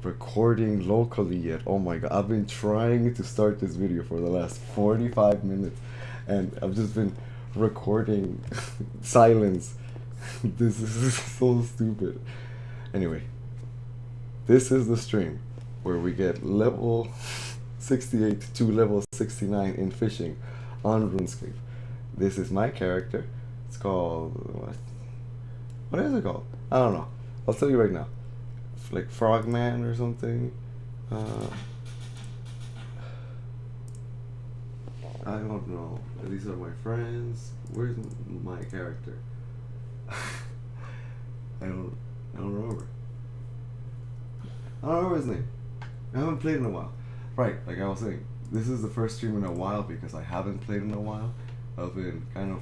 recording locally yet. Oh my god, I've been trying to start this video for the last 45 minutes and I've just been recording silence. This is so stupid. Anyway, this is the stream where we get level 68 to level 69 in fishing on RuneScape. This is my character. It's called what? What is it called? I don't know. I'll tell you right now. Like Frogman or something. I don't know. These are my friends. Where's my character? I don't remember. I don't remember his name. I haven't played in a while. Right, like I was saying, this is the first stream in a while because I haven't played in a while. I've been kind of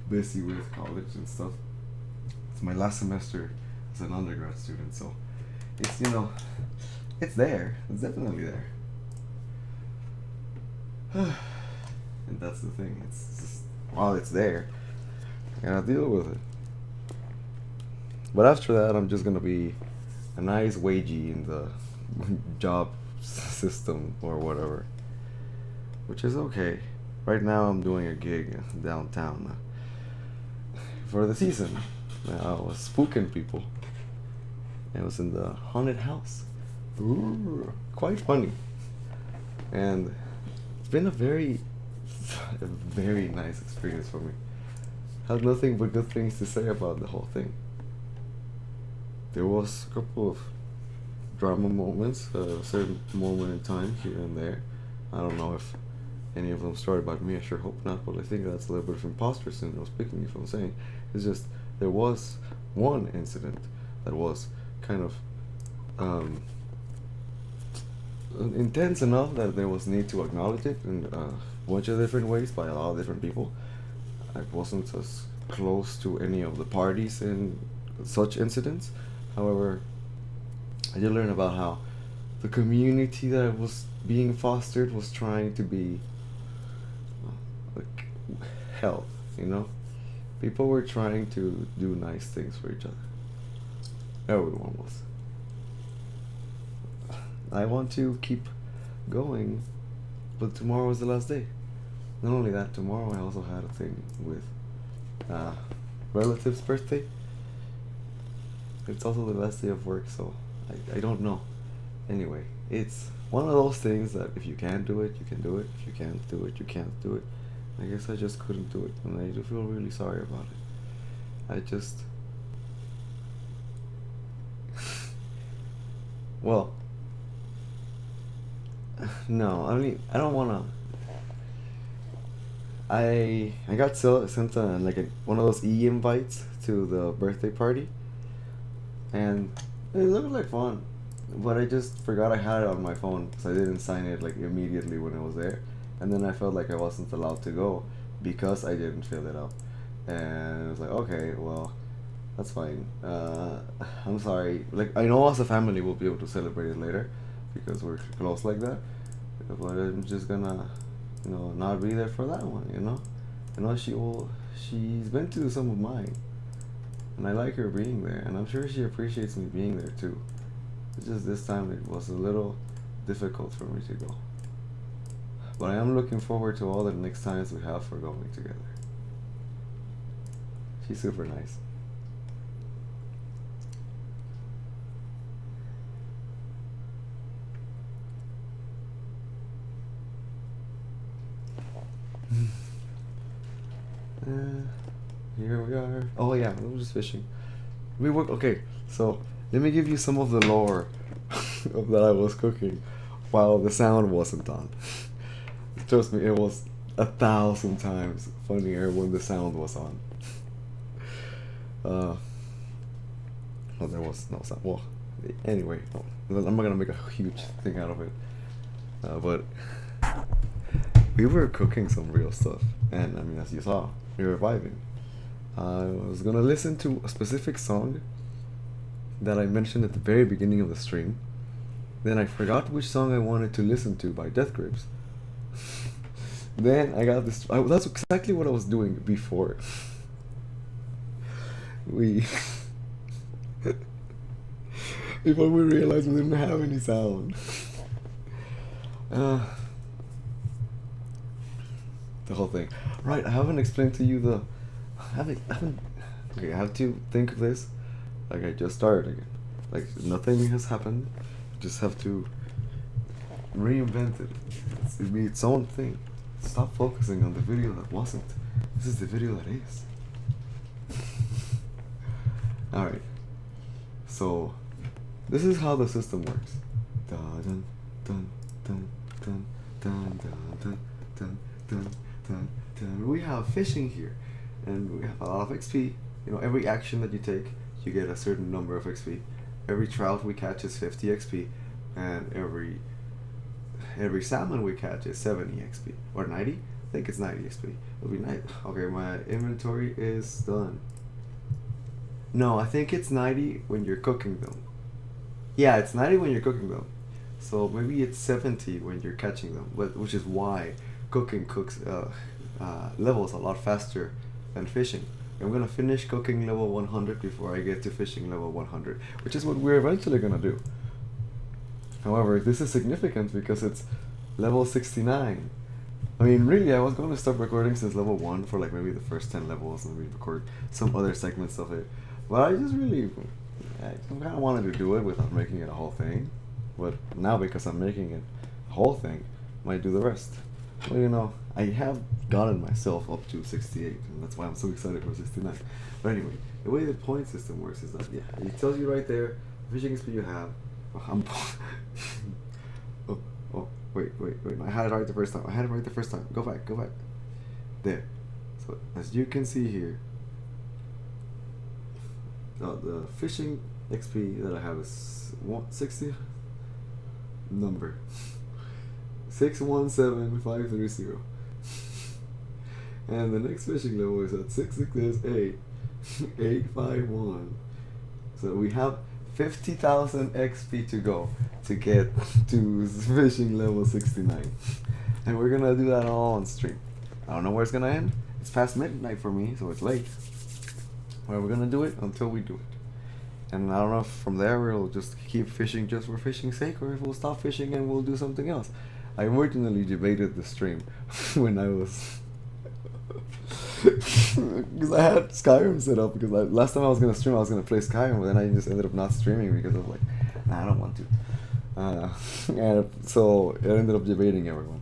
busy with college and stuff. It's my last semester as an undergrad student, so it's, you know, it's there. It's definitely there. And that's the thing. It's just, while it's there, I gotta deal with it. But after that, I'm just gonna be a nice wagey in the job system or whatever, which is okay. Right now, I'm doing a gig downtown for the season. I was spooking people. It was in the haunted house. Ooh, quite funny. And it's been a very nice experience for me. I have nothing but good things to say about the whole thing. There was a couple of drama moments, a certain moment in time here and there. I don't know if any of them started by me, I sure hope not, but I think that's a little bit of imposter syndrome speaking if I'm saying. It's just, there was one incident that was kind of intense enough that there was need to acknowledge it in a bunch of different ways by a lot of different people. I wasn't as close to any of the parties in such incidents. However, I did learn about how the community that was being fostered was trying to be like health, you know? People were trying to do nice things for each other. Everyone was. I want to keep going, but tomorrow is the last day. Not only that, tomorrow I also had a thing with relative's birthday. It's also the last day of work, so I don't know. Anyway, it's one of those things that if you can do it, you can do it. If you can't do it, you can't do it. I guess I just couldn't do it, and I do feel really sorry about it. I just... well... no, I mean, I don't wanna... I got sent one of those e-invites to the birthday party, and it looked like fun, but I just forgot I had it on my phone because I didn't sign it like immediately when it was there, and then I felt like I wasn't allowed to go because I didn't fill it out, and I was like, okay, well, that's fine. I'm sorry. Like, I know as a family we'll be able to celebrate it later because we're close like that, but I'm just gonna, you know, not be there for that one, you know? I know she's been to some of mine, and I like her being there, and I'm sure she appreciates me being there too. It's just this time it was a little difficult for me to go. But I am looking forward to all the next times we have for going together. She's super nice. Here we are. Oh yeah, we were just fishing. Okay, so let me give you some of the lore of that I was cooking while the sound wasn't on. Trust me, it was 1,000 times funnier when the sound was on. Well, there was no sound. Well, anyway, I'm not gonna make a huge thing out of it. But we were cooking some real stuff, and I mean, as you saw, we were vibing. I was gonna listen to a specific song that I mentioned at the very beginning of the stream. Then I forgot which song I wanted to listen to by Death Grips. Then I got this. That's exactly what I was doing before. Before we realized we didn't have any sound. Uh, the whole thing. Right, I haven't explained to you the. I haven't. Okay, I have to think of this. Like I just started again. Like nothing has happened. Just have to reinvent it. It be its own thing. Stop focusing on the video that wasn't. This is the video that is. Alright. So, this is how the system works. Dun dun dun dun dun dun dun dun dun dun dun. We have fishing here, and we have a lot of XP. You know, every action that you take, you get a certain number of XP. Every trout we catch is 50 XP, and every salmon we catch is 70 XP or 90. I think it's 90 XP. It'll be 90. Okay, my inventory is done. No, I think it's 90 when you're cooking them. Yeah, it's 90 when you're cooking them. So maybe it's 70 when you're catching them, which is why cooking levels a lot faster than fishing. I'm gonna finish cooking level 100 before I get to fishing level 100, which is what we're eventually gonna do. However, this is significant because it's level 69. I mean, really, I was going to stop recording since level 1 for like maybe the first 10 levels and we record some other segments of it. But I kind of wanted to do it without making it a whole thing. But now because I'm making it a whole thing, I might do the rest. Well, you know, I have gotten myself up to 68, and that's why I'm so excited for 69. But anyway, the way the point system works is that, yeah, it tells you right there, fishing speed you have. Wait. I had it right the first time. Go back. There. So, as you can see here, the fishing XP that I have is 60 number 617530, and the next fishing level is at 668 So we have 50,000 XP to go to get to fishing level 69, and we're gonna do that all on stream. I don't know where it's gonna end. It's past midnight for me, so it's late. But we're gonna do it until we do it. And I don't know if from there we'll just keep fishing just for fishing's sake, or if we'll stop fishing and we'll do something else. I originally debated the stream when I was because I had Skyrim set up, because last time I was gonna stream I was gonna play Skyrim, but then I just ended up not streaming because I was like, nah, I don't want to. And so I ended up debating everyone.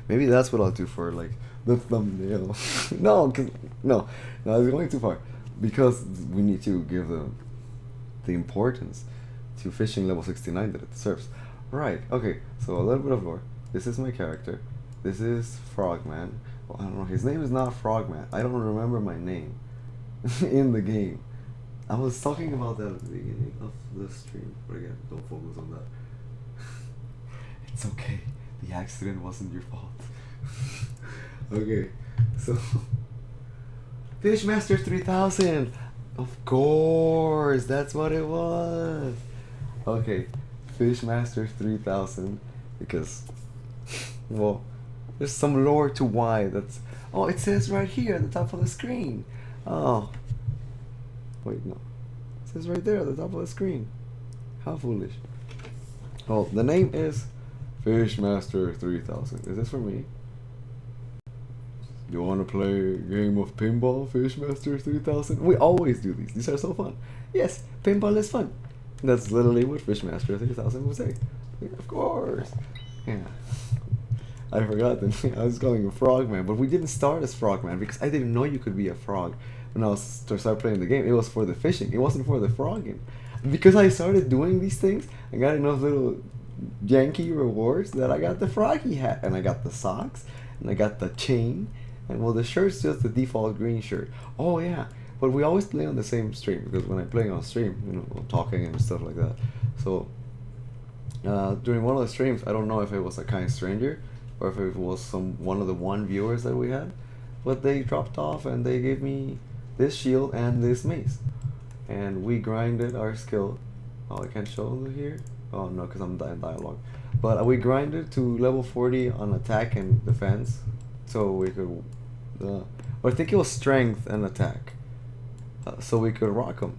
Maybe that's what I'll do for like the thumbnail. No, it's going too far, because we need to give the importance to fishing level 69 that it deserves. Right, okay, so a little bit of lore. This is my character. This is Frogman. Well, I don't know, his name is not Frogman. I don't remember my name in the game. I was talking about that at the beginning of the stream, but again, don't focus on that. It's okay, the accident wasn't your fault. Okay, so Fishmaster 3000! Of course, that's what it was! Okay, Fishmaster 3000, because, well, there's some lore to why that's... Oh, it says right here at the top of the screen! Oh. Wait, no. It says right there at the top of the screen. How foolish. Oh, the name is Fishmaster 3000. Is this for me? You want to play a game of pinball, Fishmaster 3000? We always do these. These are so fun. Yes, pinball is fun. That's literally what Fishmaster 3000 would say. Yeah, of course. Yeah. I forgot the name. I was calling him Frogman, but we didn't start as Frogman because I didn't know you could be a frog when I started playing the game. It was for the fishing. It wasn't for the frogging. Because I started doing these things, I got enough little janky rewards that I got the froggy hat, and I got the socks, and I got the chain, and well, the shirt's just the default green shirt. Oh yeah, but we always play on the same stream, because when I play on stream, you know, I'm talking and stuff like that. So during one of the streams, I don't know if it was a kind stranger or if it was one of the viewers that we had, but they dropped off and they gave me this shield and this mace, and we grinded our skill. Oh, I can't show them here. Oh no, because I'm in dialogue. But we grinded to level 40 on attack and defense, so we could. I think it was strength and attack, so we could rock them,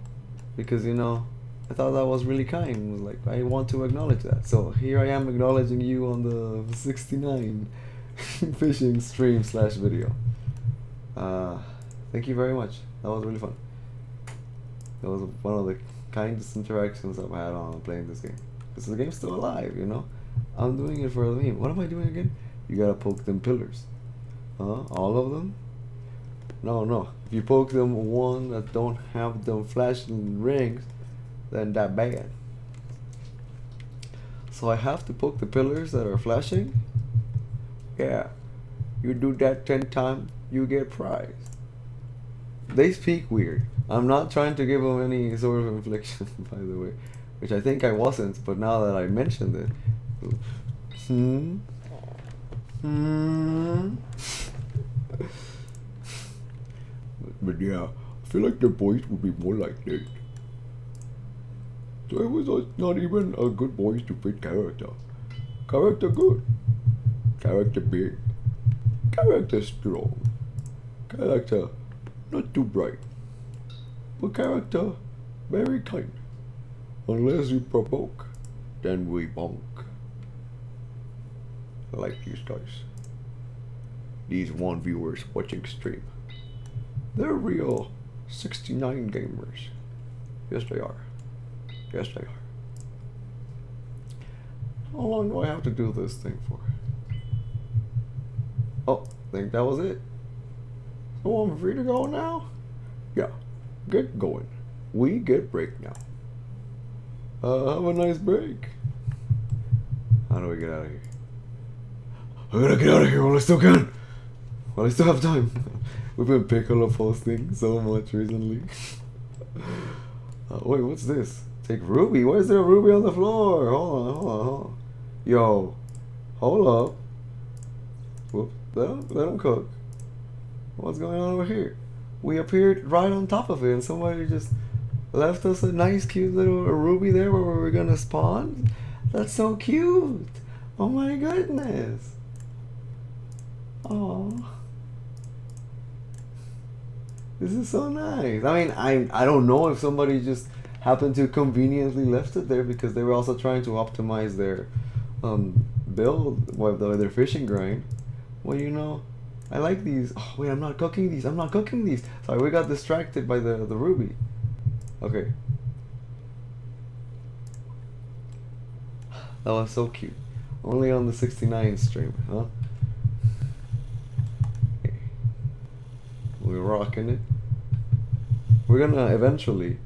because you know, I thought that was really kind. It was like, I want to acknowledge that. So here I am acknowledging you on the 69 fishing stream slash video. Thank you very much. That was really fun. That was one of the kindest interactions I've had on playing this game. Because the game's still alive, you know? I'm doing it for the meme. What am I doing again? You gotta poke them pillars. All of them? No. If you poke them one that don't have them flashing rings, then that bad. So I have to poke the pillars that are flashing? Yeah. You do that 10 times, you get prize. They speak weird. I'm not trying to give them any sort of infliction, by the way. Which I think I wasn't, but now that I mentioned it. But yeah, I feel like the voice would be more like that. So it was not even a good voice to fit character. Character good. Character big. Character strong. Character not too bright. But character very kind. Unless you provoke, then we bonk. I like these guys. These one viewers watching stream. They're real 69 gamers. Yes they are. Yes they are. How long do I have to do this thing for? Oh, I think that was it. So I'm free to go now? Yeah, get going. We get break now. Have a nice break. How do we get out of here? I gotta get out of here while I still can. While I still have time. We've been Piccolo posting so much recently. Wait, what's this? Take Ruby? Why is there a Ruby on the floor? Hold on. Yo, hold up. Whoop, let him cook. What's going on over here? We appeared right on top of it and somebody just left us a nice cute little Ruby there where we were gonna spawn. That's so cute. Oh my goodness. Oh. This is so nice. I mean, I don't know if somebody just happened to conveniently left it there because they were also trying to optimize their build, their fishing grind. Well, you know, I like these. Oh wait, I'm not cooking these. Sorry, we got distracted by the ruby. Okay. That was so cute. Only on the 69 stream, huh? We're rocking it. We're gonna eventually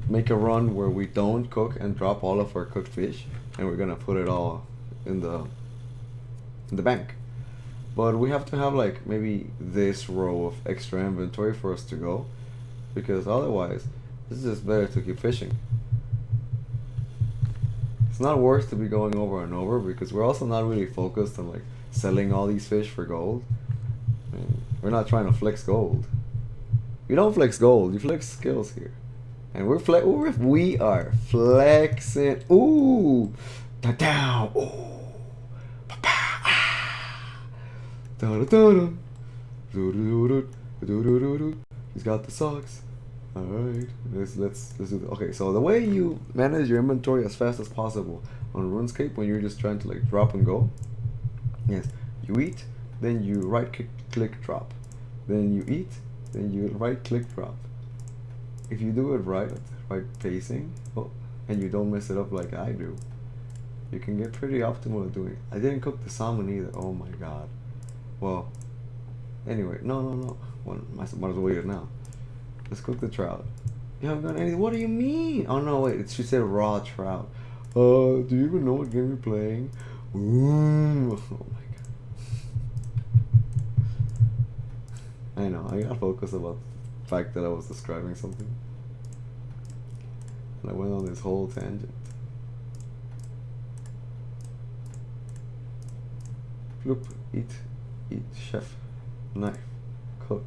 make a run where we don't cook and drop all of our cooked fish, and we're gonna put it all in the bank. But we have to have like maybe this row of extra inventory for us to go, because otherwise it's just better to keep fishing. It's not worth to be going over and over because we're also not really focused on like selling all these fish for gold. I mean, we're not trying to flex gold. You don't flex gold, you flex skills here. And we are flexing. Ooh! Da-down! Ooh! Pa-pa! Ah! Da-da-da-da! Do-do-do-do-do-do-do-do. He's got the socks. Alright, let's do this. Okay, so the way you manage your inventory as fast as possible on RuneScape when you're just trying to like drop and go. Yes, you eat, then you right click drop. Then you eat, then you right click drop. If you do it right, right pacing, and you don't mess it up like I do, you can get pretty optimal at doing it. I didn't cook the salmon either. Oh my god. Well, anyway, no. Might as well eat it now. Let's cook the trout. You haven't done anything. What do you mean? Oh no, wait. She said raw trout. Do you even know what game you're playing? Ooh. Oh my god. I know. I got focused about the fact that I was describing something, and I went on this whole tangent. Floop. Eat. Chef. Knife. Cook.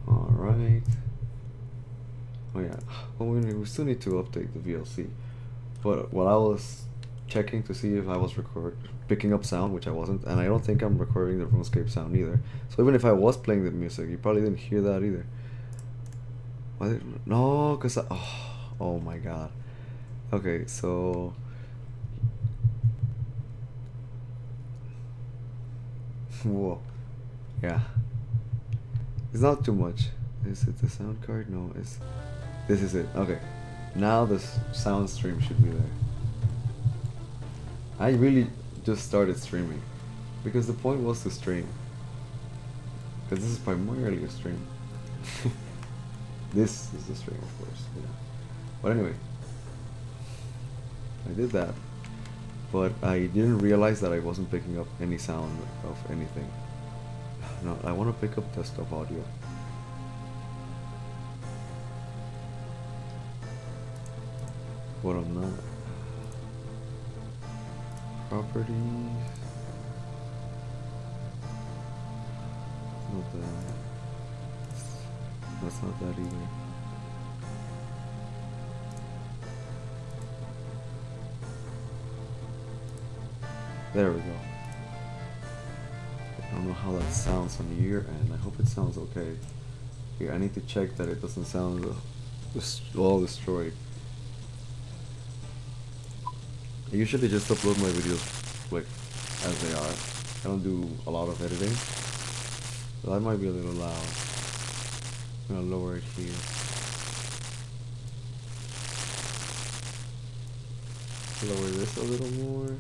Alright. Oh yeah. Well, we still need to update the VLC. But while I was checking to see if I was picking up sound, which I wasn't, and I don't think I'm recording the RuneScape sound either. So even if I was playing the music, you probably didn't hear that either. Why no, cause oh my god. Okay, so whoa, yeah, it's not too much. Is it the sound card? No, it's this is it. Okay, now the sound stream should be there. I really just started streaming because the point was to stream. Because this is primarily a stream. This is the stream, of course. Yeah. But anyway, I did that, but I didn't realize that I wasn't picking up any sound of anything. No, I want to pick up desktop audio. But I'm not. Properties. Not that. That's not that either. There we go. I don't know how that sounds on your end. I hope it sounds okay. Here, I need to check that it doesn't sound all destroyed. I usually just upload my videos like as they are. I don't do a lot of editing. So that might be a little loud. I'm gonna lower it here. Lower this a little more.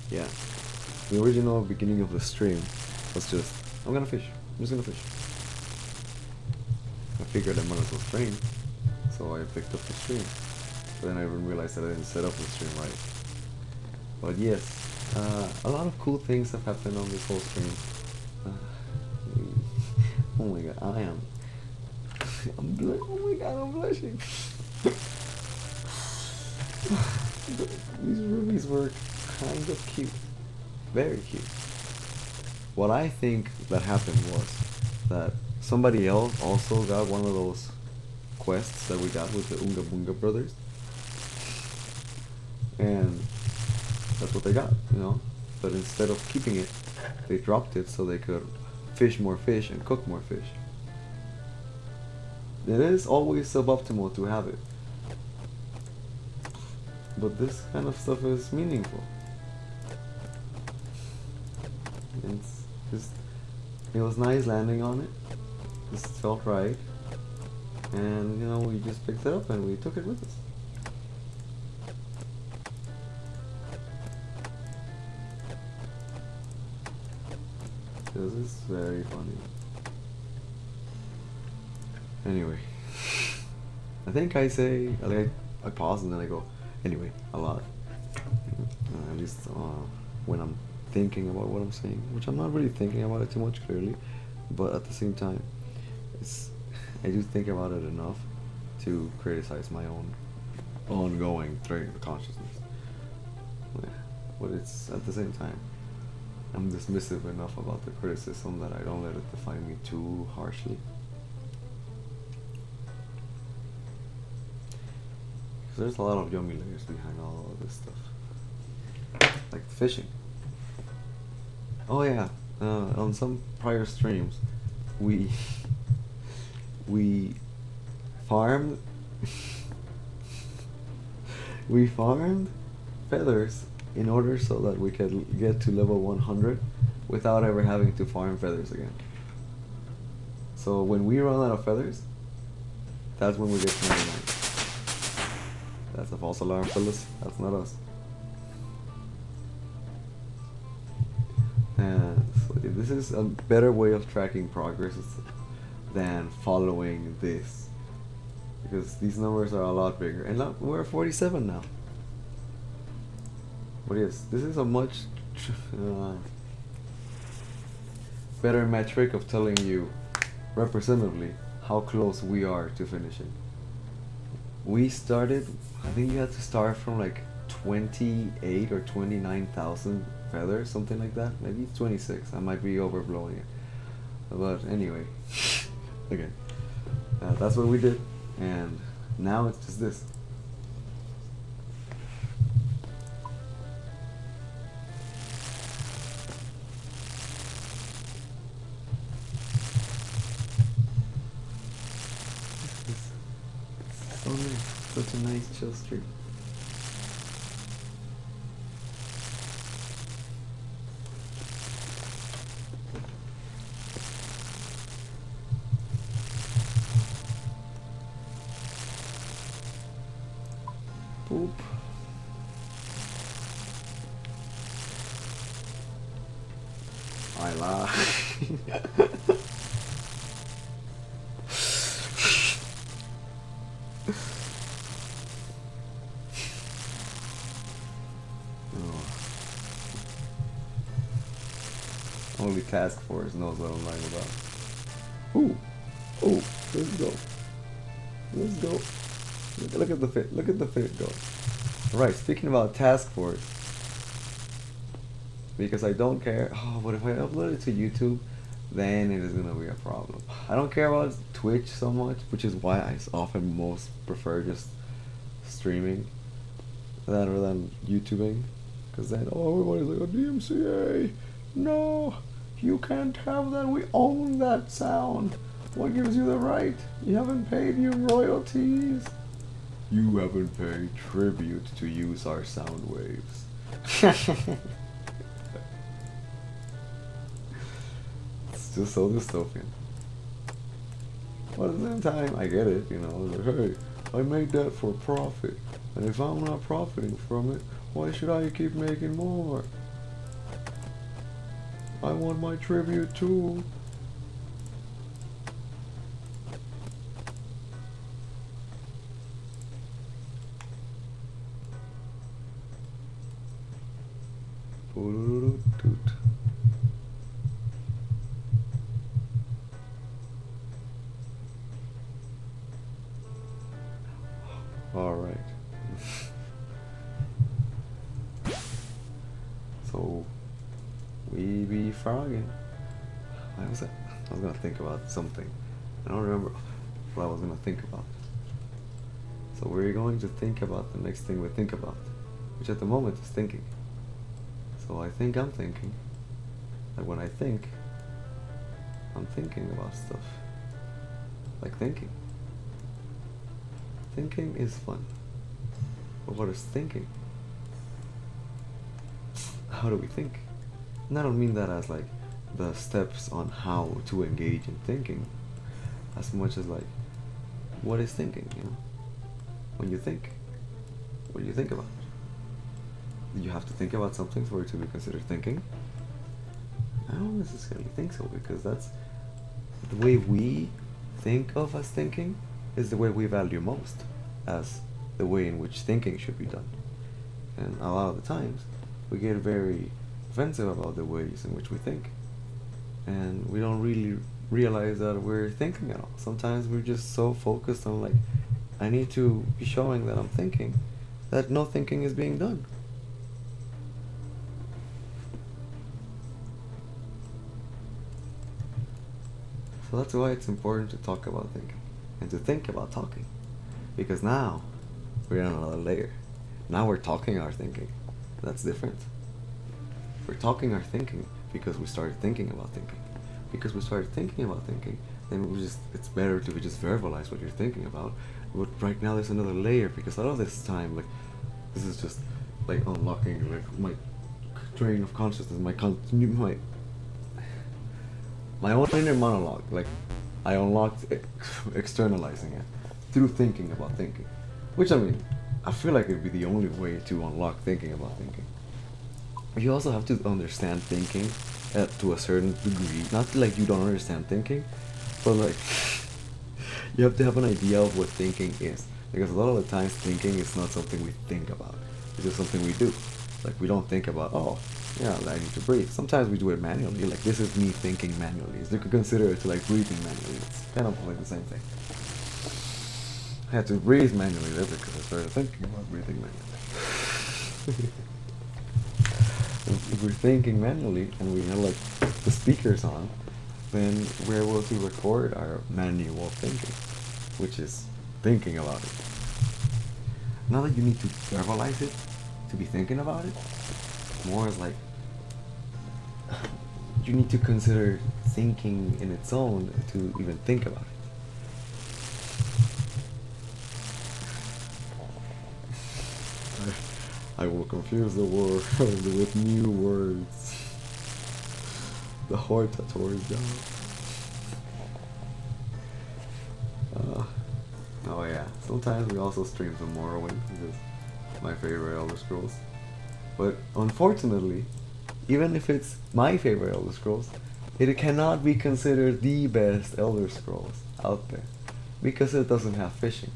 Yeah. The original beginning of the stream was just, I'm gonna fish. I'm just gonna fish. I figured I might as well stream, so I picked up the stream. But then I even realized that I didn't set up the stream right. But yes, a lot of cool things have happened on this whole stream. Oh my god, oh my god, I'm blushing. These rubies were kind of cute. Very cute. What I think that happened was that somebody else also got one of those quests that we got with the Unga Bunga brothers. And that's what they got, you know. But instead of keeping it, they dropped it so they could fish more fish and cook more fish. It is always suboptimal to have it. But this kind of stuff is meaningful. It's just, it was nice landing on it. Just felt right. And, you know, we just picked it up and we took it with us. This is very funny. Anyway, I think I say, like, I pause and then I go, anyway, a lot. At least when I'm thinking about what I'm saying, which I'm not really thinking about it too much, clearly, but at the same time, I do think about it enough to criticize my own ongoing train of consciousness. But it's at the same time, I'm dismissive enough about the criticism that I don't let it define me too harshly. Because there's a lot of yummy layers behind all of this stuff. Like fishing. Oh yeah, on some prior streams, we farmed we farmed feathers in order so that we could get to level 100 without ever having to farm feathers again. So when we run out of feathers, that's when we get to 99. That's a false alarm, fellas. That's not us. And so this is a better way of tracking progress than following this, because these numbers are a lot bigger. And look, we're at 47 now. But yes, this is a much better metric of telling you representatively how close we are to finishing. We started, I think you had to start from like 28 or 29,000 feathers, something like that. Maybe 26. I might be overblowing it. But anyway, again, that's what we did, and now it's just this. chill stream. Boop. I lie. Only Task Force knows what I'm lying about. Ooh, ooh, let's go. Let's go. Look at the fit. Look at the fit go. Right, speaking about Task Force, because I don't care. Oh, but if I upload it to YouTube, then it is gonna be a problem. I don't care about Twitch so much, which is why I often most prefer just streaming rather than YouTubing. Because then, oh, everybody's like, oh, DMCA, no, you can't have that. We own that sound. What gives you the right? You haven't paid your royalties. You haven't paid tribute to use our sound waves. It's just so dystopian. But at the same time, I get it, you know, like, hey, I made that for profit. And if I'm not profiting from it, why should I keep making more? I want my tribute too. All right. So we be frogging. I was gonna think about something. I don't remember what I was gonna think about. So we're going to think about the next thing we think about, which at the moment is thinking. So I think I'm thinking. Like when I think, I'm thinking about stuff. Like thinking. Thinking is fun. But what is thinking? How do we think? And I don't mean that as like the steps on how to engage in thinking, as much as like, what is thinking, you know? When you think, what do you think about? You have to think about something for it to be considered thinking? I don't necessarily think so, because that's the way we think of as thinking is the way we value most as the way in which thinking should be done. And a lot of the times we get very offensive about the ways in which we think, and we don't really realize that we're thinking at all. Sometimes we're just so focused on like, I need to be showing that I'm thinking, that no thinking is being done. So that's why it's important to talk about thinking and to think about talking, because now we're on another layer. Now we're talking our thinking. That's different. We're talking our thinking because we started thinking about thinking. Because we started thinking about thinking, then it's better to just verbalize what you're thinking about. But right now there's another layer, because a lot of this time, like, this is just like unlocking like my train of consciousness, my own inner monologue. Like, I unlocked externalizing it through thinking about thinking. Which, I mean, I feel like it'd be the only way to unlock thinking about thinking. You also have to understand thinking to a certain degree. Not like you don't understand thinking, but like you have to have an idea of what thinking is. Because a lot of the times thinking is not something we think about. It's just something we do. Like, we don't think about, oh, yeah, I need to breathe. Sometimes we do it manually. Like, this is me thinking manually. So you could consider it to like breathing manually. It's kind of like the same thing. I had to breathe manually there because I started thinking about breathing manually. If we're thinking manually and we have like the speakers on, then we're able to record our manual thinking, which is thinking about it. Not that you need to verbalize it to be thinking about it. More as like, you need to consider thinking in its own to even think about it. I will confuse the world with new words. The Hortator's job. Oh yeah, sometimes we also stream some Morrowind, which is my favorite Elder Scrolls. But unfortunately, even if it's my favorite Elder Scrolls, it cannot be considered the best Elder Scrolls out there because it doesn't have fishing.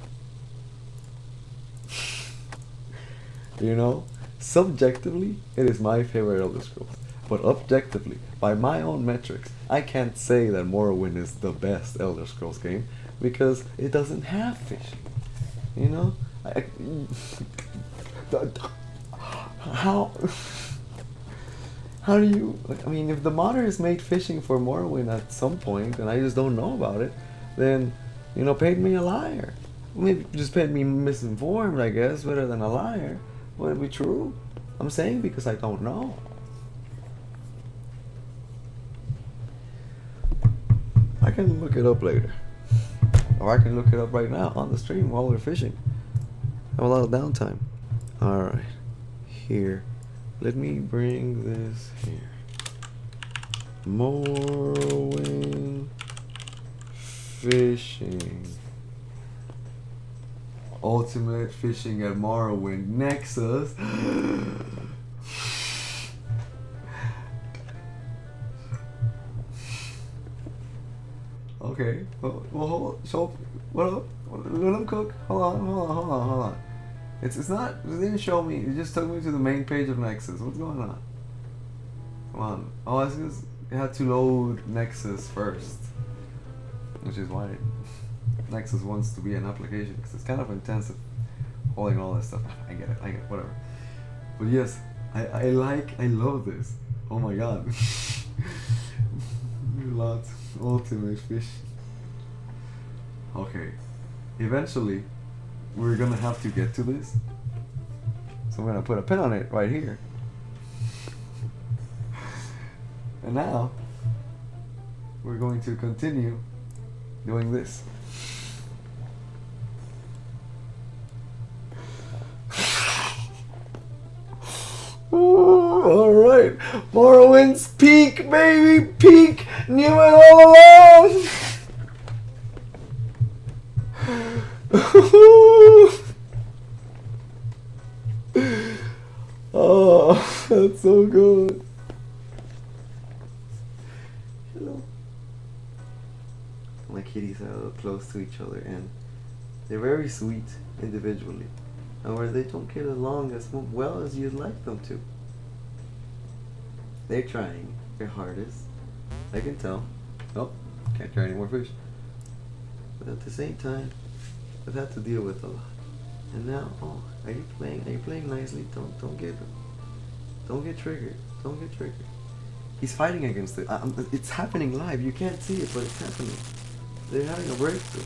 You know, subjectively, it is my favorite Elder Scrolls, but objectively, by my own metrics, I can't say that Morrowind is the best Elder Scrolls game because it doesn't have fishing. You know, how how do you? I mean, if the modders made fishing for Morrowind at some point, and I just don't know about it, then you know, paid me a liar. Maybe just paid me misinformed, I guess, better than a liar. Would it be true? I'm saying because I don't know. I can look it up later. Or I can look it up right now on the stream while we're fishing. I have a lot of downtime. Alright. Here. Let me bring this here. Morrowind fishing. Ultimate fishing at Morrowind Nexus. Okay. Well, hold. So, what? Let him cook. Hold on. It's not. It didn't show me. It just took me to the main page of Nexus. What's going on? Come on. Oh, it's because it had to load Nexus first, which is why Nexus wants to be an application because it's kind of intensive holding all this stuff. I get it. Whatever. But yes, I love this. Oh my god. Lots. Ultimate fish. Okay. Eventually, we're gonna have to get to this. So I'm gonna put a pin on it right here. And now, we're going to continue doing this. Alright, Morrowind's peak, baby, peak! Knew it all along! Oh, that's so good. Hello. My kitties are close to each other and they're very sweet individually. However, they don't get along as well as you'd like them to. They're trying their hardest. I can tell. Oh, can't carry any more fish. But at the same time, I've had to deal with a lot. And now, oh, are you playing nicely? Don't get triggered. Don't get triggered. He's fighting against it. It's happening live. You can't see it, but it's happening. They're having a breakthrough.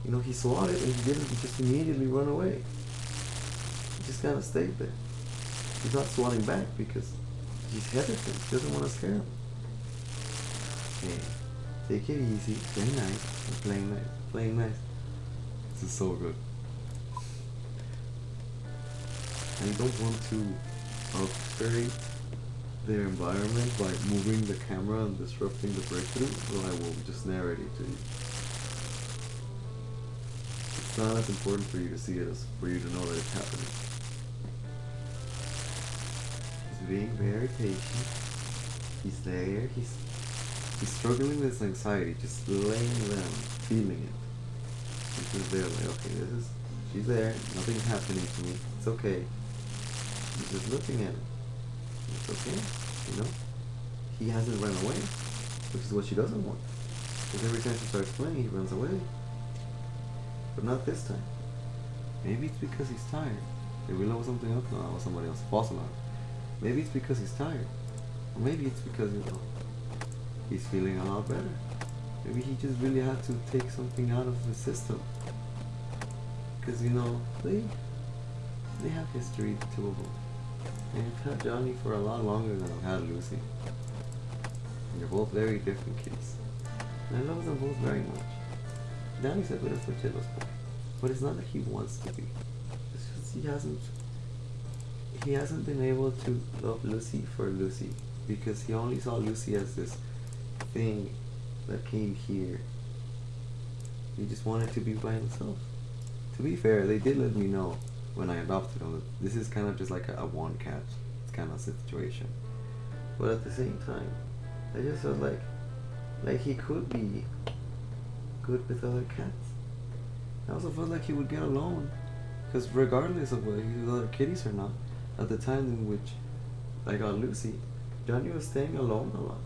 You know, he swatted and he didn't just immediately run away. He just kind of stayed there. He's not swatting back because he's hesitant. He doesn't want to scare him. Okay, take it easy. Play nice. Playing nice. Playing nice. This is so good. I don't want to upgrade their environment by moving the camera and disrupting the breakthrough, so I will just narrate it to you. It's not as important for you to see it as for you to know that it's happening. He's being very patient. He's there. He's struggling with anxiety, just laying down, feeling it. He's just there, like, okay, she's there. Nothing's happening to me. It's okay. He's just looking at it. It's okay, you know? He hasn't run away, which is what she doesn't want. Because every time she starts playing, he runs away. But not this time. Maybe it's because he's tired. Did we know something else? No, that was somebody else. False alarm. Maybe it's because he's tired. Or maybe it's because, you know, he's feeling a lot better. Maybe he just really had to take something out of the system. Because, you know, they have history, the two of them. And I've had Johnny for a lot longer than I've had Lucy. And they're both very different kids. And I love them both very much. Danny's a bit of a jealous boy. But it's not that he wants to be. It's just he hasn't he hasn't been able to love Lucy for Lucy because he only saw Lucy as this thing that came here. He just wanted to be by himself. To be fair, they did let me know when I adopted him that this is kind of just like a one cat kind of situation. But at the same time, I just felt like he could be good with other cats. I also felt like he would get along, because regardless of whether he was other kitties or not, at the time in which I got Lucy, Johnny was staying alone a lot.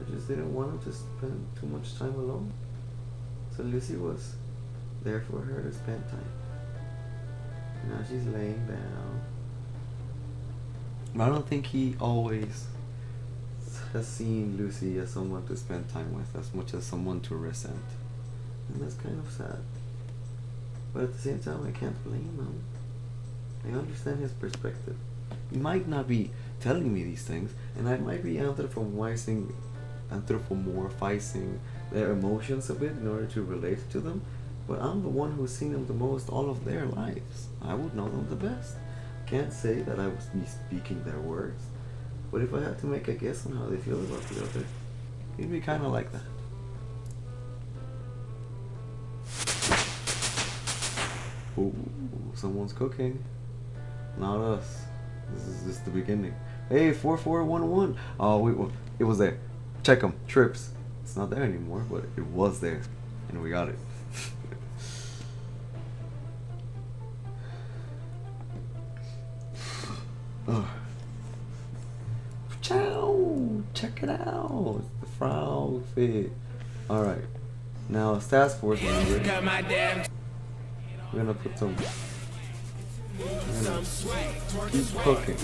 I just didn't want him to spend too much time alone. So Lucy was there for her to spend time. Now she's laying down. But I don't think he always has seen Lucy as someone to spend time with as much as someone to resent. And that's kind of sad. But at the same time, I can't blame him. I understand his perspective. He might not be telling me these things, and I might be anthropomorphizing their emotions a bit in order to relate to them, but I'm the one who's seen them the most all of their lives. I would know them the best. Can't say that I would be speaking their words, but if I had to make a guess on how they feel about the other, it'd be kind of like that. Ooh, someone's cooking. Not us. This is just the beginning. Hey, 4411. Oh, wait, well, it was there. Check them. Trips. It's not there anymore, but it was there. And we got it. Ciao! Check it out. The frog fit. Alright. Now, it's task force member. We're gonna put some. Keep cooking.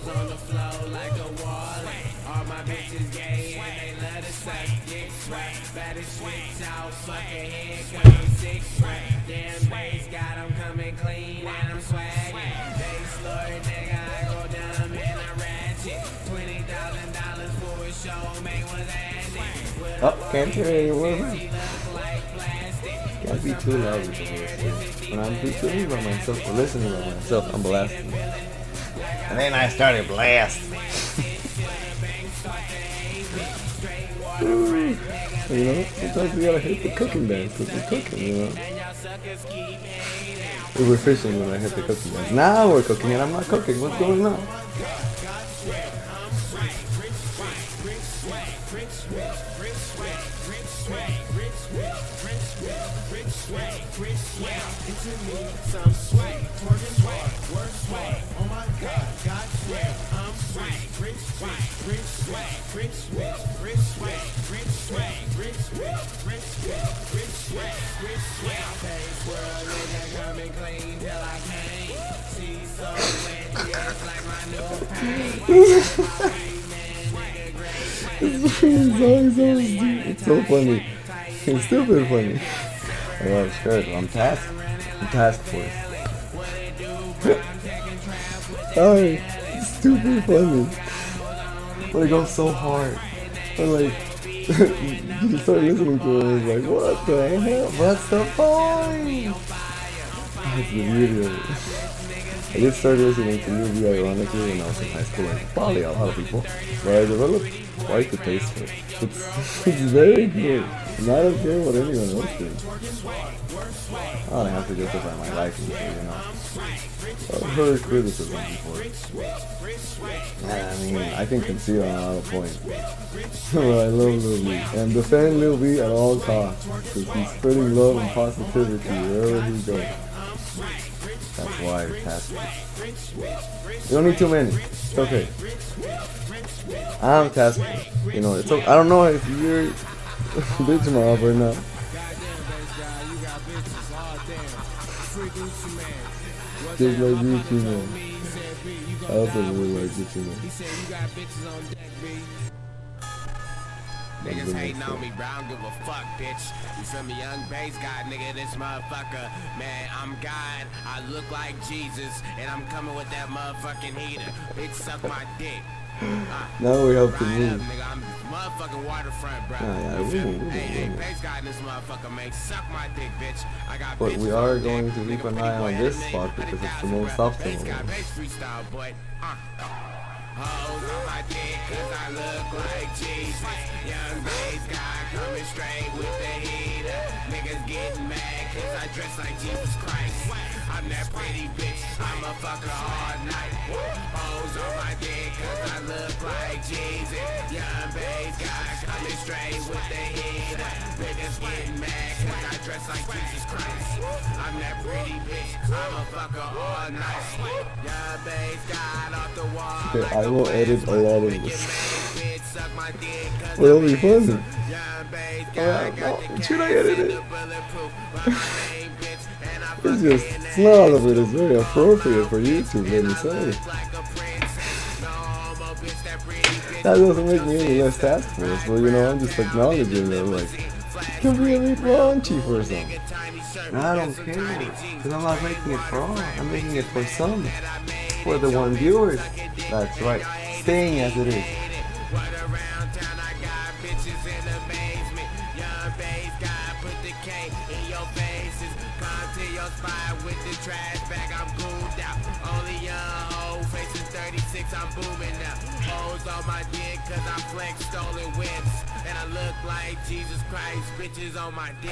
On the floor like a wallet. All my bitches gay and they love to suck dick sway. Better switch out, fucking head comes 6 way. Damn bass got them coming clean and I'm swagging. Bass lord nigga, I go dumb and I ratchet. $20,000 for a show, make one that. Oh, can't hear anyone. Can't be too loud with this. When I'm doing by myself or listening by myself, I'm blasting. And then I started blasting. You know, sometimes we gotta hit the cooking dance because we're cooking, you know. We were fishing when I hit the cooking dance. Now we're cooking and I'm not cooking. What's going on? Some sway, twerking sway, work sway. Oh my God, God swear, I'm sway, rich sway, rich sway, rich sway, rich sway, rich sway, rich sway, rich sway, rich sway, rich sway. Face world, nigga coming clean till I can't. She's so wet, yes, like my new paint. It's so funny. It's stupid funny. I got scared. I'm task force. Oh, it's stupid funny. But it goes so hard. But like, you start listening to it and it's like, what the hell? What's the point? That's the beauty of it. I just started listening to UV ironically when I was in high school, like probably a lot of people. But I developed quite the taste for it. It's very good. And I don't care what anyone else thinks. I don't have to justify my life, you know. I've heard criticism before. I mean, I can concede on a lot of points. But I love Lil B. And defend Lil B at all costs. Because he's spreading love and positivity wherever he goes. That's why it's task. You don't need too many. It's okay. I'm task. You know, it's okay. I don't know if you're bitch mob or not. Just like YouTube, man. I also really like it too. He said you got bitches on deck, B. Niggas hating on me, bro. I don't give a fuck, bitch. You feel me? Young bass guy, nigga, this motherfucker. Man, I'm God. I look like Jesus. And I'm coming with that motherfucking heater. Bitch, suck my dick. Now we have to Right move. up, nigga. I'm motherfucking waterfront, bro. Yeah, You feel me? we Hey, will. bass guy in this motherfucker, man. Suck my dick, bitch. I got But bitches we are on going deck. to keep Nigga, an pretty eye boy on had a this name spot for the because it's the thousand, most bro. optimal Bass guy, one. bass freestyle, boy. Hoes on my dick cause I look like Jesus. Young bass guy coming straight with the heater. Niggas getting mad cause I dress like Jesus Christ. I'm that pretty bitch, I'ma fuck her all night. Hoes on my dick cause I look like Jesus. Young bass guy coming straight with the heater. Niggas getting mad cause I dress like Jesus Christ. I'm that pretty bitch, I'ma fuck her all night. Young bass guy off the wall. Okay, I will edit a lot of this. But it'll be funny. Should I edit it? It's just, it's not all of it is very appropriate for YouTube, let me say. That doesn't make me any less task force, but you know, I'm just acknowledging that, like, it can be a bit raunchy for some. I don't care, because I'm not making it for all, I'm making it for some. For the one viewers. That's right, staying as it is. I'm booming now. Hoes on my dick cause I flex stolen whips. And I look like Jesus Christ, bitches on my dick.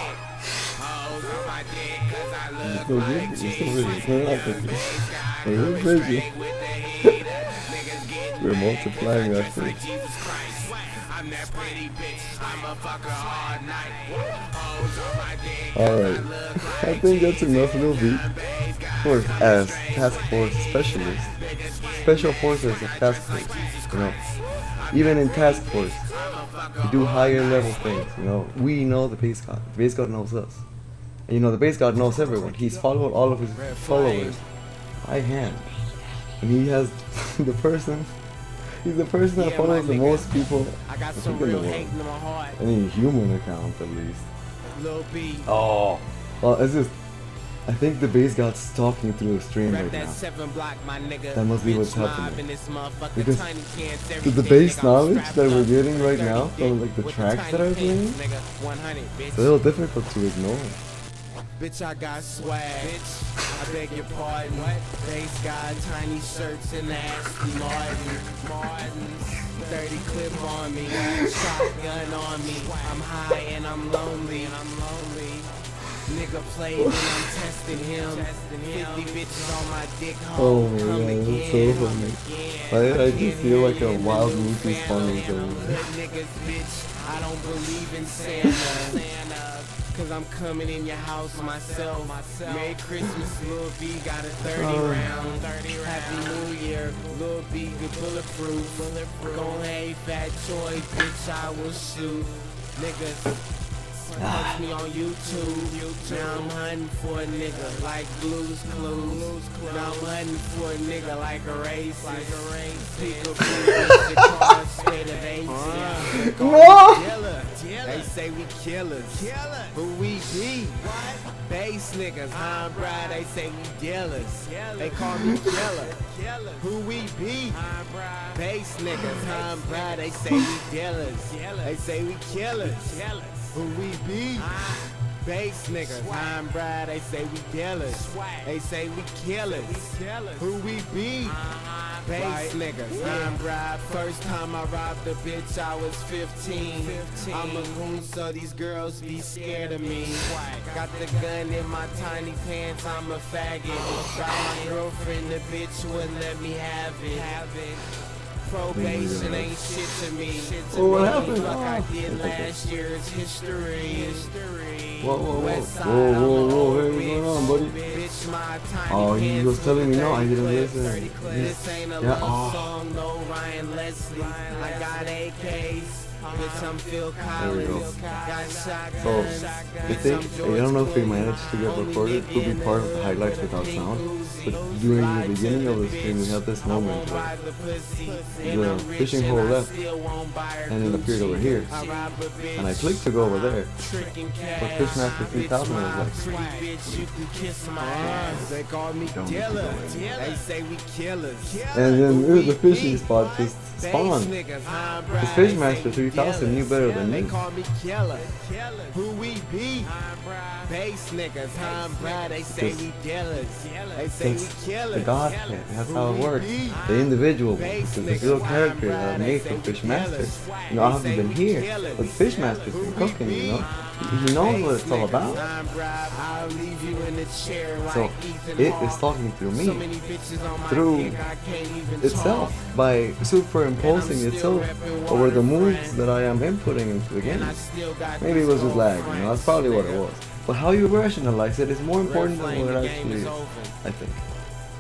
Hoes on my dick cause I look like Jesus. Young bass We're multiplying that thing. I'm that pretty bitch, I'ma fuck her all night. Hoes on my dick. Alright, I think that's enough, Lil B. For as task force specialist, special forces of task force, you know. Even in task force, we do higher level things, you know. We know the base god. The base god knows us. And you know, the base god knows everyone. He's followed all of his followers by hand. And he has the person, he's the person that follows the most people, I think, in the world. Any human account, at least. Oh, well, it's just, I think the base god's talking through the stream right now. That must be what's happening. Because to the base knowledge that we're getting right now from like the tracks that are playing, it's a little difficult to ignore. Bitch, I got swag. Bitch, I beg your pardon. What? Base got tiny shirts and Aston Martins. 30 clip on me, shotgun on me. I'm high and I'm lonely. Nigga played and I'm testing him. 50 bitches on my dick hole. Oh my god, that's so funny. I just feel like a wild movie spawning somewhere. Niggas, bitch, I don't believe in Santa. Cause I'm coming in your house myself. Merry Christmas, Lil B got a 30 round. Happy New Year, Lil B good bulletproof. Gon' hey fat choice, bitch, I will shoot. Niggas, watch me on YouTube. Now I'm hunting for a nigga like Blue's Clues. Now I'm hunting for a nigga like a racist. Peekaboo, the car straight of 18. They say we killers. Who we be? Base niggas, huh, bruh? They say we dealers. They call me killer. Who we be? Base niggas, huh, bruh? They say we dealers. They say we killers. Who we be? Base niggas, I'm bruh, they say we dealers. They say we killers. Who we be? Base niggas, I'm bruh. First time I robbed a bitch, I was 15. I'm a goon, so these girls be scared of me. Got the gun in my tiny pants, I'm a faggot. Got my girlfriend, the bitch wouldn't let me have it. Probation ain't shit to me. What happened? Like I did last year's history. Whoa, hey, what's going on, buddy? Oh, he was telling me no, I didn't listen. This ain't a love song, no Ryan Leslie. I got AKs. Bitch, I'm Phil There we go. Collins. Got shotgun. So, I think, I don't know if we managed to get recorded, it could be part of the highlights without sound, but during the beginning of the stream we had this moment where the fishing hole left and it appeared over here, and I clicked to go over there, but Fishmaster 3000 was like, They call me Don't killer. need to go They say we killers. and then the fishing spot just spawned. This Fishmaster 3000 knew better than They me. call me killer. Who we be? Base niggas, huh, bruh? They say we dealers. They say we It's killers. the Godhead, that's how it works. The individual, the little character that I made from Fishmaster. You know, I haven't been here, but Fishmaster's been cooking, you know? He knows what it's all about. I'll leave you in the chair So, like Ethan it Hawke. is talking through So me, many bitches on my through dick, I can't even itself, talk. by superimposing itself over the moves that I am inputting into the game. And I still got Maybe it these was just old lag, you know, friends, that's probably what it nigga. was. But how you rationalize it is more important than Flame, what it the game actually is is, over. I think.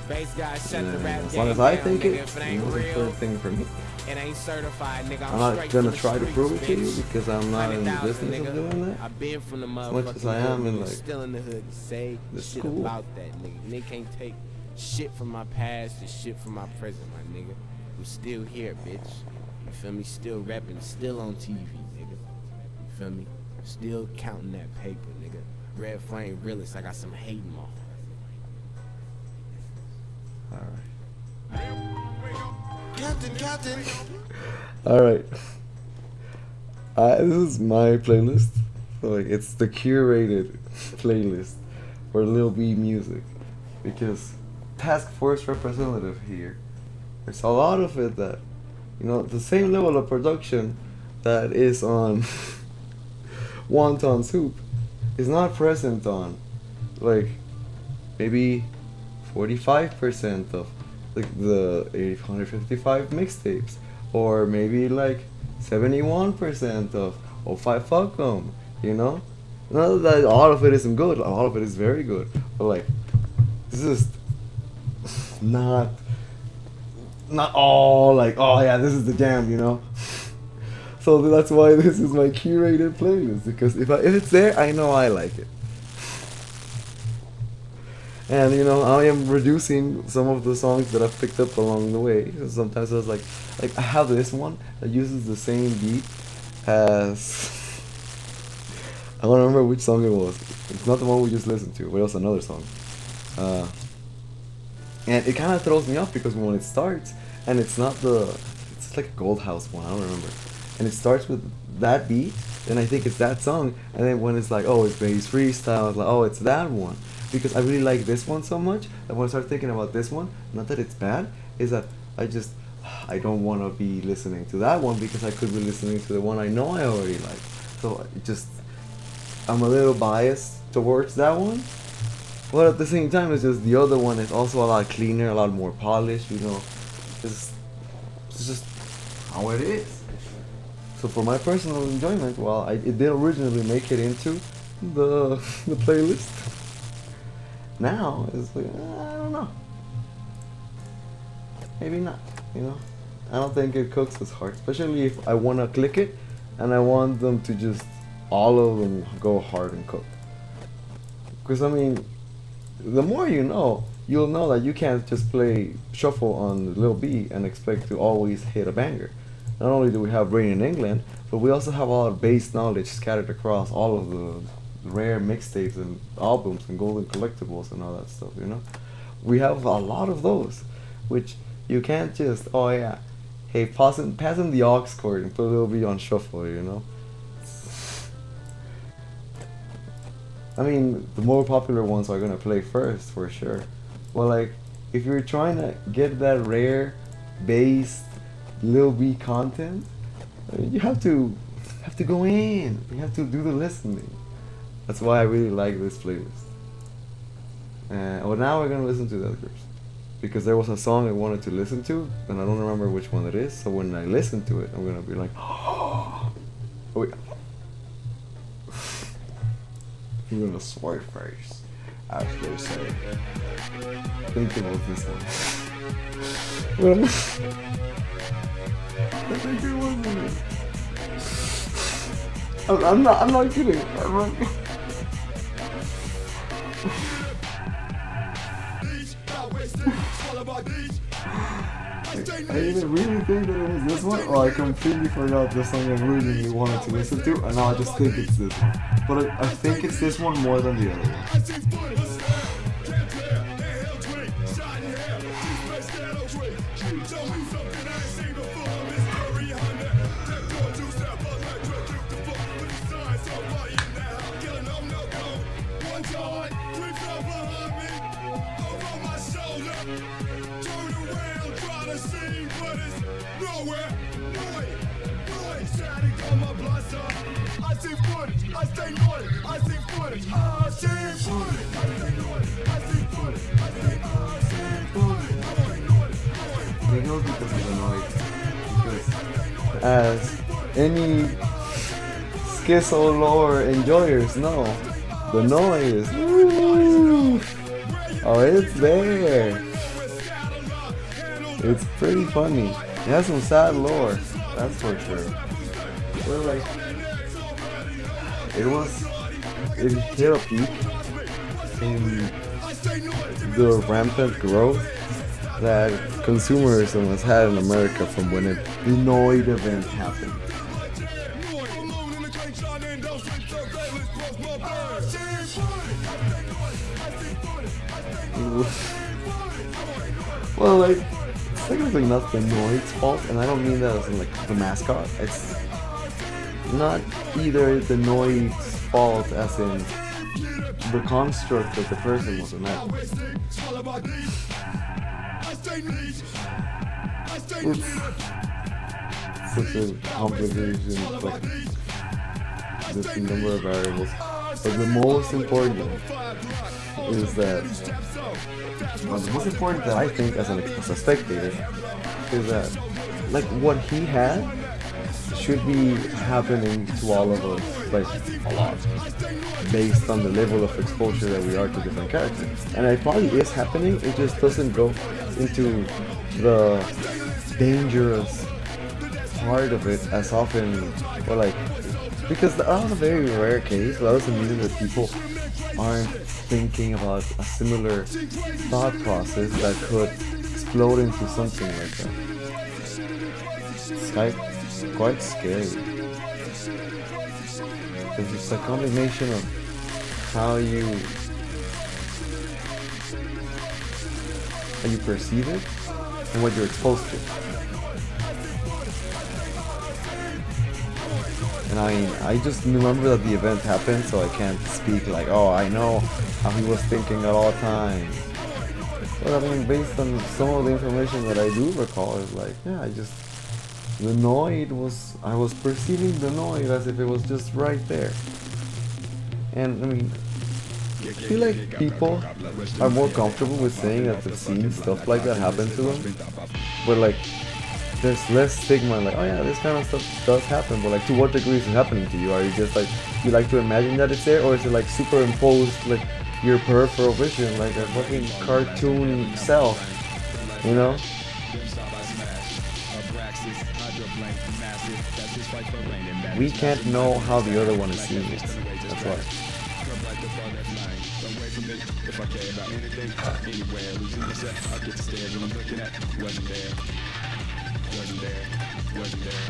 Bass guy, shut And the rap as long game as I down, think nigga. it, If it the ain't most real, important thing for me. it ain't certified, nigga. I'm not straight gonna from the try to streets, prove it to you bitch. because I'm not in the 100,000, business of nigga. doing that. I've been from the much motherfucking as I am hood, in, nigga, like, still in the hood to say the shit school. about that nigga. And they can't take shit from my past and shit from my present, my nigga. I'm still here, bitch. You feel me? Still rapping, still on TV, nigga. You feel me? Still counting that paper, nigga. Red Flame realist, I got some hating on. Alright. Alright. This is my playlist. Like, it's the curated playlist for Lil B music. Because Task Force representative here, there's a lot of it that, you know, the same level of production that is on Wonton Soup is not present on, like, maybe 45% of like the 855 mixtapes, or maybe like 71% of Oh5 Fuck 'Em, you know? Not that all of it isn't good, all of it is very good, but like, this is not all like, oh yeah, this is the jam, you know? So that's why this is my curated playlist, because if it's there, I know I like it. And you know, I am reducing some of the songs that I've picked up along the way. Sometimes I was like I have this one that uses the same beat as I don't remember which song it was. It's not the one we just listened to, but it was another song. And it kind of throws me off because when it starts and it's not it's like a Gold House one, I don't remember. And it starts with that beat, then I think it's that song. And then when it's like, oh, it's bass freestyle, it's like, oh, it's that one. Because I really like this one so much that when I start thinking about this one, not that it's bad, is that I don't want to be listening to that one because I could be listening to the one I know I already like. So I'm a little biased towards that one. But at the same time, it's just the other one is also a lot cleaner, a lot more polished, you know. It's just how it is. So for my personal enjoyment, well, it did originally make it into the playlist. Now it's like, I don't know. Maybe not, you know. I don't think it cooks as hard, especially if I want to click it and I want them to just all of them go hard and cook. Because I mean, the more you know, you'll know that you can't just play shuffle on Lil B and expect to always hit a banger. Not only do we have Rain in England, but we also have a lot of bass knowledge scattered across all of the rare mixtapes and albums and golden collectibles and all that stuff, you know? We have a lot of those, which you can't just, oh yeah, hey, pass him the aux chord and put a little bit on shuffle, you know? I mean, the more popular ones are gonna play first, for sure. Well, like, if you're trying to get that rare, bass, Lil B content, you have to go in. You have to do the listening. That's why I really like this playlist. Well, now we're gonna listen to the other groups, because there was a song I wanted to listen to, and I don't remember which one it is. So when I listen to it, I'm gonna be like, oh wait. I'm gonna swear face, as they say. I think it was this one. I think it was this. I'm not kidding. I either really think that it was this one, or I completely forgot the song I really wanted to listen to, and now I just think it's this one. But I think it's this one more than the other one. They know because of the noise. Because as any Schizo lore enjoyers know, the noise. Woo! Oh, it's there. It's pretty funny. It has some sad lore, that's for sure. But like, it hit a peak in the rampant growth that consumerism has had in America from when the Noid event happened. Well, like, it's technically not the Noid's fault, and I don't mean that as in, like, the mascot. It's not either the Noid's fault as in the construct that the person was in. It's such a complication, like, there's a number of variables. But the most important is that, well, the most important that I think as a spectator is that, like, what he had should be happening to all of us, like, a lot, based on the level of exposure that we are to different characters. And it probably is happening, it just doesn't go into the dangerous part of it as often, or like, because out of a very rare case, that doesn't mean that people aren't thinking about a similar thought process that could explode into something like that. It's quite scary. Because it's a combination of how you perceive it and what you're exposed to. And I just remember that the event happened, so I can't speak like, oh, I know how he was thinking at all times. But I mean, based on some of the information that I do recall, is like, yeah, the Noid I was perceiving the Noid as if it was just right there. And I mean, I feel like people are more comfortable with saying that they've seen stuff like that happen to them. But like, there's less stigma, like, oh yeah, this kind of stuff does happen, but like, to what degree is it happening to you? Are you just like, you like to imagine that it's there, or is it like superimposed, like, your peripheral vision, like a fucking cartoon cell, you know? We can't know how the other one is seeing it, that's why. If I care about anything, anywhere, losing myself, I get to stare when I'm looking at, wasn't there, wasn't there, wasn't there,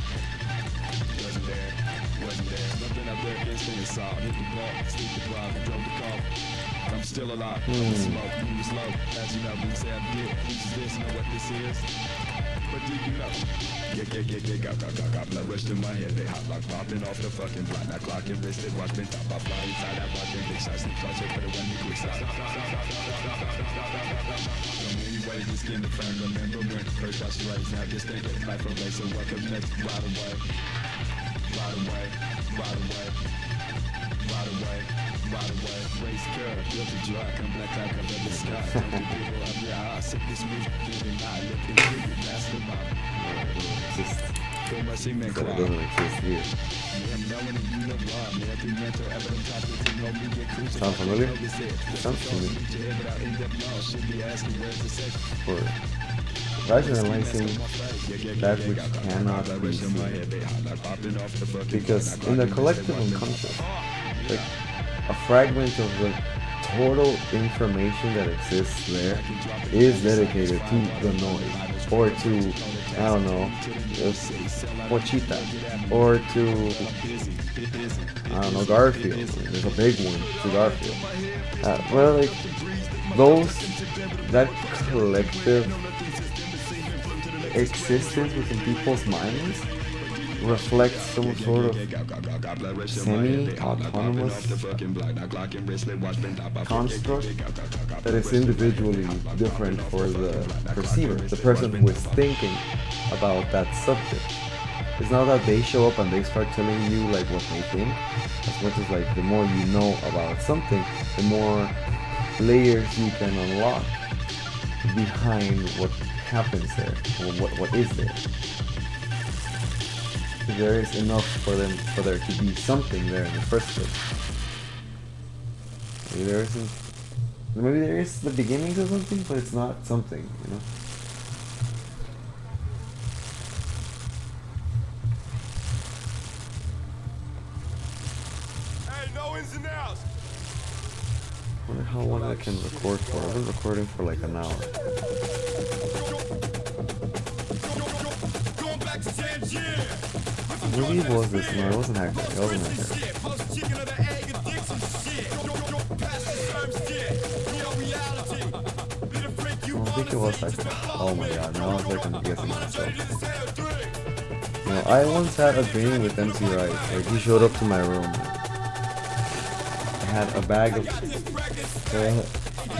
wasn't there, wasn't there, nothing up there, instant assault, hit the ball, sleep deprived, and drove the car, I'm still alive, smoke, move slow, as you know, we say I did, this is this, know what this is, but do you know? Got blood rush to my head, they hot lock popping off the fucking block, now clock and wristed, watch me top, I fly inside, I watch them big shots, and clutch it, put it when you quick stop. Anyway, the skin to frame, remember when first I was raised, now just think of life from race, so welcome next, right away, right away, right away, right away, right away, race curve, built to dry, come black like up in the sky, don't be people up your eye, sick this music, getting high, looking good, mastermind. Just that doesn't exist here. Sound familiar? It sounds familiar. Or rationalizing that which cannot be seen. Because in the collective unconscious, like a fragment of the total information that exists there is dedicated to the noise, or to, I don't know, Pochita, or to, I don't know, Garfield. There's a big one to Garfield. Well, like, that collective existence within people's minds reflects some sort of semi-autonomous construct that is individually different for the perceiver, the person who is thinking about that subject. It's not that they show up and they start telling you like what they think, as much as like the more you know about something, the more layers you can unlock behind what happens there, or what is there. There is enough for there to be something there in the first place. Maybe there isn't. Maybe there is the beginnings of something, but it's not something, you know. Hey, no ins and outs. I wonder how long I can record for. I've been recording for like an hour. Maybe it was this. No, it wasn't Hacker. It wasn't Hacker. I think it was Hacker. Oh my god, now I'm like I'm guessing myself. You know, I once had a dream with MC Wright. Like, he showed up to my room. I had a bag of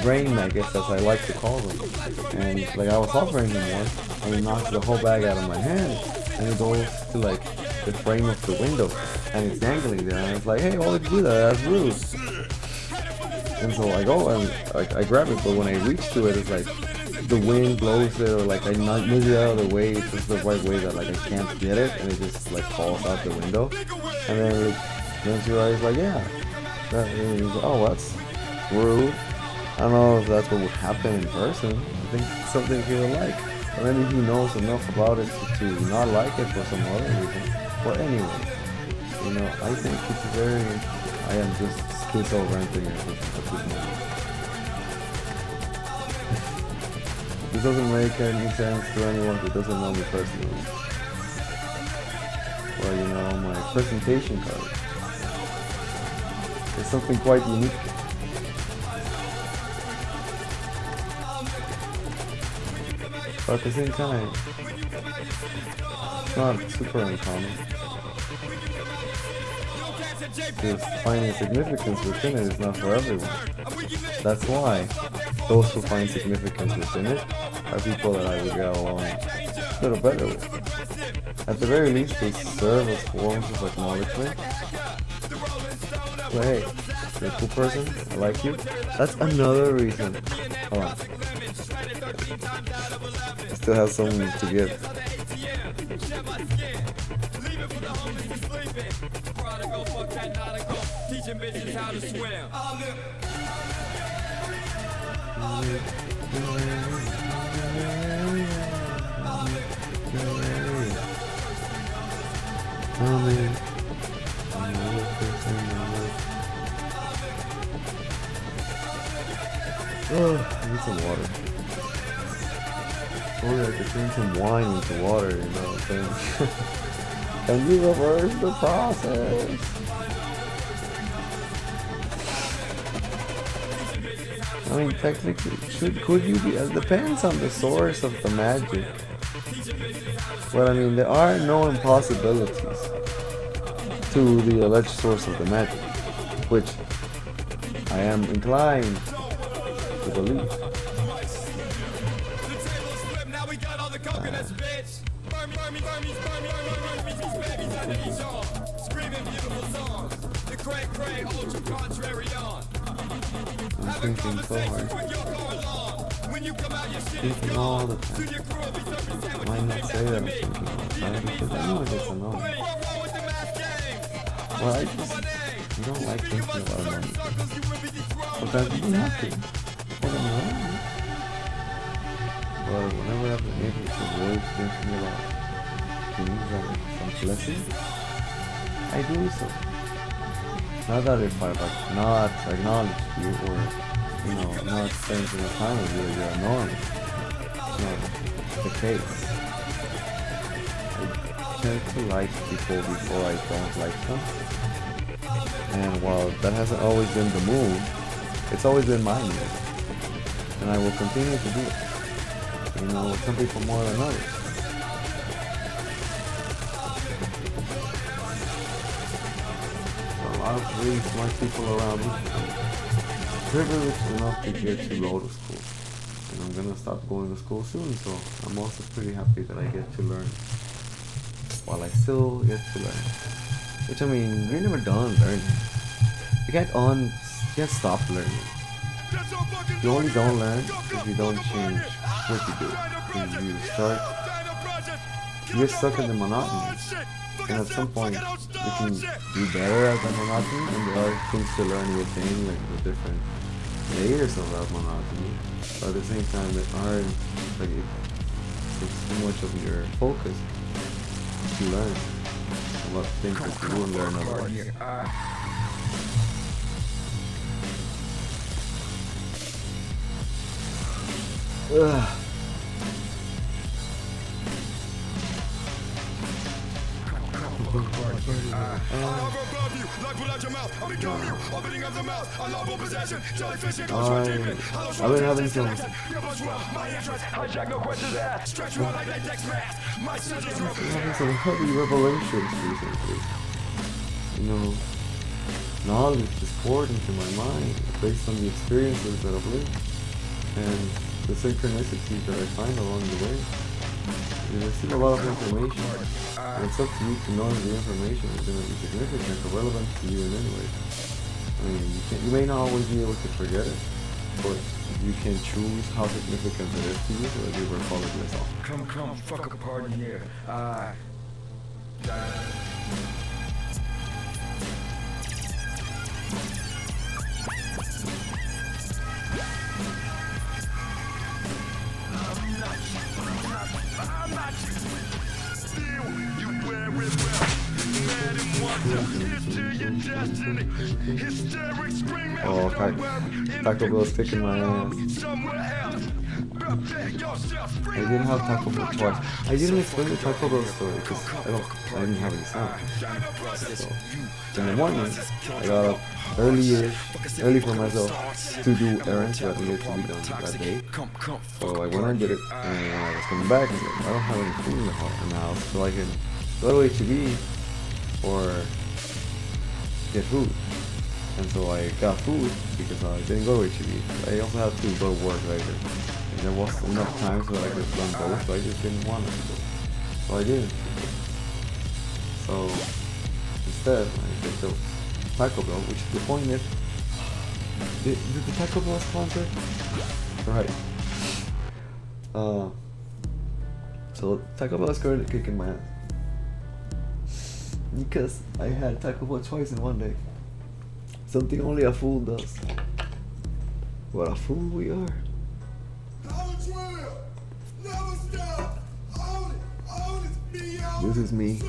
brain maggots, as I like to call them. And like, I was offering him one, and he knocks the whole bag out of my hand. And it goes to like the frame of the window, and it's dangling there. And I was like, hey, why would you do that? That's rude. And so I go and I grab it, but when I reach to it, it's like the wind blows it, or like I move it out of the way, it's just the right way that like I can't get it, and it just like falls out the window. And then I was like, yeah. And he's like, oh, that's rude. I don't know if that's what would happen in person. I think it's something he would like. Or maybe he knows enough about it to not like it for some other reason. But anyway, you know, I think it's I am just schizo-ranting at this moment. This doesn't make any sense to anyone who doesn't know me personally. Well, you know, my presentation card is something quite unique. But at the same time, it's not super uncommon. Because finding significance within it is not for everyone. That's why those who find significance within it are people that I would get along a little better with. At the very least, they serve as forms of acknowledgement. But hey, you're a cool person, I like you. That's another reason. Hold on. I still have something to give. I need some water. Or I could turn some wine into water, you know what I'm saying? Can you reverse the process? I mean, technically, could you be? It depends on the source of the magic. But I mean, there are no impossibilities to the alleged source of the magic, which I am inclined to believe. I'm thinking so hard. Thinking all the time. Why not say that I'm thinking all the time? Because I know it gets annoying. Well, I don't like thinking about money. Sometimes you don't have to. But whenever I've been able to avoid thinking about things that are some blessing, I do so. Not that if I like not acknowledge you or not spending enough time with you, you're annoying. It's not the case. I tend to like people before I don't like them. And while that hasn't always been the mood, it's always been my mood. And I will continue to do it. Some people more than others. A lot of really smart people around me. Privileged enough to get to go to school. And I'm gonna stop going to school soon, so I'm also pretty happy that I get to learn while I still get to learn. Which, I mean, you're never done learning. You can't stop learning. You only don't learn if you don't change what you do. If you get stuck in the monotony. And at some point, you can do better at the monotony, and there are things to learn within, like the different layers of that monotony. But at the same time, there aren't, like, it's too much of your focus to learn about things that you will learn otherwise. Ugh. I've been having some heavy revelations recently. Knowledge is poured into my mind based on the experiences that I've lived and the synchronicities that I find along the way. You receive a lot of information, and it's up to you to know if the information is going to be significant or relevant to you in any way. I mean, you may not always be able to forget it, but you can choose how significant it is to you so that you recall it less often. Come, fuck a party here. Oh, Taco Bell's kicking my ass. I didn't have Taco Bell twice. I didn't explain the Taco Bell story because I didn't have any sound. So, in the morning, I got up early for myself to do errands that needed to be done that day. So I went and did it, and when I was coming back, I don't have any food in the house, so I can go to H-E-B or get food. And so I got food because I didn't go to H-E-B. I also had to go to work later. And there was enough time so that I could have done both, but I just didn't want to. So I didn't. So instead, I picked up Taco Bell, which the point is, did the Taco Bell sponsor? Right. So Taco Bell is currently kicking my ass. Because I had Taco Bell twice in one day. Something only a fool does. What a fool we are. This is me.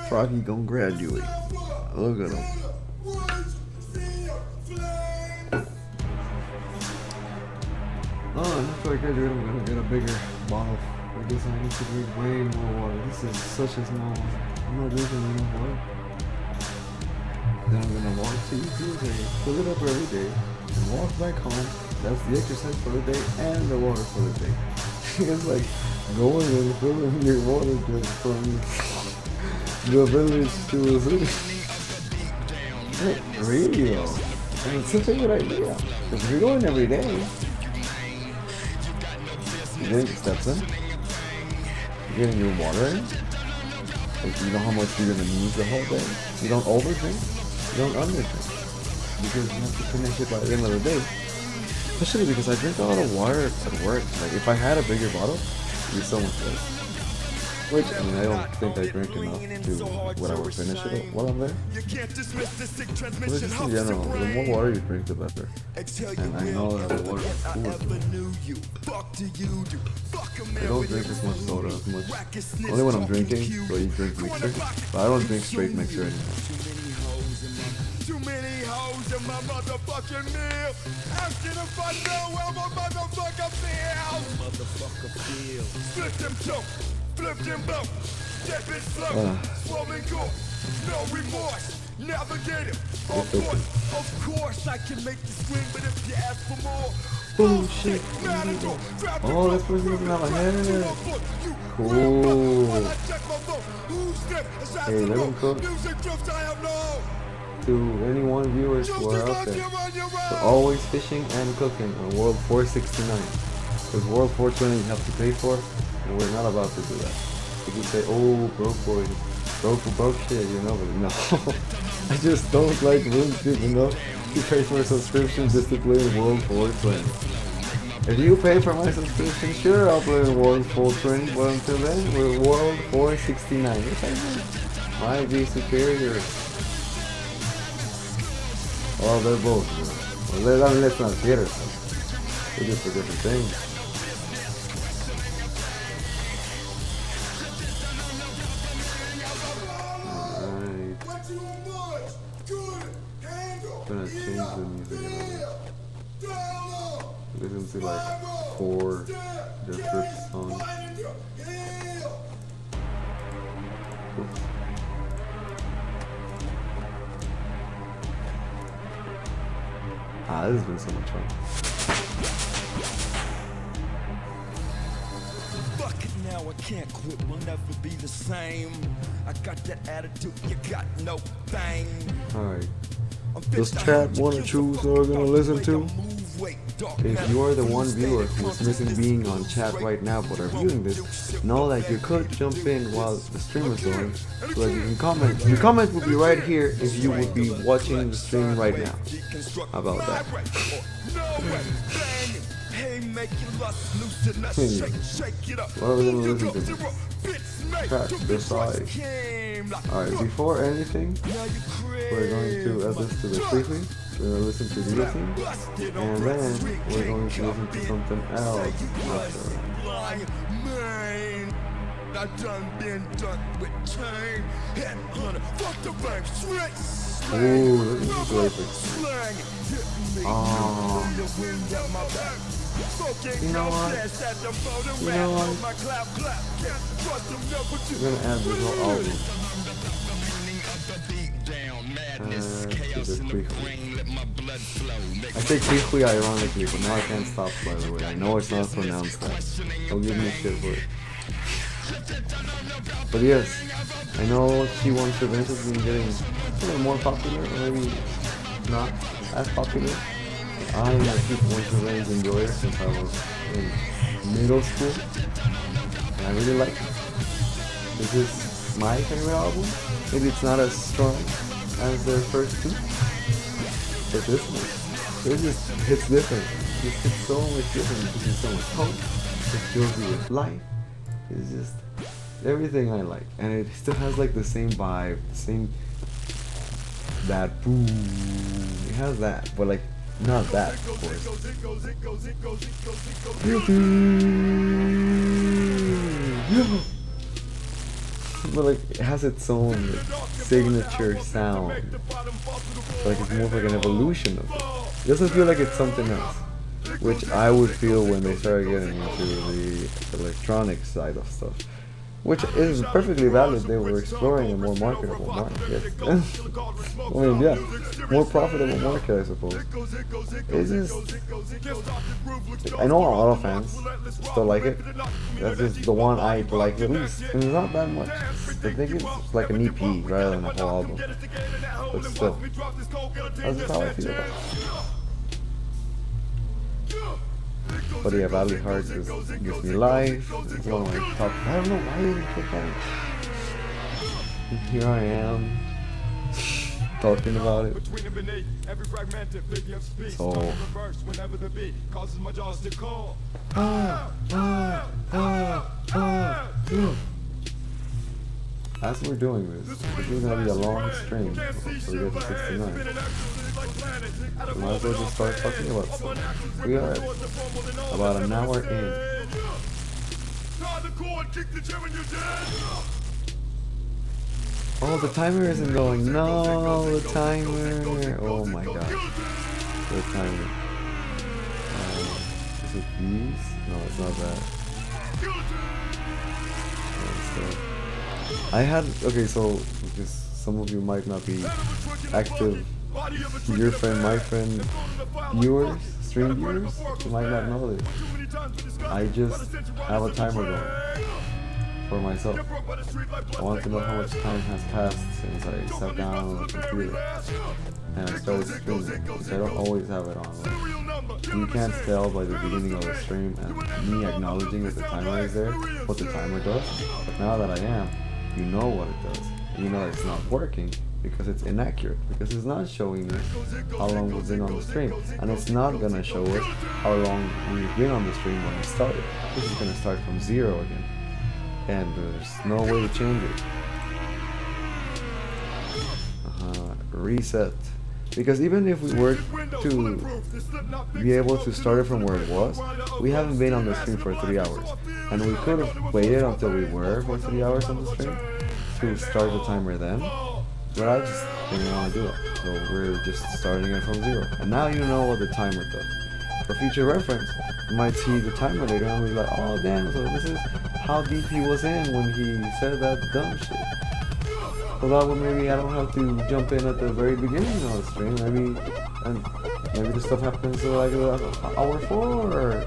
Froggy gon' graduate. Look at him. After I graduate, I'm gonna get a bigger bottle. Because I need to drink way more water. This is such a small one. I'm not drinking enough water. Then I'm gonna walk to Tuesday, fill it up every day, and walk back home. That's the exercise for the day and the water for the day. It's like going and filling your water just from the village to the city. Really though. I mean, it's such a good idea. Because if you're going every day, you're getting steps in, you're getting your water in. Like, you know how much you're gonna need the whole day. You don't overdrink. You don't underdrink, because you have to finish it by the end of the day. Especially because I drink a lot of water at work. Like, if I had a bigger bottle, it'd be so much better. Which, I mean, I don't think I drink enough to where I would finish it while I'm there. You can't dismiss the sick But transmission. just in general, the more water you drink, the better. And I know that the water is cool. I don't drink as much soda as much. Only when I'm drinking, so you drink mixer. But I don't drink straight mixer anymore. Too many hoes in my motherfucking meal. Asking if I know how my motherfucker feels. Motherfucker feels. Flip them choke, flip them both. Step it slow, swollen gore. No remorse, navigate it. Of course I can make you scream, but if you ask for more. Oh shit. Oh, that's what's looking out my head. Cool. Hey, let me cook. To any one viewers who are out there, we're always fishing and cooking on World 469. Because World 420 you have to pay for, and we're not about to do that. You can say, oh, broke boy, broke shit, you know, but no. I just don't like RuneScape enough to pay for a subscription just to play in World 420. If you pay for my subscription, sure, I'll play in World 420, but until then, we're World 469. Which I think might be superior. Well, they're both, you know. Well, I mean, let's not get it. They're just a different thing. Alright. I'm gonna change the music a little. Listen to like 4 different songs. Oops. Ah, this has been so much fun. Fuck it now, I can't quit, we'll never be the same. I got that attitude, you got no thing. Alright. Does chat want to choose what we're gonna listen to? If you are the one viewer who is missing being on chat right now but are viewing this, know that you could jump in while the stream is going so that you can comment. Your comment would be right here if you would be watching the stream right now. How about that? What are we gonna listen to? Chat, decide. Alright, before anything, we're going to add this to the quickly. We're going to listen to the thing, and then we're going to listen to something else after. I done been done with chain, headhunter, fuck the bank, straight. Ooh, this is great. You know what? You know what? We're gonna add this whole album. I say Kikui ironically, but now I can't stop, by the way. I know it's not pronounced that. Don't give me shit for it. But yes, I know T1 Revenge has been getting a little more popular, or maybe not as popular. I keep T1 Revenge enjoyer since I was in middle school, and I really like it. This is my favorite album. Maybe it's not as strong as their first two, but this one, it just hits different. It hits so much different. It gives so much hope. It fills you with life. It's just everything I like, and it still has like the same vibe, the same that boom. It has that, but like not that, of course. But like it has its own signature sound. Like it's more like an evolution of it. It doesn't feel like it's something else, which I would feel when they started getting into the electronic side of stuff, which is perfectly valid. They were exploring a more marketable market. I mean, yeah, more profitable market, I suppose. It's just, I know a lot of fans still like it. That's just the one I like the least. And it's not that much. I think it's like an EP rather than a whole album. But still, that's just how I feel about it. But yeah, Valley Hearts gives me life. It's one of my top. I don't know why you put that. Here I am talking about it. So as we're doing this is gonna be a long stream, so we get to 69. We might as well just start talking about stuff. We are about an hour in. Oh, the timer isn't going. No, the timer. Oh my gosh. The timer. Is it these? No, it's not that. I had, okay, so because some of you might not be active, your friend, my friend, viewers, stream viewers, you might not know this. I just have a timer going for myself. I want to know how much time has passed since I sat down on the computer and I started streaming, because I don't always have it on. Like, you can't tell by the beginning of the stream and me acknowledging that the timer is there what the timer does, but now that I am, you know what it does. And you know it's not working because it's inaccurate, because it's not showing us how long we've been on the stream, and it's not gonna show us how long we've been on the stream when it started. This is gonna start from 0 again, and there's no way to change it. Reset. Because even if we were to be able to start it from where it was, we haven't been on the stream for 3 hours. And we could have waited until we were for 3 hours on the stream to start the timer then. But I just didn't want to do it. So we're just starting it from 0. And now you know what the timer does. For future reference, you might see the timer later and be like, oh damn, so this is how deep he was in when he said that dumb shit. So that way maybe I don't have to jump in at the very beginning of the stream. Maybe the stuff happens like hour 4.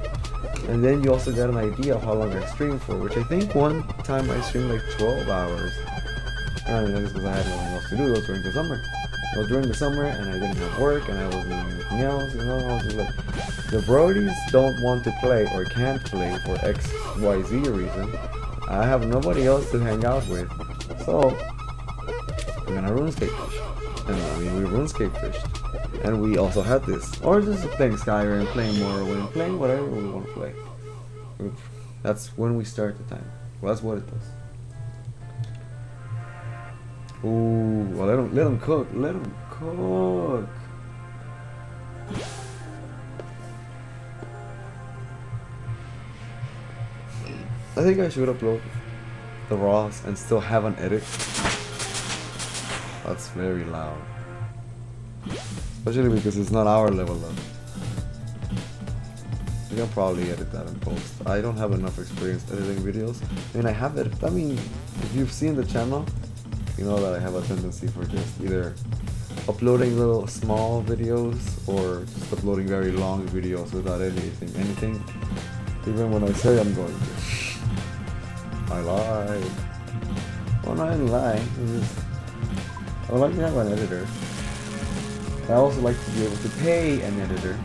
And then you also get an idea of how long I streamed for, which I think one time I streamed like 12 hours. And that's because I had nothing else to do. It was during the summer. It was during the summer and I didn't have work and I wasn't doing anything else, you know. I was just like, the Brodies don't want to play or can't play for XYZ reason. I have nobody else to hang out with. So we're gonna RuneScape fish. And I mean, we RuneScape fished. And we also had this. Or just playing Skyrim, playing Morrowind, playing whatever we want to play. That's when we start the time. Well, that's what it does. Ooh, well, let them cook. Let them cook. I think I should upload the raws and still have an edit. That's very loud. Especially because it's not our level up. I can probably edit that in post. I don't have enough experience editing videos. I mean, I have it. I mean, if you've seen the channel, you know that I have a tendency for just either uploading little small videos or just uploading very long videos without anything. Even when I say I'm going to. I lie. Well, no, I didn't lie. I would like to have an editor. I also like to be able to pay an editor.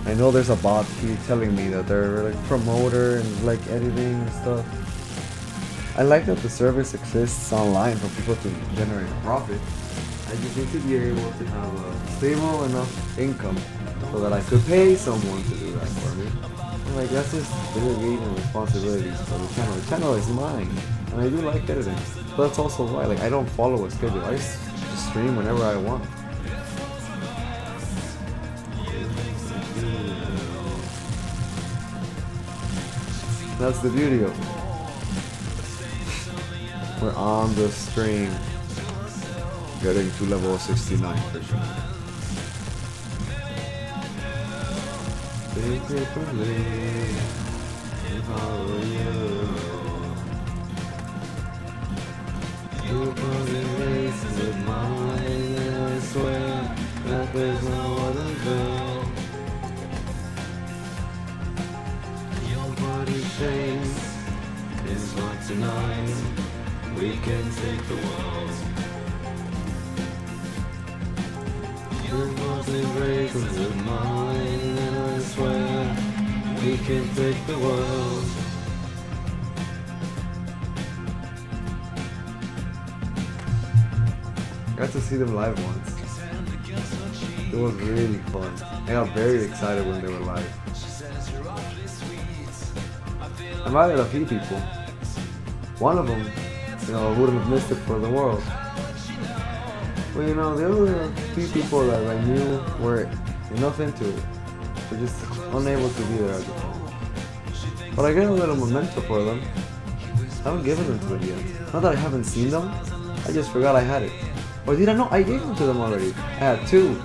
I know there's a bot here telling me that they're like promoter and like editing and stuff. I like that the service exists online for people to generate a profit. I just need to be able to have a stable enough income so that I could pay someone to do that for me. And like, that's just delegating responsibilities for the channel. The channel is mine, and I do like editing. But that's also why, like, I don't follow a schedule. I just stream whenever I want. That's the beauty of it. We're on the stream. Getting to level 69 for sure. Take it from me, if I were you. You probably race with mine, and I swear that there's no other girl. Your body shakes, is what tonight we can take the world. Your body races with mine, and I swear we can take the world. Got to see them live once. It was really fun. I got very excited when they were live. I invited a few people. One of them you know, I wouldn't have missed it for the world. But you know, the other few people that I knew were enough into it, were just unable to be there at the time. But I get a little memento for them. I haven't given them to it yet. Not that I haven't seen them, I just forgot I had it. Or did I know? I gave them to them already. I had 2.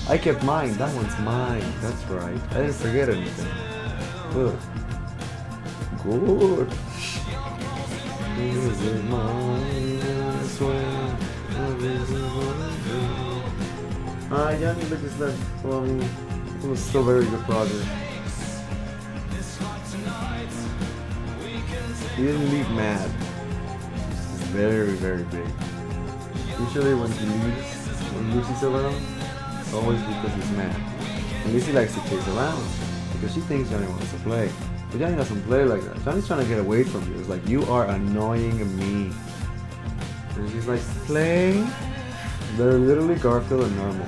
I kept mine. That one's mine. That's right. I didn't forget anything. Good. Good. Is it mine? I swear. Yeah, I need to just let. Well, I mean, it was still very good progress. He didn't leave mad. It's very, very big. Usually when he leaves, when Lucy's around, it's always because he's mad. And Lucy likes to chase around because she thinks Johnny wants to play. But Johnny doesn't play like that. Johnny's trying to get away from you. It's like, you are annoying me. And she's like, play? They're literally Garfield and Normal.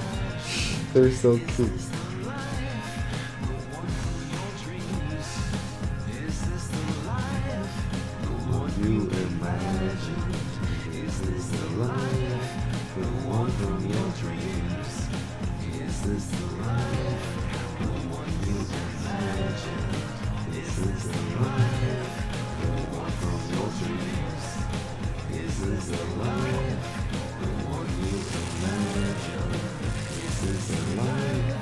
They're so cute. You imagine, is this the life, the one from your dreams? Is this the life, the one you imagine? Is this the life, the one from your dreams? Is this the life, the one you imagine? Is this the life,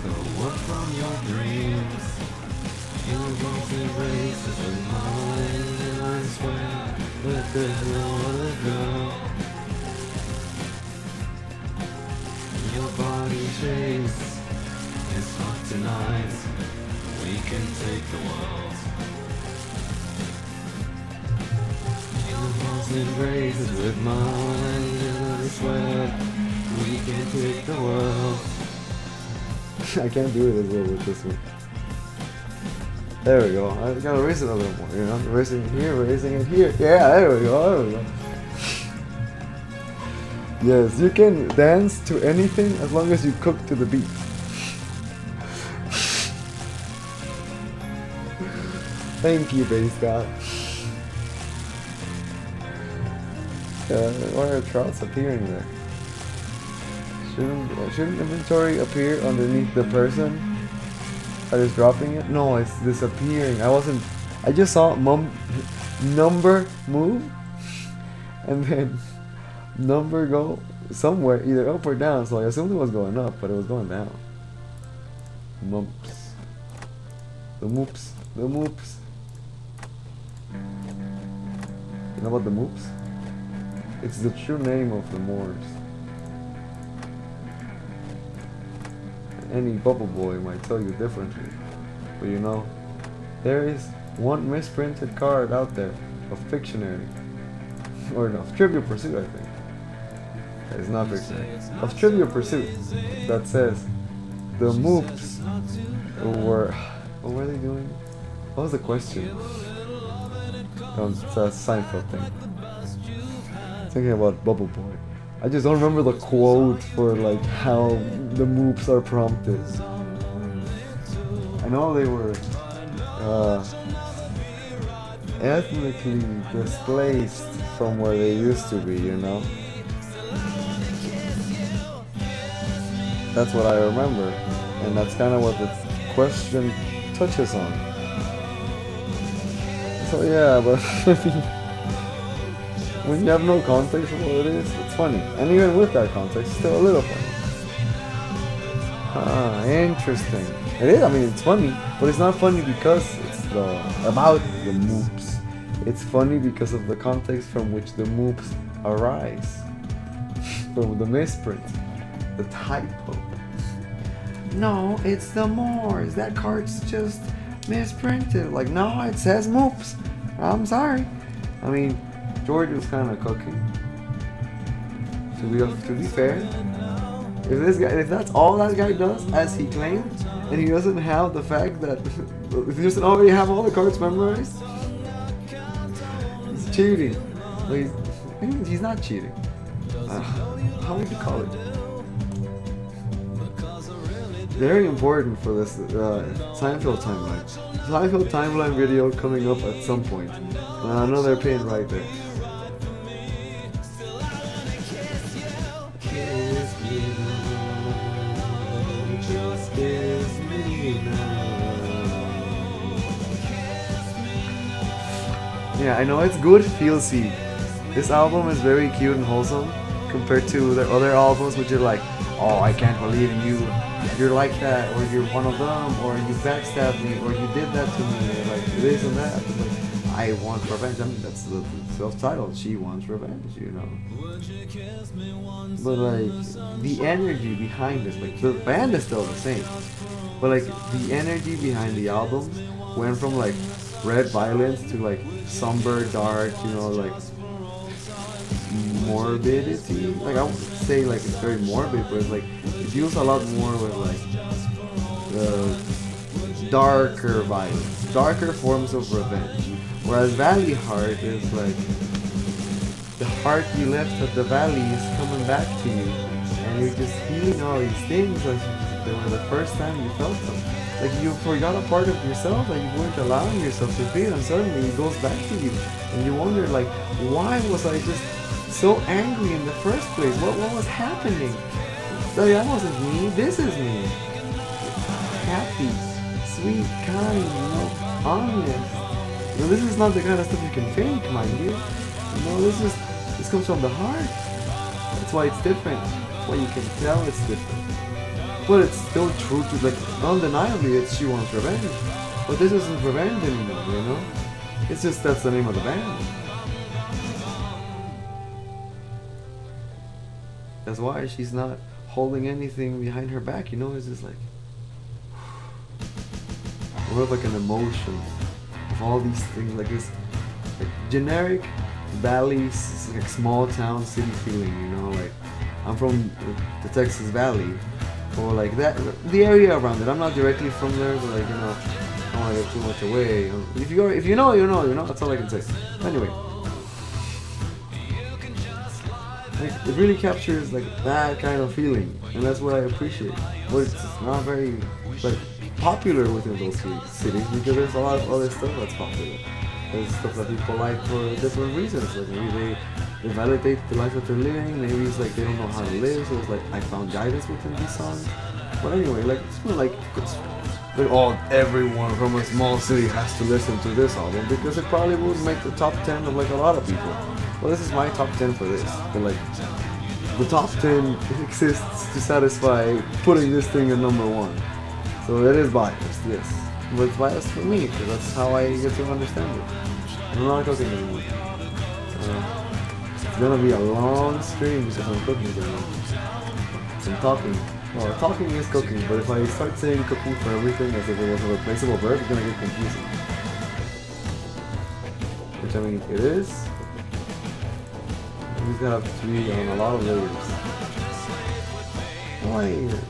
the one from your dreams? Your both embraces with mine, and I swear that there's no other girl. Your body shakes, it's hot tonight. We can take the world. Your both embraces with mine, and I swear we can take the world. I can't do it as well with this one. There we go. I gotta raise it a little more, you know? Raising it here, raising it here. Yeah, there we go, there we go. Yes, you can dance to anything as long as you cook to the beat. Thank you, bass god. Why are trouts appearing there? Shouldn't inventory appear underneath the person that is dropping it? No, it's disappearing. I just saw number move and then number go somewhere, either up or down, so I assumed it was going up, but it was going down. Mumps. The moops. The moops. You know about the moops? It's the true name of the Moors. Any bubble boy might tell you differently, but you know, there is one misprinted card out there of Pictionary, or no, of Trivial Pursuit, I think. It's not Pictionary. Of Trivial Pursuit, that says the moops were. What were they doing? What was the question? Oh, it's a Seinfeld thing. Thinking about Bubble Boy. I just don't remember the quote for like how the moops are prompted. I know they were ethnically displaced from where they used to be, you know? That's what I remember, and that's kind of what the question touches on. So yeah, but when you have no context for what it is, it's funny. And even with that context, it's still a little funny. Ah, interesting. It is, I mean, it's funny, but it's not funny because it's about the moops. It's funny because of the context from which the moops arise. From the misprint, the typo. No, it's the Moors. That card's just misprinted. Like, no, it says moops. I'm sorry. I mean, George was kind of cooking. To be fair, if that's all that guy does, as he claims, and he doesn't have the fact that he doesn't already have all the cards memorized, he's cheating. Like, he's not cheating. How would you call it? Very important for this Seinfeld timeline. Seinfeld timeline video coming up at some point. I know they're paying right there. Yeah, I know it's good feelsy. This album is very cute and wholesome compared to their other albums, which are like, oh, I can't believe you're like that, or you're one of them, or you backstabbed me, or you did that to me, or like this and that. Like, I want revenge. I mean, that's the self-titled. She wants revenge, you know. But like the energy behind this, like the band is still the same, but like the energy behind the album went from like red violence to like somber, dark, you know, like morbidity. Like I would say like it's very morbid, but it's like it deals a lot more with like the darker violence, darker forms of revenge. Whereas Valley Heart is like the heart you left at the valley is coming back to you, and you're just feeling all these things like they were the first time you felt them. Like you forgot a part of yourself that you weren't allowing yourself to feel, and suddenly it goes back to you, and you wonder like, why was I just so angry in the first place? What was happening? Like, that wasn't me. This is me. Happy, sweet, kind, you know, honest. You know, this is not the kind of stuff you can fake, mind you. You know, this comes from the heart. That's why it's different. That's why you can tell it's different. But it's still true to, like, undeniably, it's She Wants Revenge. But this isn't revenge anymore, you know? It's just that's the name of the band. That's why she's not holding anything behind her back, you know? It's just like more of like an emotion of all these things, like this like generic valley, like small town city feeling, you know? Like I'm from the Texas Valley, or like that, the area around it. I'm not directly from there, but like, you know, I don't want to give too much away. If you know, you know. That's all I can say. Anyway, like, it really captures like that kind of feeling, and that's what I appreciate. But it's not very like popular within those cities because there's a lot of other stuff that's popular. There's stuff that people like for different reasons. Like maybe they validate the life that they're living. Maybe it's like they don't know how to live, so it's like I found guidance within these songs. But anyway, like it's not like it's like oh, everyone from a small city has to listen to this album because it probably would make the top 10 of like a lot of people. Well, this is my top 10 for this. But like the top 10 exists to satisfy putting this thing at number 1. So it is biased, yes. But it's biased for me because that's how I get to understand it. I'm not cooking anymore. It's gonna be a long stream because I'm cooking anymore. I'm talking. Well, talking is cooking, but if I start saying cooking for everything as if it was a replaceable verb, it's gonna get confusing. Which I mean, it is. He's gonna have to be on a lot of layers. Why?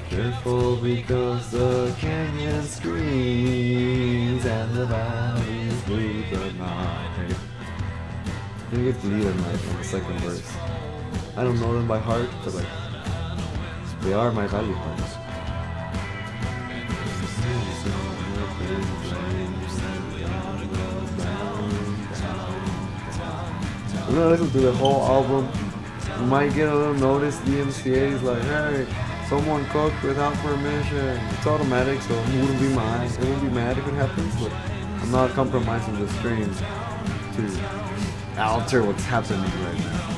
Careful because the canyon screams and the valleys bleed the night. I think it's Bleed at Night on the second verse. I don't know them by heart, but like they are my valley hearts. I'm gonna listen to the whole album. You might get a little notice. DMCA is like, hey, someone cooked without permission. It's automatic, so it wouldn't be mine. It wouldn't be mad if it happens, but I'm not compromising the stream to alter what's happening right now.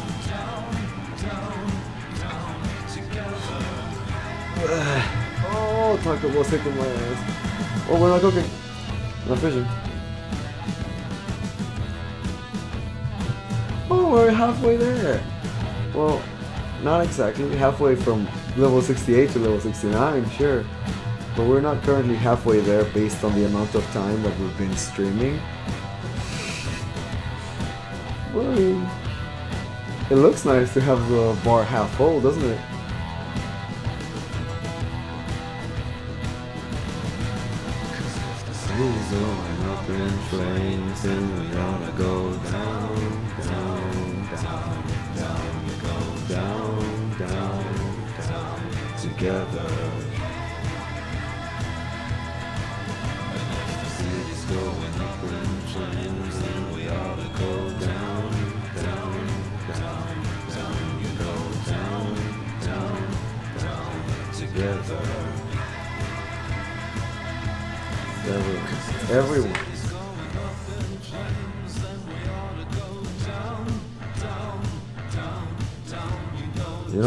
Oh, Taco Bell's kicking my ass. Oh, we're not cooking. We're not fishing. Oh, we're halfway there. Well, not exactly. Halfway from level 68 to level 69, sure. But we're not currently halfway there based on the amount of time that we've been streaming. Well, it looks nice to have the bar half full, doesn't it? Going up in flames and we're gonna go down, down, down, down, go down, down, down, together. It's going up in flames and we ought to go down, down, down, down. Yes. Everyone. You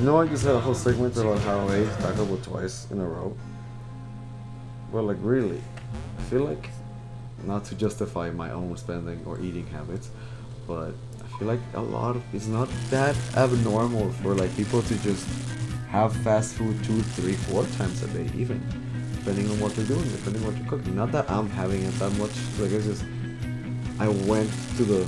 know I just had a whole segment about how I ate Taco Bell twice in a row. Well, like really, I feel like, not to justify my own spending or eating habits, but I feel like it's not that abnormal for like people to just have fast food 2, 3, 4 times a day even, depending on what they're doing, depending on what you're cooking. Not that I'm having it that much, like it's just, I went to the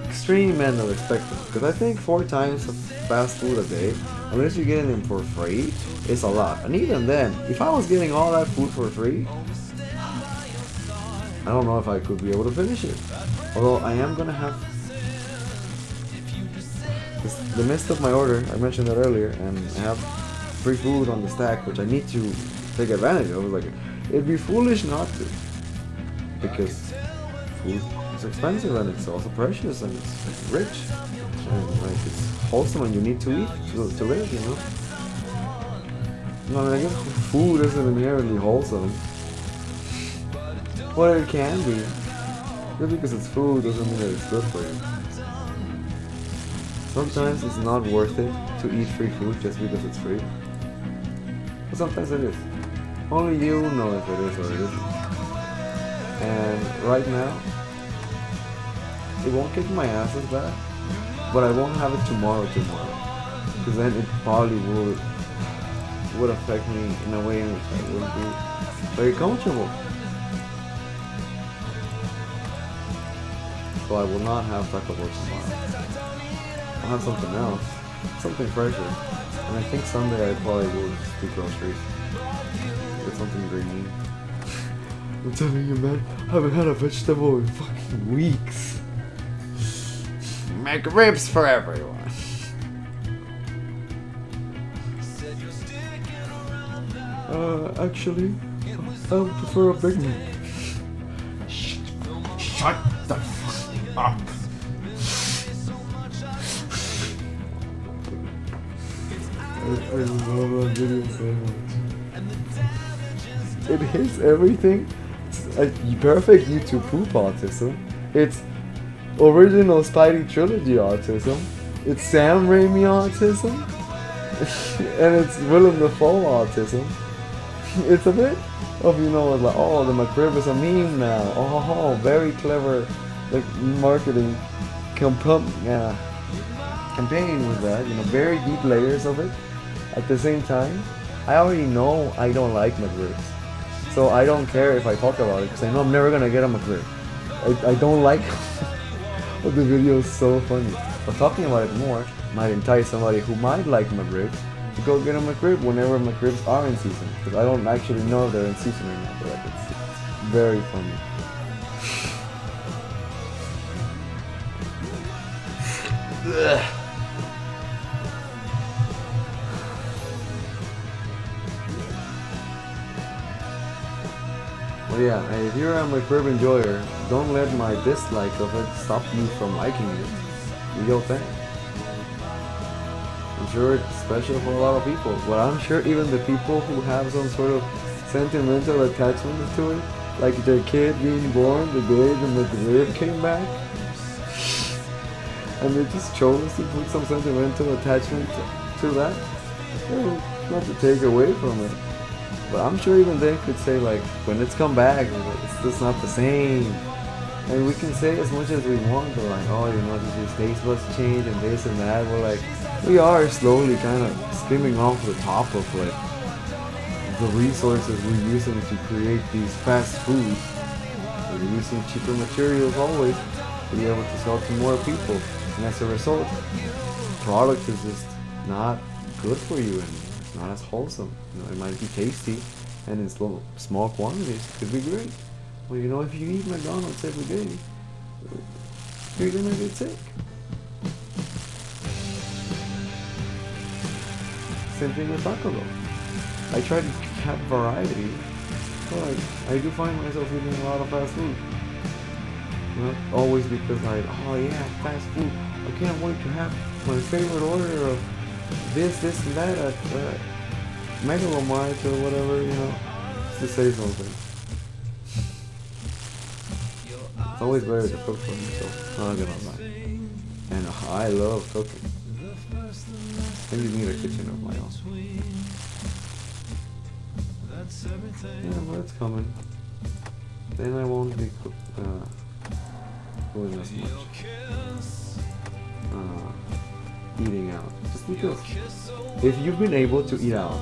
extreme end of the spectrum, because I think 4 times of fast food a day, unless you're getting them for free, it's a lot. And even then, if I was getting all that food for free, I don't know if I could be able to finish it. Although I am gonna have the midst of my order, I mentioned that earlier, and I have free food on the stack, which I need to take advantage of. Like, it'd be foolish not to, because food is expensive and it's also precious and it's rich and like it's wholesome and you need to eat to live, you know. No, I mean, I guess food isn't inherently wholesome. Well, it can be. Just because it's food doesn't mean that it's good for you. Sometimes it's not worth it to eat free food just because it's free. But sometimes it is. Only you know if it is or it isn't. And right now, it won't kick my ass as bad, but I won't have it tomorrow. Because then it probably would affect me in a way in which I wouldn't be very comfortable. So I will not have Taco Bell tomorrow. I'll have something else, something fresher. And I think Sunday I probably will just do groceries. Get something green. I'm telling you, man, I haven't had a vegetable in fucking weeks. Make ribs for everyone. Actually, I would prefer a Big Mac. Shut the fuck up. I love that video so much. It hits everything. It's a perfect YouTube poop autism. It's original Spidey trilogy autism. It's Sam Raimi autism. And it's Willem Dafoe autism. It's a bit of, you know, like, oh, the McRib is a meme now. Oh, very clever, like, marketing campaign with that. You know, very deep layers of it. At the same time, I already know I don't like McRibs, so I don't care if I talk about it because I know I'm never gonna get a McRib. I don't like. But the video is so funny. But talking about it more might entice somebody who might like McRib to go get a McRib whenever McRibs are in season, because I don't actually know if they're in season or not. But like, it's very funny. Ugh. Well, yeah, if you're a McRib enjoyer, don't let my dislike of it stop you from liking it. Do your thing. I'm sure it's special for a lot of people, but I'm sure even the people who have some sort of sentimental attachment to it, like their kid being born the day the McRib came back, and they just chose to put some sentimental attachment to that. Well, not to take away from it, but I'm sure even they could say, like, when it's come back, it's just not the same. And we can say as much as we want, but like, oh, you know, this taste buds change and this and that. We're like, we are slowly kind of skimming off the top of like the resources we're using to create these fast foods. We're using cheaper materials always to be able to sell to more people, and as a result, the product is just not good for you and it's not as wholesome. You know, it might be tasty and in small quantities it could be great. Well, you know, if you eat McDonald's every day, you're gonna get sick. Same thing with Taco Bell. I try to have variety, but I do find myself eating a lot of fast food. Not always because oh yeah, fast food. I can't wait to have my favorite order of this, and that at Mega Mart or whatever, you know, just to say something. It's always better to cook for yourself, not gonna lie. And I love cooking. I just need a kitchen of my own. Yeah, but it's coming. Then I won't be doing as much eating out. Just because if you've been able to eat out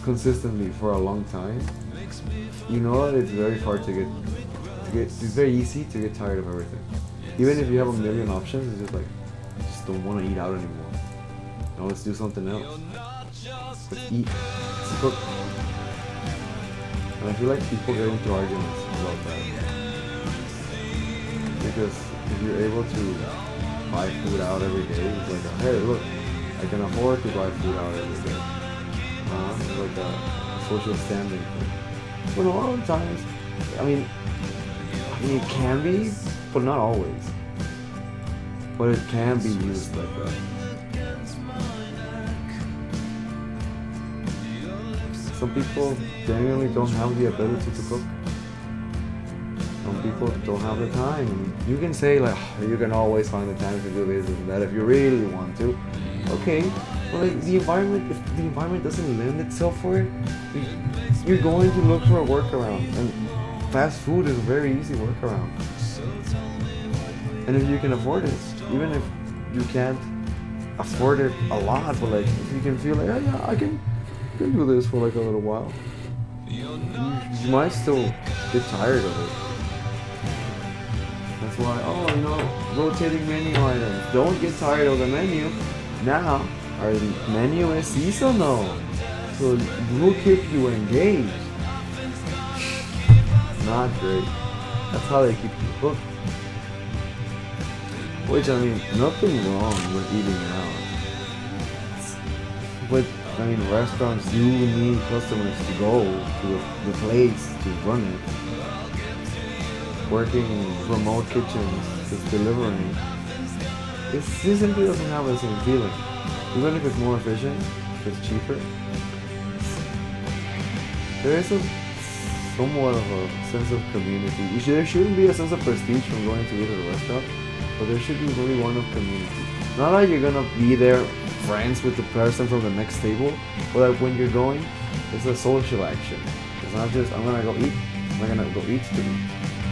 consistently for a long time, you know that it's very hard to get. It's very easy to get tired of everything. Even if you have a million options, it's just like, I just don't want to eat out anymore. No, let's do something else. Let's eat. Let's cook. And I feel like people get into arguments about that. Because if you're able to buy food out every day, it's like, hey, look, I can afford to buy food out every day. It's like a social standing thing. But a lot of times, I mean, it can be, but not always. But it can be used like that. Some people genuinely don't have the ability to cook. Some people don't have the time. You can say like, oh, you can always find the time to do this and that if you really want to. Okay, but like the environment, if the environment doesn't lend itself for it, you're going to look for a workaround. And fast food is a very easy workaround. And if you can afford it, even if you can't afford it a lot, but like if you can feel like, oh, yeah, I can do this for like a little while, you might still get tired of it. That's why, oh, you know, rotating menu items. Don't get tired of the menu. Now, our menu is seasonal, so we'll keep you engaged. Not great. That's how they keep you hooked. Which, I mean, nothing wrong with eating out. But, I mean, restaurants do need customers to go to the place to run it. Working in remote kitchens, just delivering. It simply doesn't have the same feeling. Even if it's more efficient, if it's cheaper. There is somewhat of a sense of community. There shouldn't be a sense of prestige from going to eat at a restaurant, but there should be really one of community. Not like you're gonna be there friends with the person from the next table, but like when you're going, it's a social action. It's not just, I'm gonna go eat, I'm gonna go eat to eat.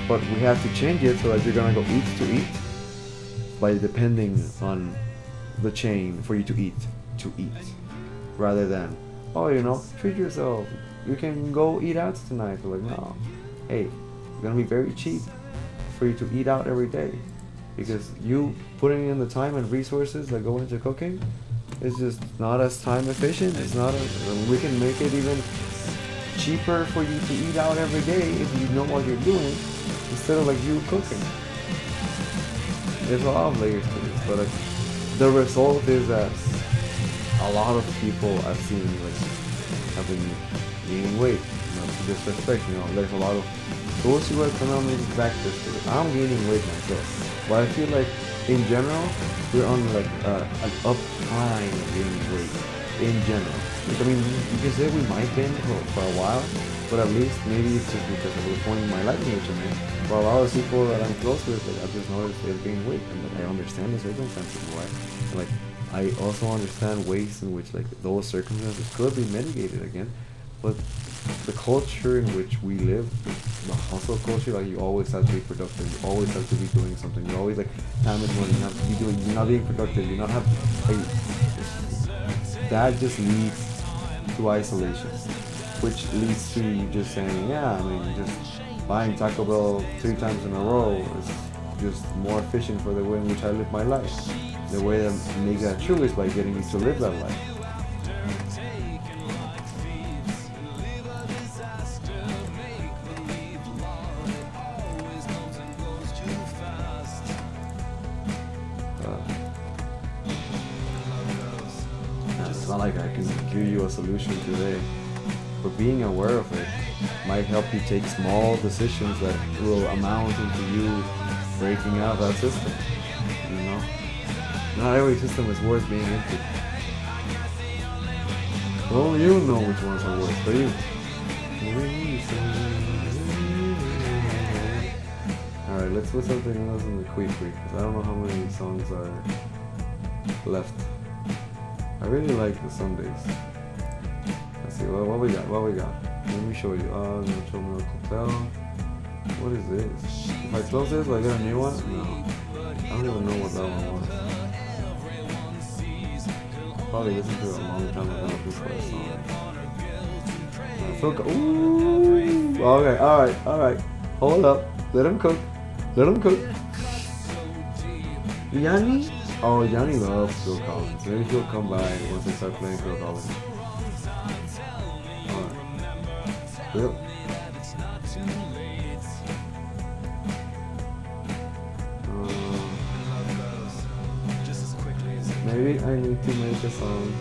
But we have to change it so that you're gonna go eat to eat by depending on the chain for you to eat, rather than, oh, you know, treat yourself. You can go eat out tonight. But like, no, hey, it's gonna be very cheap for you to eat out every day, because you putting in the time and resources that go into cooking is just not as time efficient. It's not. We can make it even cheaper for you to eat out every day if you know what you're doing, instead of like you cooking. There's a lot of layers to this, but like, the result is that a lot of people I've seen like have been gaining weight. You know, to disrespect. You know, there's a lot of socioeconomic factors to it. I'm gaining weight myself, but I feel like in general we're on like an up climb of gaining weight in general. Like, I mean, you can say we might been for a while, but at least maybe it's just because of the point in my life in which I'm in. For a lot of people that I'm close with, like, I've just noticed they've gained weight, and like, I understand the circumstances why. And, like, I also understand ways in which like those circumstances could be mitigated again, but the culture in which we live, the hustle culture, like you always have to be productive, you always have to be doing something, you always like time is money, you have to be doing, you're not being productive, you're not have like, that just leads to isolation, which leads to you just saying, yeah, I mean, just buying Taco Bell 3 times in a row is just more efficient for the way in which I live my life. The way that make that true is by getting you to live that life. It's not like I can give you a solution today, but being aware of it might help you take small decisions that will amount into you breaking out of that system. You know, not every system is worth being into. Oh, you know which ones are worse for you. Alright, let's put something else in the quick because I don't know how many songs are left. I really like the Sundays. Let's see, what we got? Let me show you. Natural Miracle Bell. What is this? If I close this, will I get a new one? No. I don't even know what that one was. Probably listened to it a long time ago before I saw it. Ooh! Okay, alright. Hold up. Let him cook. Yanni? Oh, Yanni loves Phil Collins. Maybe he'll come by once I start playing Phil Collins. Alright. Yep. Maybe I need to make a song.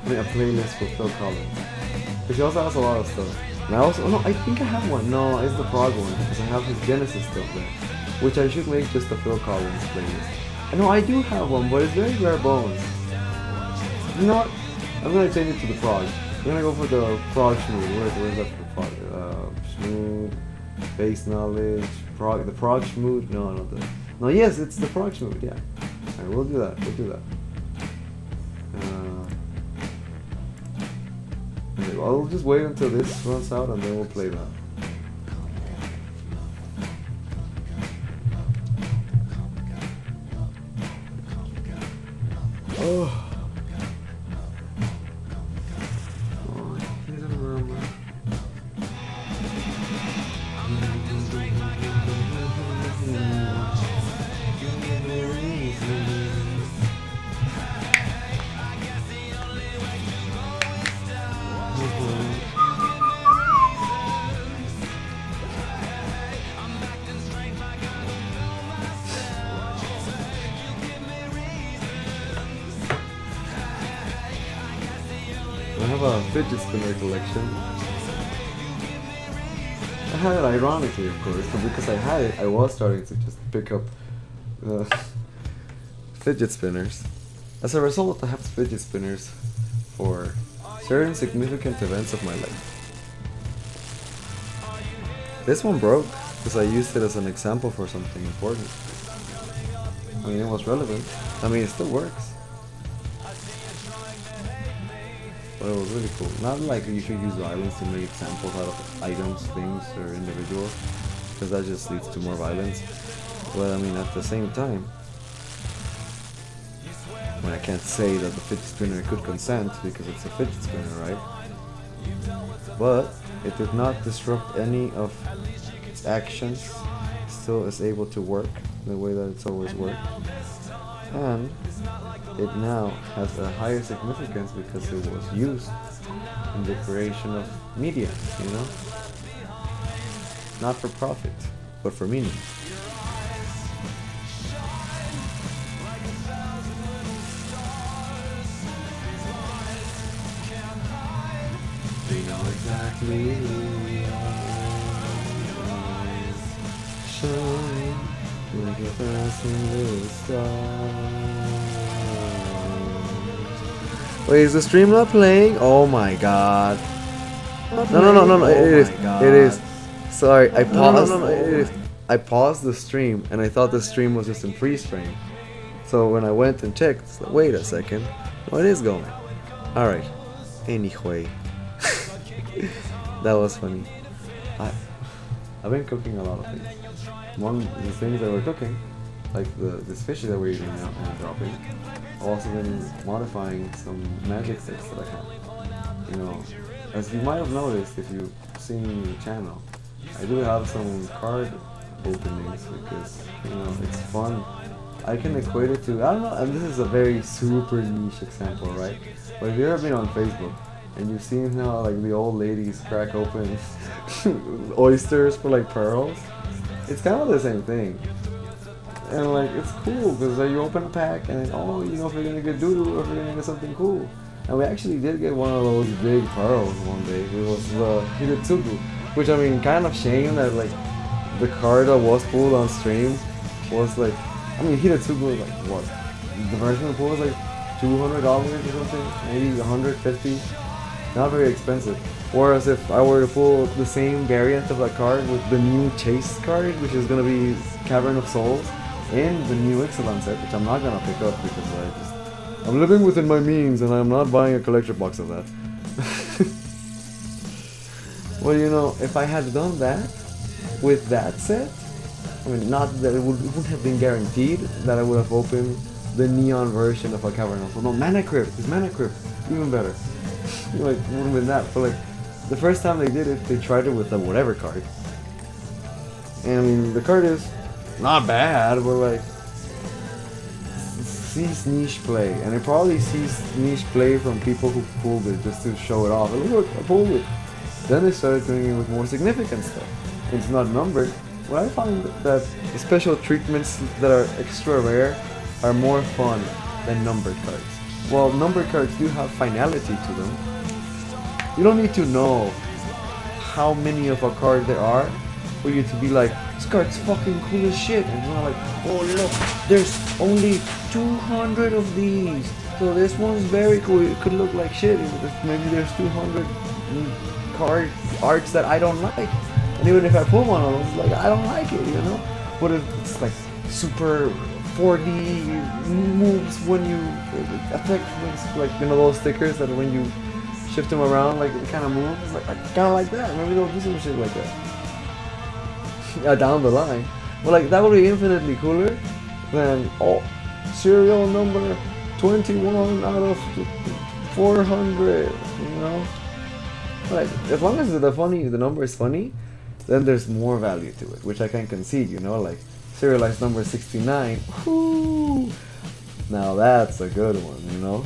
A playlist for Phil Collins. Because he also has a lot of stuff. And I also, no, I think I have one. No, it's the prog one because I have his Genesis stuff there. Which I should make just a Phil Collins playlist. No, I do have one, but it's very bare bones. You know what? I'm gonna change it to the prog. I'm gonna go for the prog smooth. Where's that for prog? Smooth, bass knowledge, prog. The prog smooth? No, not the. No, yes, it's the prog smooth. Yeah. Alright, we'll do that. I'll just wait until this runs out and then we'll play that. Oh. I have a fidget spinner collection. I had it ironically, of course, but because I had it, I was starting to just pick up fidget spinners. As a result, I have fidget spinners for certain significant events of my life. This one broke because I used it as an example for something important. I mean, it was relevant. I mean, it still works. But it was really cool. Not like you should use violence to make examples out of items, things, or individuals, because that just leads to more violence. But I mean, at the same time, I mean, I can't say that the fidget spinner could consent because it's a fidget spinner, right? But it did not disrupt any of its actions. It still is able to work the way that it's always worked. And it now has a higher significance because it was used in the creation of media, you know? Not for profit, but for meaning. We know exactly who we are. Shine like a thousand little stars. Wait, is the stream not playing? Oh my god. No, it is. Sorry, I paused. I paused the stream and I thought the stream was just in freeze frame. So when I went and checked, it's like, wait a second. No, it is going. Alright. Anyway. That was funny. I've been cooking a lot of things. One of the things that we're cooking, like this fish that we're eating now and dropping, I've also been modifying some magic sticks that I have. You know, as you might have noticed if you've seen the channel, I do have some card openings because, you know, it's fun. I can equate it to, I don't know, and this is a very super niche example, right? But if you've ever been on Facebook and you've seen how like the old ladies crack open oysters for like pearls, it's kind of the same thing. And like, it's cool because you open a pack and then, oh, you know, if you're gonna get doodoo or if you're gonna get something cool. And we actually did get one of those big pearls one day. It was the Hiratsugu, which I mean, kind of shame that like the card that was pulled on stream was like, I mean, Hiratsugu was like what? The version of the pool was like $200 or something, maybe 150. Not very expensive. Whereas if I were to pull the same variant of that card with the new Chase card, which is gonna be Cavern of Souls, and the new Ixalan set, which I'm not gonna pick up because I'm living within my means and I'm not buying a collector box of that. Well, you know, if I had done that with that set, I mean, not that it wouldn't have been guaranteed that I would have opened the neon version of a Cavern of Souls. No, Mana Crypt. It's Mana Crypt. Even better. Like, wouldn't have been that. But like, the first time they did it, they tried it with the whatever card. And I mean, the card is not bad, but like, sees niche play. And it probably sees niche play from people who pulled it just to show it off. And look, I pulled it. Then they started doing it with more significant stuff. It's not numbered. Well, I find that the special treatments that are extra rare are more fun than numbered cards. While numbered cards do have finality to them, you don't need to know how many of a card there are for you to be like, this card's fucking cool as shit. And you're not like, oh look, there's only 200 of these. So this one's very cool. It could look like shit. Maybe there's 200 card arts that I don't like. And even if I pull one of those, like, I don't like it, you know? But if it's like super 4D moves when you affect things, like, you know, those stickers that when you shift them around, like, it kind of moves, like, I kind of like that. Maybe they'll do some shit like that. Down the line. But like, that would be infinitely cooler than, oh, serial number 21 out of 400, you know? Like, as long as the number is funny, then there's more value to it, which I can concede, you know, like serialized number 69, whoo, now that's a good one, you know.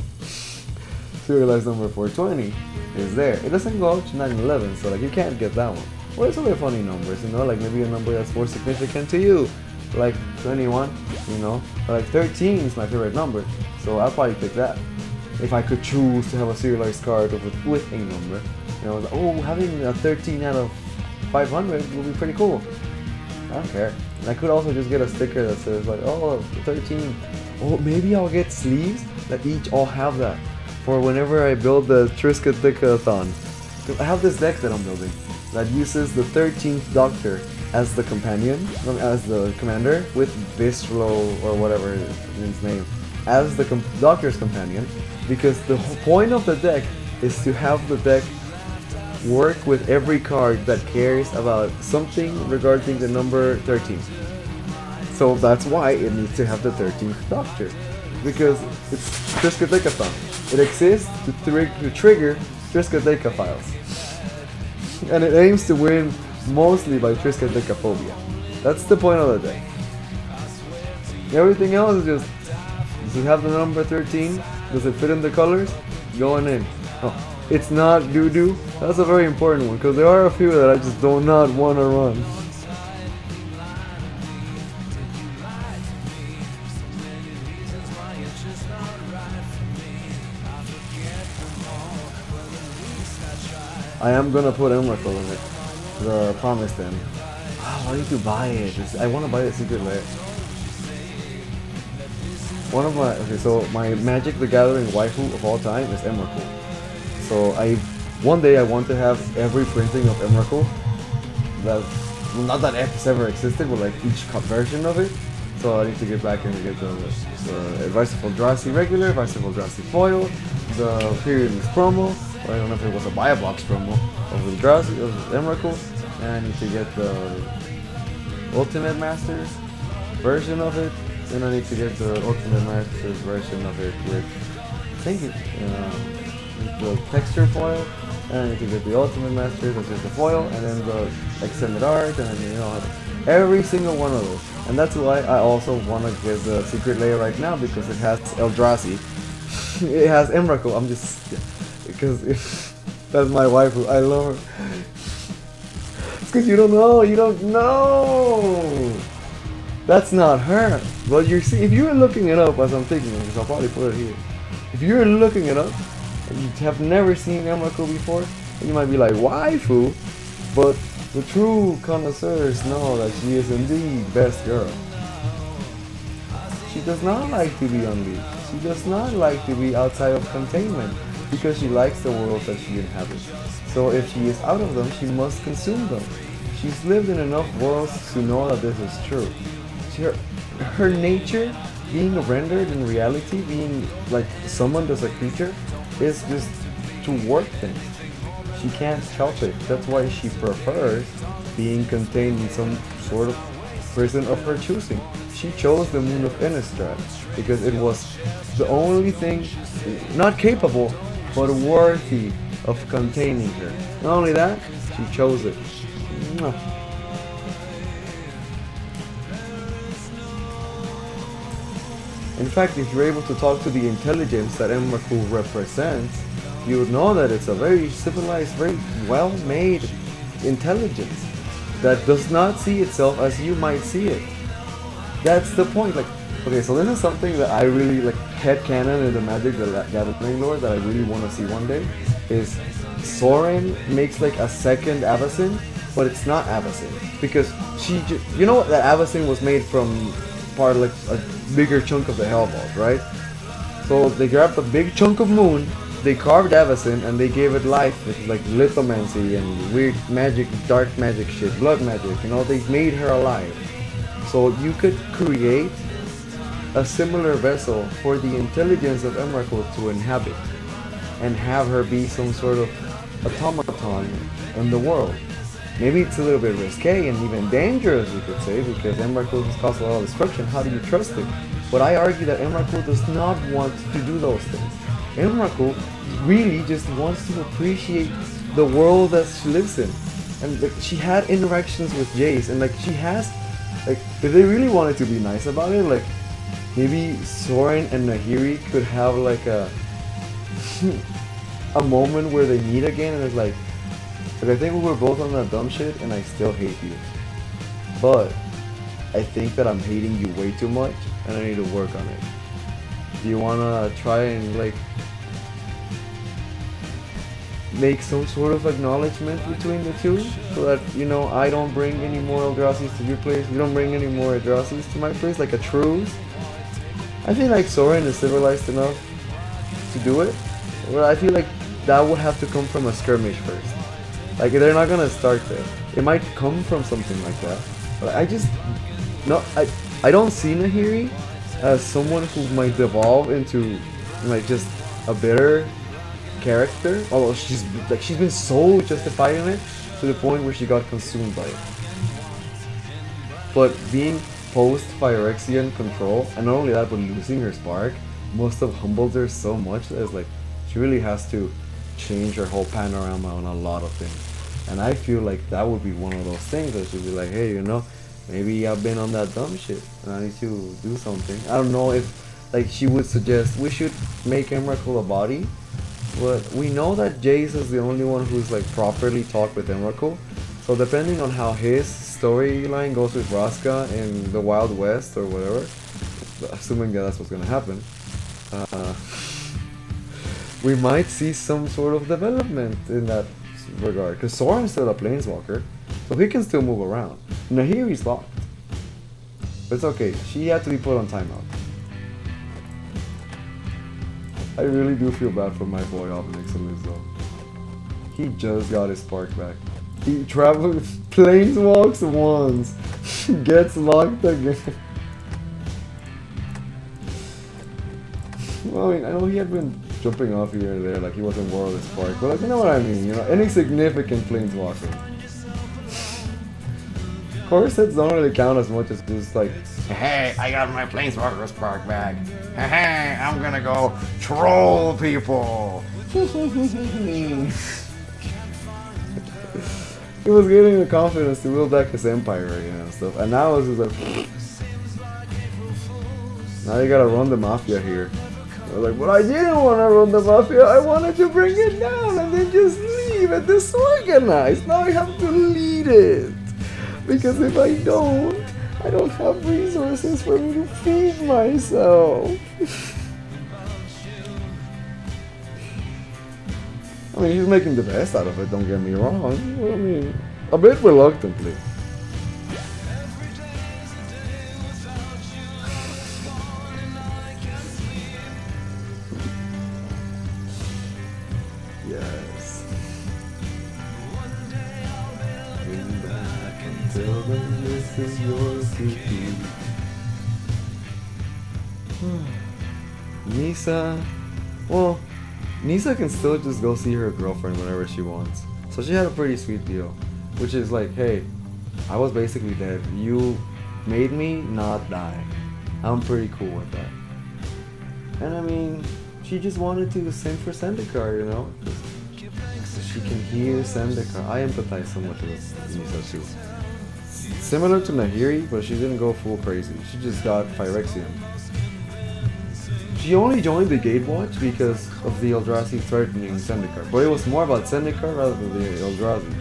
Serialized number 420 is there. It doesn't go up to 911, so like you can't get that one. Well, there's other funny numbers, you know, like maybe a number that's more significant to you, like 21, you know, or like 13 is my favorite number, so I'll probably pick that. If I could choose to have a serialized card with a number, you know, like, oh, having a 13 out of 500 would be pretty cool. I don't care. And I could also just get a sticker that says like, oh, 13. Oh, maybe I'll get sleeves that each all have that for whenever I build the Triskaidekathon. I have this deck that I'm building that uses the 13th Doctor as the companion, as the commander, with Vistro or whatever his name as the Doctor's companion, because the whole point of the deck is to have the deck work with every card that cares about something regarding the number 13. So that's why it needs to have the 13th Doctor, because it's Triskaidekathon. It exists to trigger Triskaideka files. And it aims to win mostly by Triskaidekaphobia. That's the point of the deck. Everything else is just, does it have the number 13? Does it fit in the colors? Going in. Oh, it's not doo-doo. That's a very important one, because there are a few that I just do not want to run. I am gonna put Emrakul in it. The Promised End. Oh, I need to buy it. I want to buy the Secret Lair. One of my, okay, so my Magic the Gathering waifu of all time is Emrakul. So one day I want to have every printing of Emrakul. That, well, not that it's ever existed, but like each version of it. So I need to get back and get the Vice of Eldrazi regular, Vice of Eldrazi foil, the Periodist promo. I don't know if it was a buy a box promo of Eldrazi, of Emrakul, and I need to get the Ultimate Masters version of it. Then I need to get the Ultimate Masters version of it with, I think the texture foil, and I need to get the Ultimate Masters, which is the foil, and then the extended art, and then, you know, every single one of those. And that's why I also want to get the Secret Lair right now, because it has Eldrazi. It has Emrakul. I'm just, because that's my waifu. I love her. It's because you don't know. You don't know. That's not her. But you see, if you're looking it up as I'm thinking, because I'll probably put it here. If you're looking it up and you have never seen Emrakul before, then you might be like, waifu? But the true connoisseurs know that she is indeed best girl. She does not like to be unleashed. She does not like to be outside of containment because she likes the world that she inhabits. So if she is out of them, she must consume them. She's lived in enough worlds to know that this is true. Her nature being rendered in reality, being like summoned as a creature, is just to work things. She can't help it. That's why she prefers being contained in some sort of prison of her choosing. She chose the moon of Innistrad because it was the only thing not capable but worthy of containing her. Not only that, she chose it. Mwah. In fact, if you're able to talk to the intelligence that Emrakul represents, you would know that it's a very civilized, very well-made intelligence that does not see itself as you might see it. That's the point. Like, okay, so this is something that I really like headcanon in the Magic the Gathering lore that I really want to see one day. Is Sorin makes like a second Avacyn, but it's not Avacyn because you know that Avacyn was made from part of like a bigger chunk of the Hellvault, right? So they grabbed a big chunk of moon, they carved Avacyn, and they gave it life with like lithomancy and weird magic, dark magic shit, blood magic, you know, they made her alive. So you could create a similar vessel for the intelligence of Emrakul to inhabit and have her be some sort of automaton in the world. Maybe it's a little bit risque and even dangerous, you could say, because Emrakul has caused a lot of destruction. How do you trust it? But I argue that Emrakul does not want to do those things. Emrakul really just wants to appreciate the world that she lives in. And like, she had interactions with Jace, and like she has, like, if they really wanted to be nice about it, like maybe Sorin and Nahiri could have like a moment where they meet again, and it's like I think we were both on that dumb shit, and I still hate you. But I think that I'm hating you way too much, and I need to work on it. Do you wanna try and like make some sort of acknowledgement between the two, so that, you know, I don't bring any more Eldrazi's to your place, you don't bring any more Eldrazi's to my place, like a truce? I feel like Sorin is civilized enough to do it, but I feel like that would have to come from a skirmish first. Like, they're not gonna start there. It might come from something like that. But I don't see Nahiri as someone who might devolve into like just a bitter character. Although she's been so justified in it to the point where she got consumed by it. But being post Phyrexian control, and not only that, but losing her spark, must have humbled her so much that it's like she really has to change her whole panorama on a lot of things. And I feel like that would be one of those things that she'd be like, hey, you know, maybe I've been on that dumb shit and I need to do something. I don't know if like she would suggest we should make Emrakul a body, but we know that Jace is the only one who's like properly talked with Emrakul. So depending on how his storyline goes with Vraska in the Wild West or whatever, assuming that that's what's gonna happen, we might see some sort of development in that regard. Because Sorin's still a planeswalker, so he can still move around. Nahiri's locked. But it's okay, she had to be put on timeout. I really do feel bad for my boy Obnixilus though. He just got his spark back. He travels, planeswalks once, gets locked again. Well, I mean, I know he had been jumping off here and there, like he wasn't War of the Spark, but like, you know what I mean, you know, any significant planeswalker. Core sets don't really count as much as just like, hey, I got my planeswalker spark back. Hey, I'm gonna go troll people. He was getting the confidence to build back his empire again and stuff, and now it's just like, now you gotta run the mafia here. I was like, but I didn't want to run the mafia, I wanted to bring it down and then just leave it disorganized. Now I have to lead it. Because if I don't have resources for me to feed myself. I mean, he's making the best out of it, don't get me wrong. I mean, a bit reluctantly. Yes. Bring back and tell them this is yours to keep. Nisa, well, Nisa can still just go see her girlfriend whenever she wants. So she had a pretty sweet deal, which is like, hey, I was basically dead. You made me not die. I'm pretty cool with that. And I mean, she just wanted to sing for Zendikar, you know? So she can hear Zendikar. I empathize so much with Nisa too. Similar to Nahiri, but she didn't go full crazy. She just got Phyrexian. She only joined the Gatewatch because of the Eldrazi threatening Zendikar. But it was more about Zendikar rather than the Eldrazi.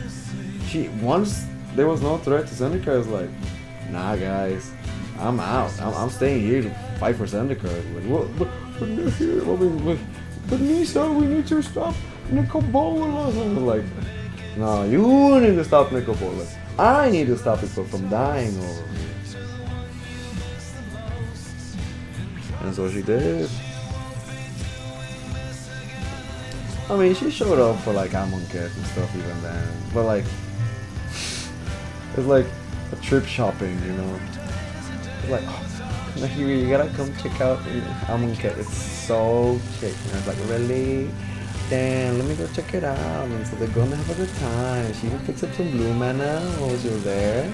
Once there was no threat to Zendikar, I was like, nah guys, I'm out. I'm staying here to fight for Zendikar. Like, but Nisa, we need to stop Nicol Bolas. I was like, no, you need to stop Nicol Bolas. I need to stop people from dying over here. And so she did. I mean, she showed up for like Amonkhet and stuff even then. But like, it's like a trip shopping, you know? It's like, oh, Nahiri, you gotta come check out Amonkhet. It's so chic. And I was like, really? Damn, let me go check it out. And so they're gonna have a good time. She even picks up some blue mana while she was there.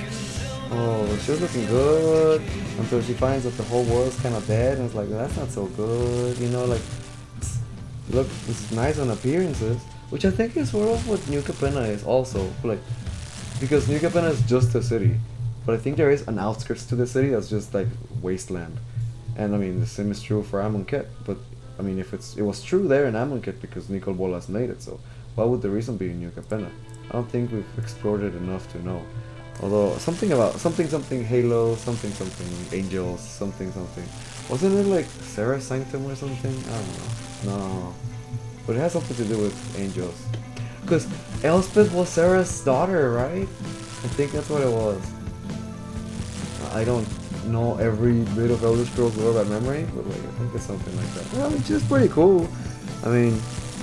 Oh, she was looking good until she finds that the whole world's kind of dead, and it's like, that's not so good, you know, like, look, it's nice on appearances, which I think is sort of what New Capenna is also, like, because New Capenna is just a city, but I think there is an outskirts to the city that's just like wasteland, and I mean, the same is true for Amonkhet, but I mean, if it was true there in Amonkhet because Nicol Bolas made it, so what would the reason be in New Capenna? I don't think we've explored it enough to know. Although something about something Halo, something Angels, something. Wasn't it like Sarah Sanctum or something? I don't know. No. But it has something to do with Angels. Because Elspeth was Sarah's daughter, right? I think that's what it was. I don't know every bit of Elder Scrolls lore by memory, but like I think it's something like that. Well, which is pretty cool. I mean,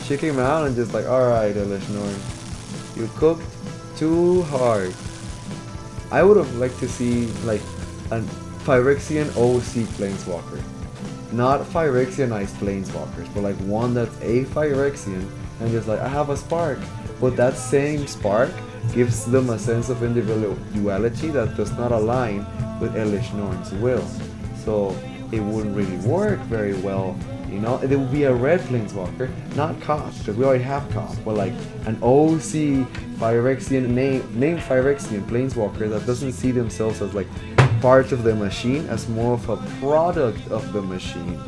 she came out and just like, alright, Elesh Norn, you cooked too hard. I would have liked to see like a Phyrexian OC Planeswalker. Not Phyrexianized Planeswalkers, but like one that's a Phyrexian and just like, I have a spark. But that same spark gives them a sense of individuality that does not align with Elesh Norn's will. So it wouldn't really work very well, you know? It would be a red Planeswalker, not Koth, because we already have Koth, but like an OC Phyrexian, named Phyrexian Planeswalker that doesn't see themselves as like part of the machine, as more of a product of the machine.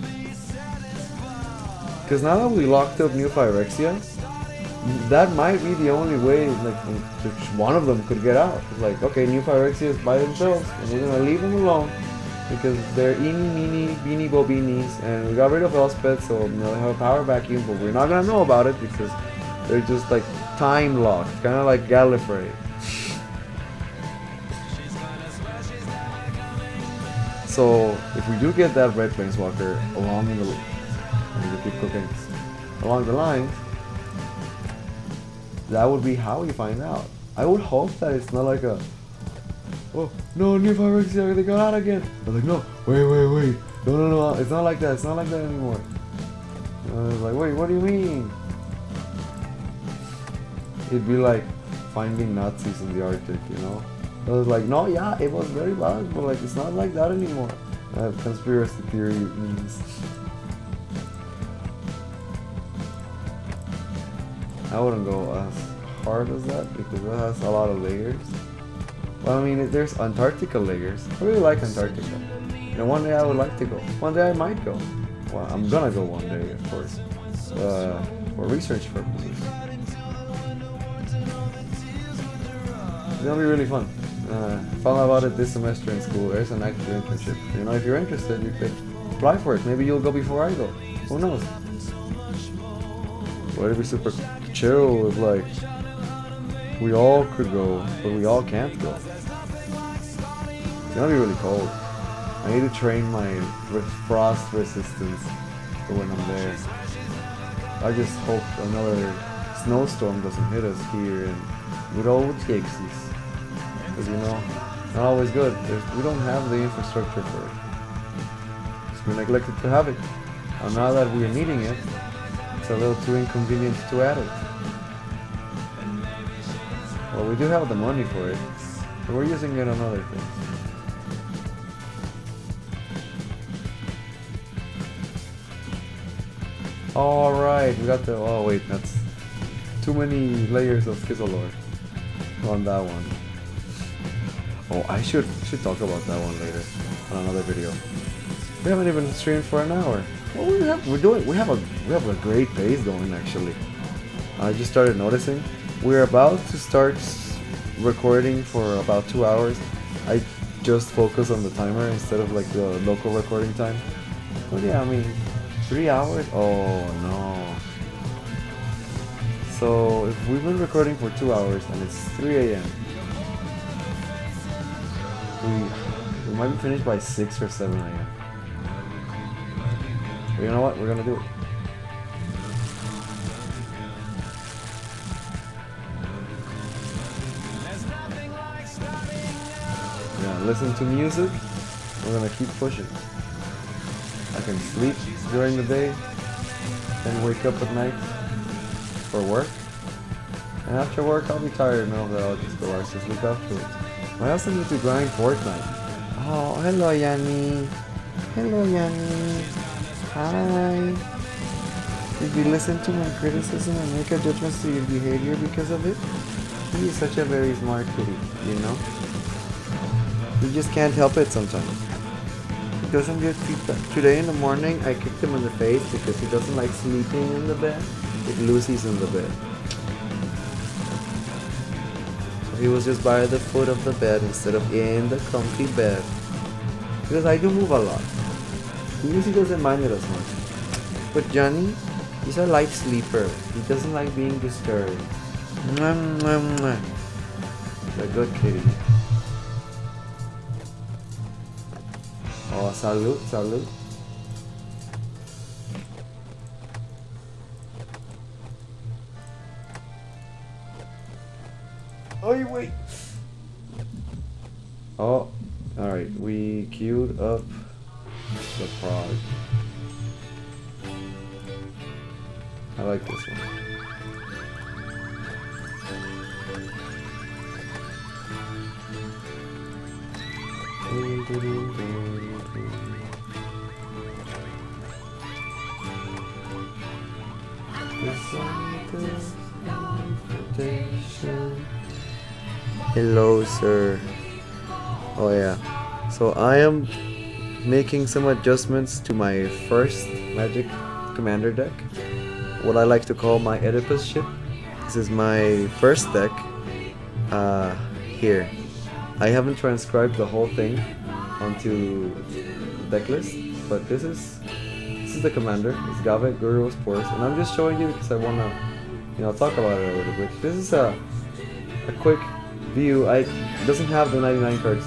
Because now that we locked up new Phyrexia, that might be the only way like one of them could get out. It's like, okay, new Phyrexia is by themselves and we're gonna leave them alone because they're eeny, meeny, beanie, bobinis, and we got rid of Elspeth, so you know, they have a power vacuum, but we're not gonna know about it because they're just like time locked, kind of like Gallifrey. So if we do get that red Planeswalker along the line, that would be how we find out. I would hope that it's not like a, oh no, new Phyrexia, they got out again. I was like, no, wait, no, it's not like that anymore. I was like, wait, what do you mean? It'd be like finding Nazis in the Arctic, you know? I was like, no, yeah, it was very bad, but like, it's not like that anymore. Conspiracy theory means. I wouldn't go as hard as that because it has a lot of layers. Well, I mean, there's Antarctica layers. I really like Antarctica. And one day I would like to go. One day I might go. Well, I'm gonna go one day, of course. For research purposes. It's gonna be really fun. Found out about it this semester in school. There's an actual internship. You know, if you're interested, you could apply for it. Maybe you'll go before I go. Who knows? But it'd be super chill if like we all could go, but we all can't go. It's gonna be really cold. I need to train my frost resistance for when I'm there. I just hope another snowstorm doesn't hit us here in good old Texas. Because you know, not always good. We don't have the infrastructure for it. So we neglected to have it. And now that we're needing it, it's a little too inconvenient to add it. Well, we do have the money for it, but we're using it on other things. Alright, we got the... Oh wait, that's too many layers of Schizzolore on that one. Oh, I should talk about that one later on another video. We haven't even streamed for an hour. Well, we have a great pace going actually. I just started noticing. We're about to start recording for about 2 hours. I just focus on the timer instead of like the local recording time. But yeah, I mean, 3 hours? Oh no. So if we've been recording for 2 hours and it's 3 a.m. We might be finished by 6 or 7 a.m. But you know what? We're gonna do it. Listen to music. We're gonna keep pushing. I can sleep during the day, then wake up at night for work. And after work, I'll be tired and all that. I'll just relax to sleep afterwards. I also need to grind Fortnite. Oh, hello, Yanni. Hello, Yanni. Hi. Did you listen to my criticism and make adjustments to your behavior because of it? He is such a very smart kitty, you know? You just can't help it sometimes. He doesn't get feedback. Today in the morning, I kicked him in the face because he doesn't like sleeping in the bed if Lucy's in the bed. So he was just by the foot of the bed instead of in the comfy bed. Because I do move a lot. Lucy doesn't mind it as much. But Johnny, he's a light sleeper. He doesn't like being disturbed. Mwah, mwah, mwah. He's a good kitty. Oh, salute, salute. Oh, wait. Oh, alright. We queued up the prod. I like this one. Hello, sir. Oh yeah. So I am making some adjustments to my first Magic Commander deck. What I like to call my Oedipus ship. This is my first deck. Here. I haven't transcribed the whole thing onto the deck list, but this is the commander. It's Gave, Guru, Spores, and I'm just showing you because I wanna, talk about it a little bit. This is a quick view. It doesn't have the 99 cards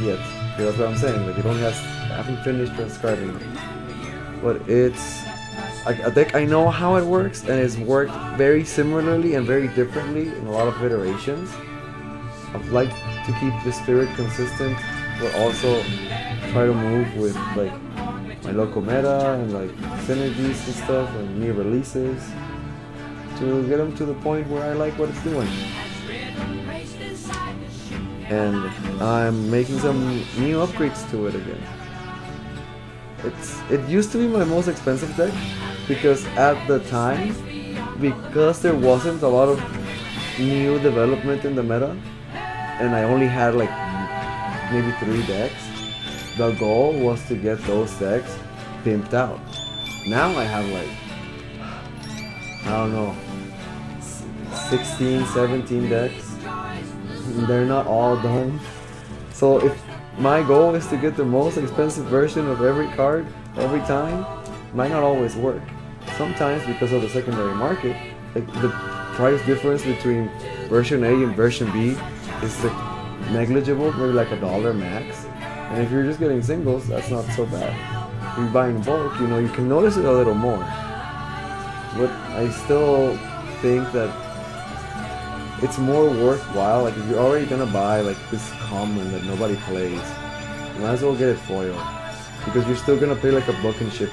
yet. That's what I'm saying. Like I haven't finished transcribing it, but it's a deck. I know how it works, and it's worked very similarly and very differently in a lot of iterations. I'd like to keep the spirit consistent, but also try to move with like my local meta and like synergies and stuff and new releases to get them to the point where I like what it's doing. And I'm making some new upgrades to it again. It used to be my most expensive deck because at the time, because there wasn't a lot of new development in the meta, and I only had like maybe 3 decks, the goal was to get those decks pimped out. Now I have like, I don't know, 16, 17 decks. They're not all done. So if my goal is to get the most expensive version of every card every time, it might not always work. Sometimes because of the secondary market, like the price difference between version A and version B is like negligible, maybe like $1 max. And if you're just getting singles, that's not so bad. If you're buying bulk, you can notice it a little more. But I still think that it's more worthwhile. Like if you're already gonna buy like this common that nobody plays, you might as well get it foil because you're still gonna pay like a buck and ship.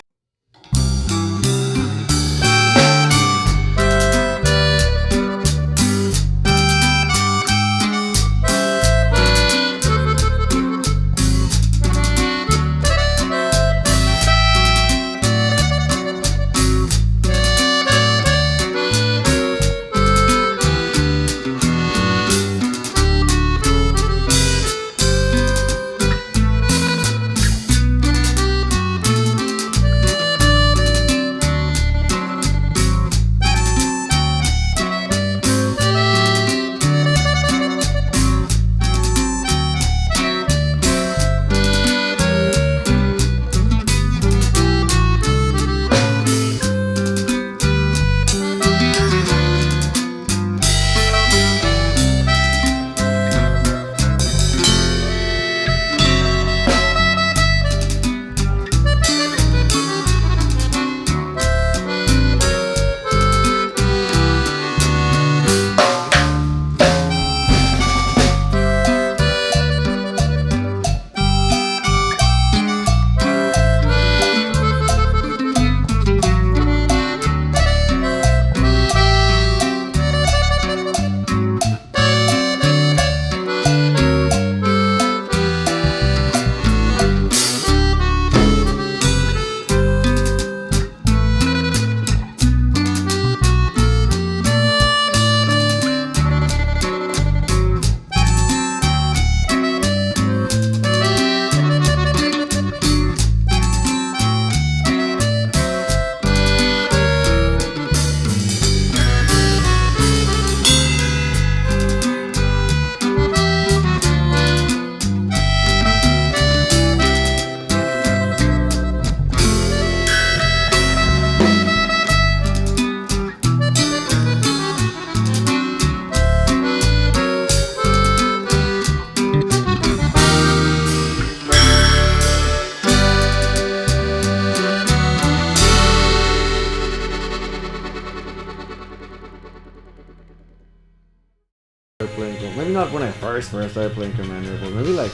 Maybe not when I first started playing Commander, but maybe like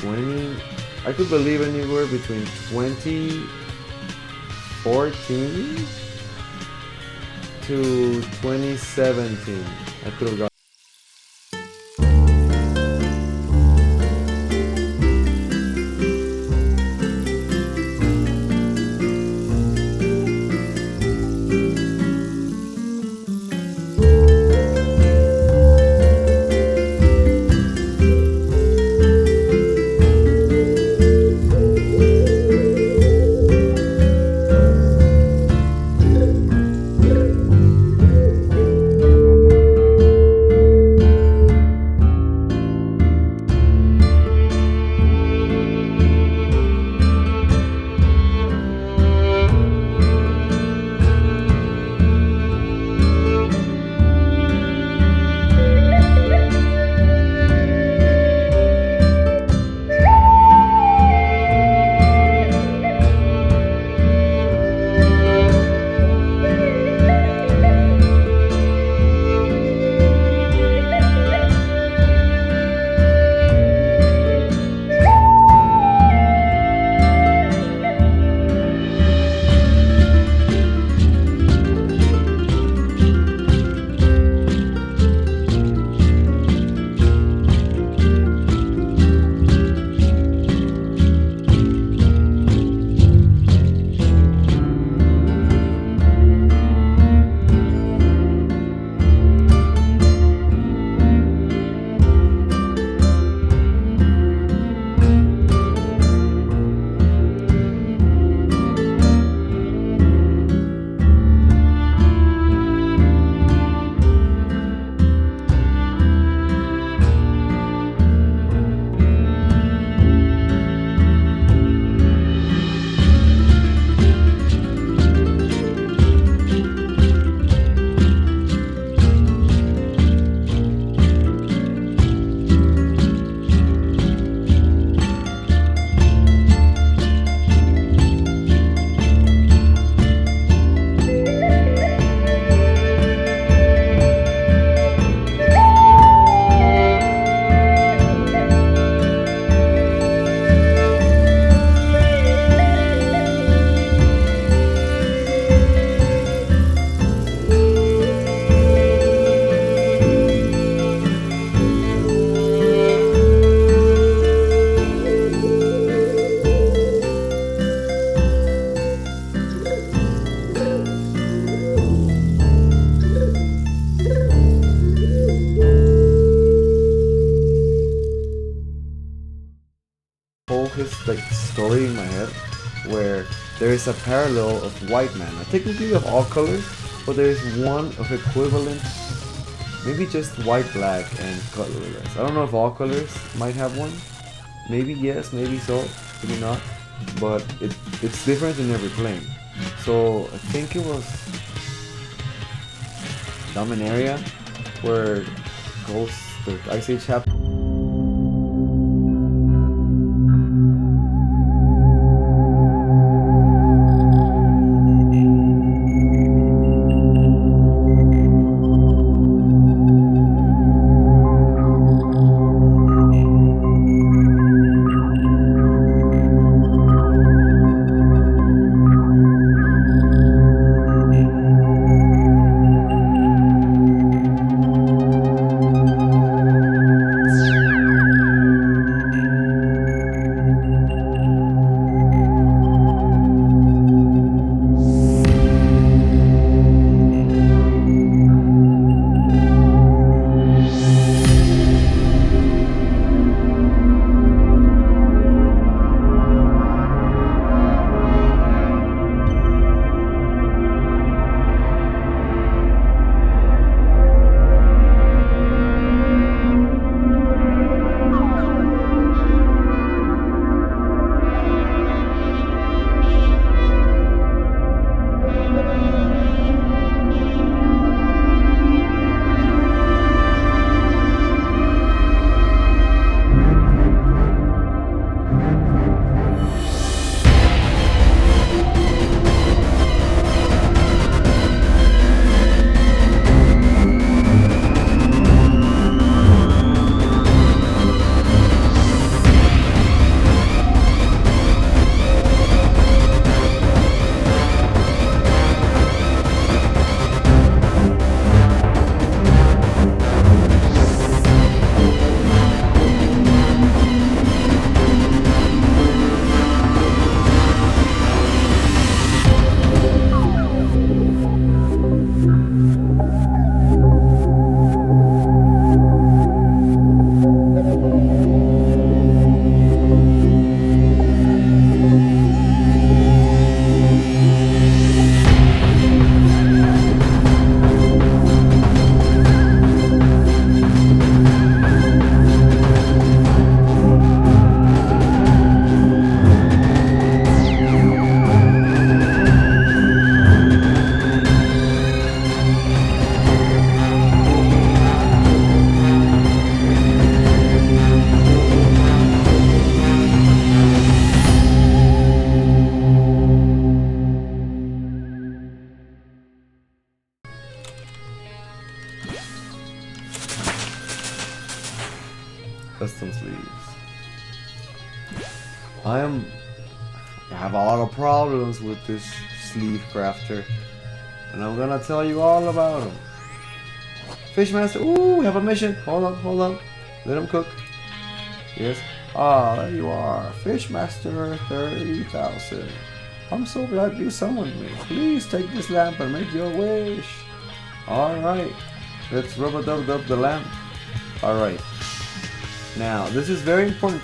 20. I could believe anywhere between 2014 to 2017. I could have got. like story in my head where there is a parallel of white man. Technically of all colors, but there is one of equivalent, maybe just white, black, and colorless. I don't know if all colors might have one. Maybe yes, maybe so, maybe not. But it's different in every plane. So I think it was Dominaria where Ghost the Ice Age happened. Custom sleeves. I have a lot of problems with this sleeve crafter, and I'm gonna tell you all about them. Fishmaster, ooh, we have a mission. Hold on. Let him cook. Yes. Ah, there you are. Fishmaster 30,000. I'm so glad you summoned me. Please take this lamp and make your wish. Alright. Let's rub-a-dub-dub the lamp. Alright. Now, this is very important.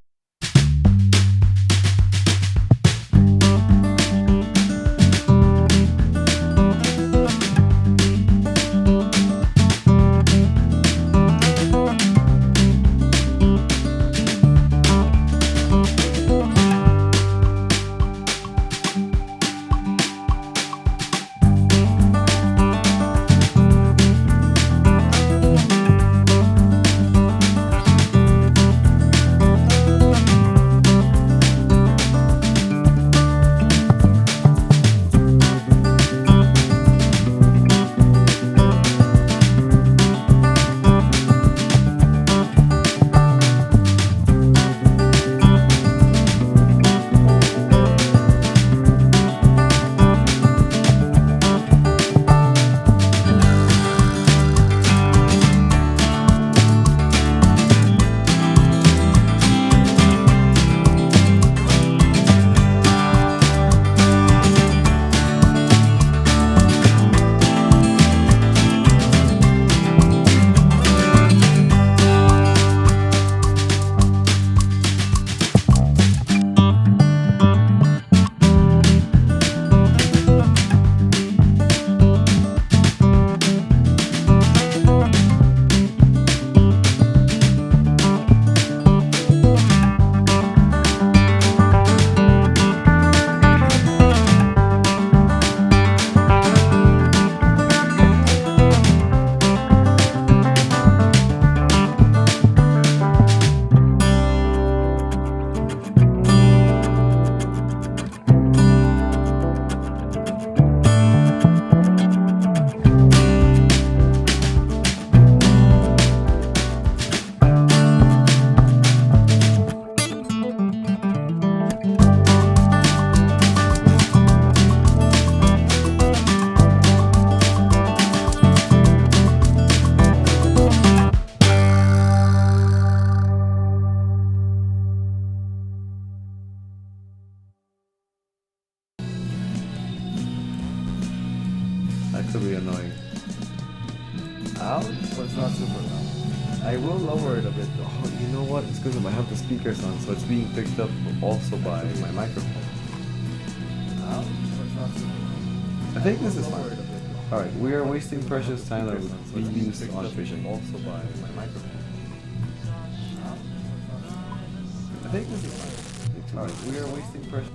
really annoying. Loud, but it's not super loud. I will lower it a bit though. Oh, you know what? It's because I have the speakers on, so it's being picked up also by my microphone. Loud, but it's not super loud. I think this is fine. Alright, we are wasting precious time that would be used on fishing also by my microphone. I think this is fine. Alright, we are wasting precious.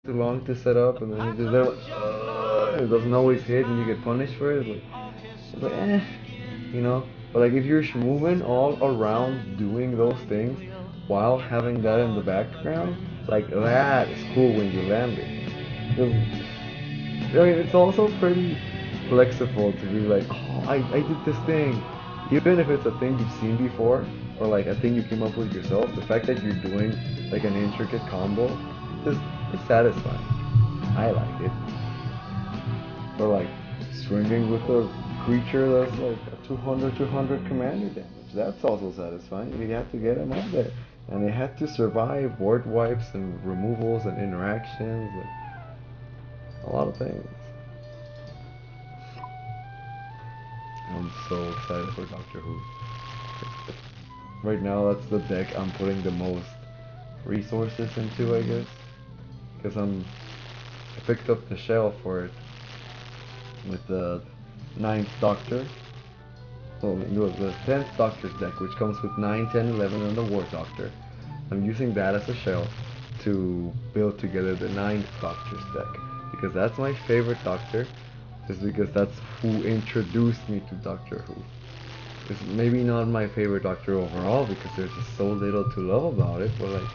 Too long to set up, and then you just it doesn't always hit, and you get punished for it. It's like you know. But like if you're moving all around doing those things while having that in the background, like that is cool when you land it. I mean, it's also pretty flexible to be like, oh, I did this thing, even if it's a thing you've seen before or like a thing you came up with yourself. The fact that you're doing like an intricate combo is it's satisfying. I like it. Or like swinging with a creature that's like a 200 commander damage. That's also satisfying. You have to get them up there. And they had to survive board wipes and removals and interactions and a lot of things. I'm so excited for Doctor Who. Right now that's the deck I'm putting the most resources into, I guess. Because I picked up the shell for it with the 9th Doctor. So it was the 10th Doctor's deck, which comes with 9, 10, 11 and the War Doctor. I'm using that as a shell to build together the 9th Doctor's deck. Because that's my favorite Doctor, just because that's who introduced me to Doctor Who. It's maybe not my favorite Doctor overall, because there's just so little to love about it, but like,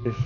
it's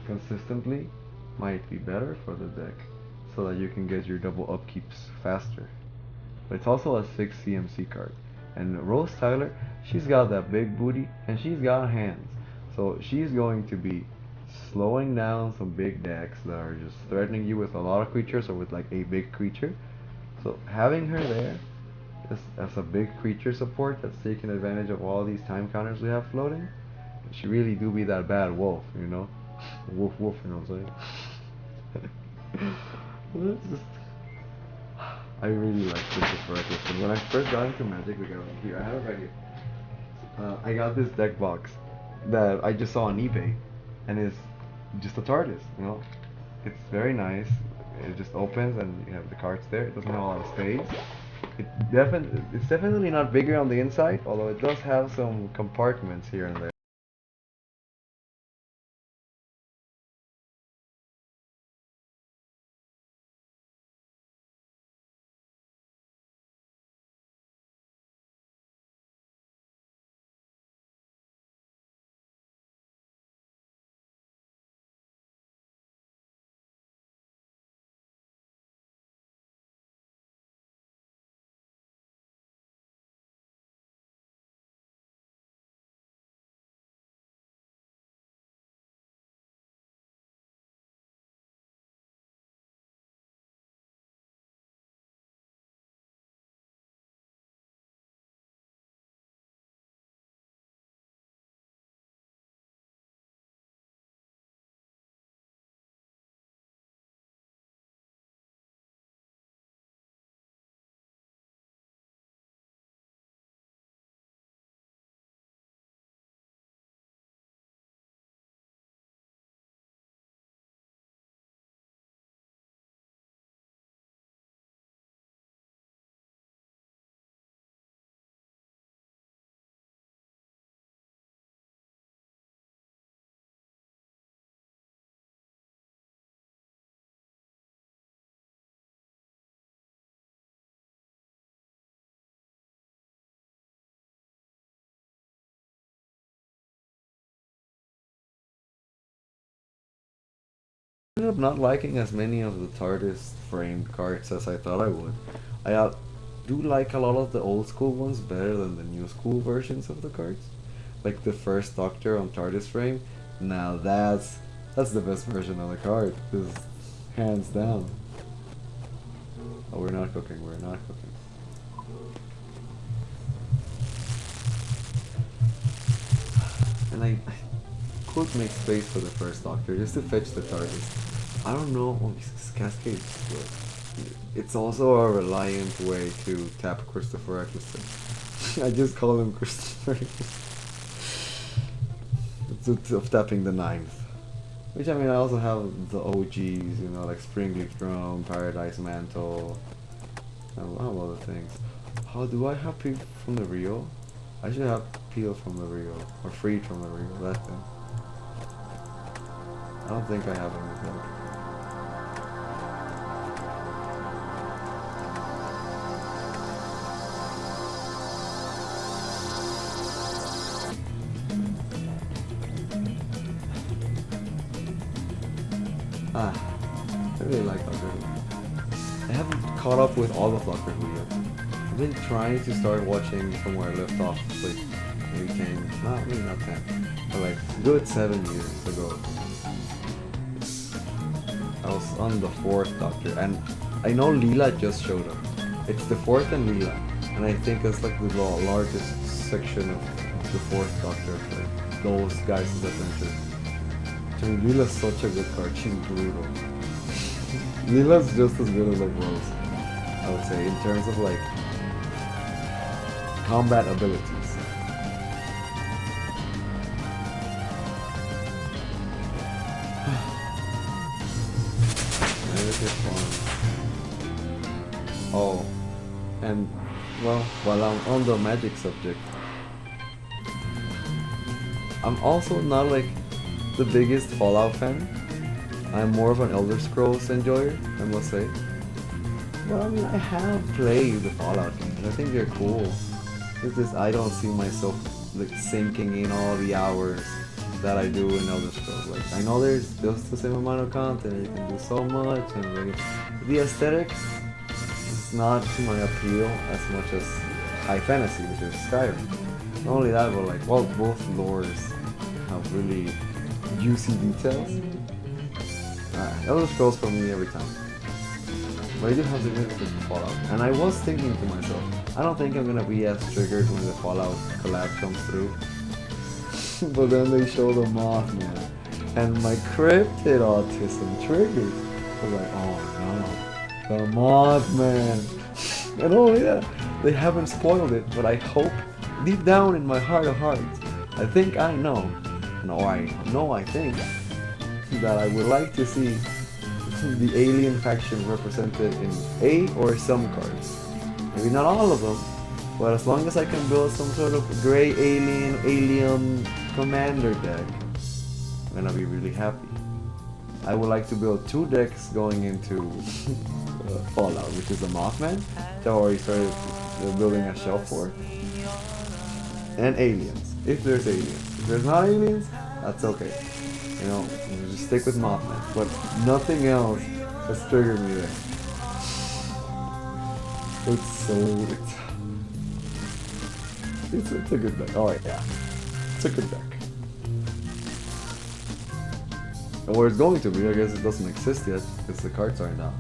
consistently might be better for the deck, so that you can get your double upkeeps faster. But it's also a 6 CMC card. And Rose Tyler, she's got that big booty and she's got hands. So she's going to be slowing down some big decks that are just threatening you with a lot of creatures or with like a big creature. So having her there as a big creature support that's taking advantage of all these time counters we have floating, she really do be that bad wolf, you know? Woof woof, you know what I'm saying? It's just, I really like Princess Reckless. And when I first got into Magic, like, here, I have it right here. I got this deck box that I just saw on eBay, and it's just a TARDIS, you know? It's very nice. It just opens and you have the cards there. It doesn't have a lot of space. It's definitely not bigger on the inside, although it does have some compartments here and there. I ended up not liking as many of the TARDIS framed cards as I thought I would. I do like a lot of the old school ones better than the new school versions of the cards. Like the first Doctor on TARDIS frame. Now that's the best version of the card. This hands down. Oh, we're not cooking. We're not cooking. And I could make space for the first Doctor just to fetch the TARDIS. I don't know, it's Cascade, but it's also a reliant way to tap Christopher Eccleston. I just call him Christopher Eccleston. Of tapping the ninth. Which, I mean, I also have the OGs, you know, like Springleaf Throne, Paradise Mantle, and a lot of other things. How do I have Peel from the Rio? I should have Peel from the Rio, or Freed from the Rio, that thing. I don't think I have anything. I really like Doctor Who. I haven't caught up with all of Doctor Who yet. I've been trying to start watching from where I left off, like maybe 10, maybe not 10, but like good 7 years ago. I was on the 4th Doctor, and I know Leela just showed up. It's the 4th and Leela, and I think it's like the largest section of the 4th Doctor for those guys' adventures. I mean, Leela's such a good card, she's brutal. Leela's just as good as like Rose, I would say, in terms of like combat abilities. Oh, and well, while I'm on the Magic subject, I'm also not like the biggest Fallout fan. I'm more of an Elder Scrolls enjoyer, I must say. But I mean, I have played the Fallout games. I think they're cool. It's just I don't see myself like sinking in all the hours that I do in Elder Scrolls. Like, I know there's just the same amount of content, you can do so much, and like, the aesthetic is not to my appeal as much as high fantasy, which is Skyrim. Not only that, but like, well, both lores have really juicy details. Elder Scrolls for me every time. But I do have significance for Fallout. And I was thinking to myself, I don't think I'm gonna be as triggered when the Fallout collab comes through. But then they show the Mothman. And my cryptid autism triggered. I was like, oh no, the Mothman. And oh yeah, they haven't spoiled it, but I hope, deep down in my heart of hearts, I think I know, I think, that I would like to see the alien faction represented in a or some cards. Maybe not all of them, but as long as I can build some sort of gray alien commander deck, I'm gonna be really happy. I would like to build 2 decks going into Fallout, which is the Mothman, that I already started building a shelf for, and aliens, if there's aliens. If there's not aliens, that's okay. You know, we'll just stick with Mothman, but nothing else has triggered me there. It's a good deck. Oh yeah, it's a good deck. And where it's going to be, I guess it doesn't exist yet because the cards aren't out.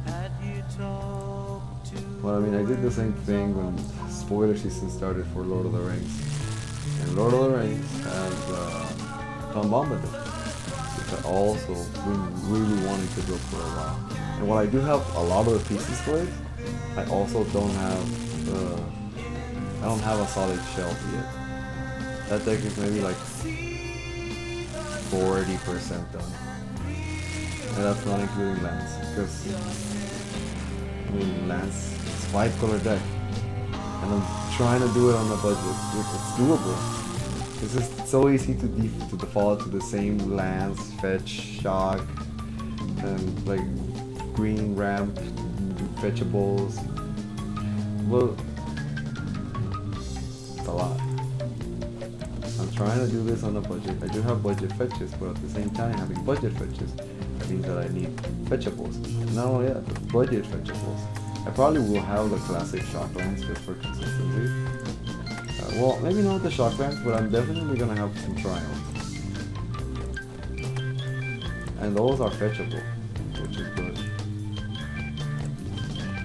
Well, I mean, I did the same thing when spoiler season started for Lord of the Rings, and Lord of the Rings has Tom Bombadil, which I also been really wanting to build for a while. And while I do have a lot of the pieces for it, I also don't have a solid shelf yet. That deck is maybe like 40% done. And that's not including lands, because I mean, lands is 5-color deck, and I'm trying to do it on a budget. It's doable. It's just so easy to default to the same lands, fetch, shock, and like green ramp, fetchables. Well, it's a lot. I'm trying to do this on a budget. I do have budget fetches, but at the same time, having budget fetches means that I need fetchables. Not only that, but budget fetchables. I probably will have the classic shocklands just for consistency. Well, maybe not the shocklands, but I'm definitely gonna have some trials. And those are fetchable, which is good.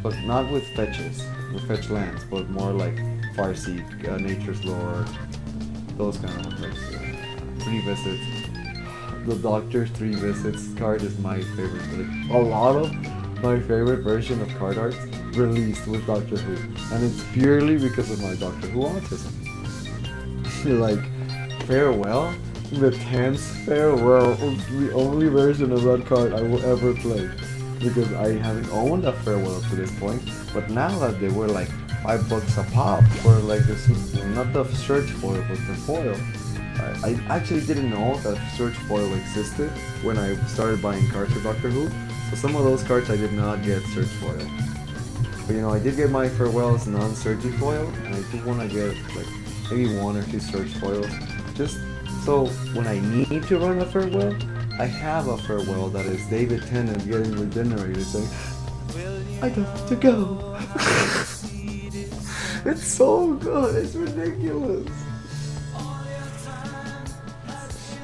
But not with fetches, with fetch lands, but more like Farseek, Nature's Lore, those kind of effects. 3 visits. The Doctor's 3 visits card is my favorite. Like, a lot of my favorite version of card art released with Doctor Who, and it's purely because of my Doctor Who autism. Like, Farewell, the 10th Farewell is the only version of that card I will ever play, because I haven't owned a Farewell to this point. But now that they were like $5 a pop for like this, not the search foil, but the foil. I actually didn't know that search foil existed when I started buying cards for Doctor Who. So some of those cards I did not get search foil. But you know, I did get my Farewells non-searchy foil, and I do want to get like maybe 1 or 2 search foils. Just so when I need to run a Farewell, I have a Farewell that is David Tennant getting regenerated saying, I got to go. It's so good, it's ridiculous.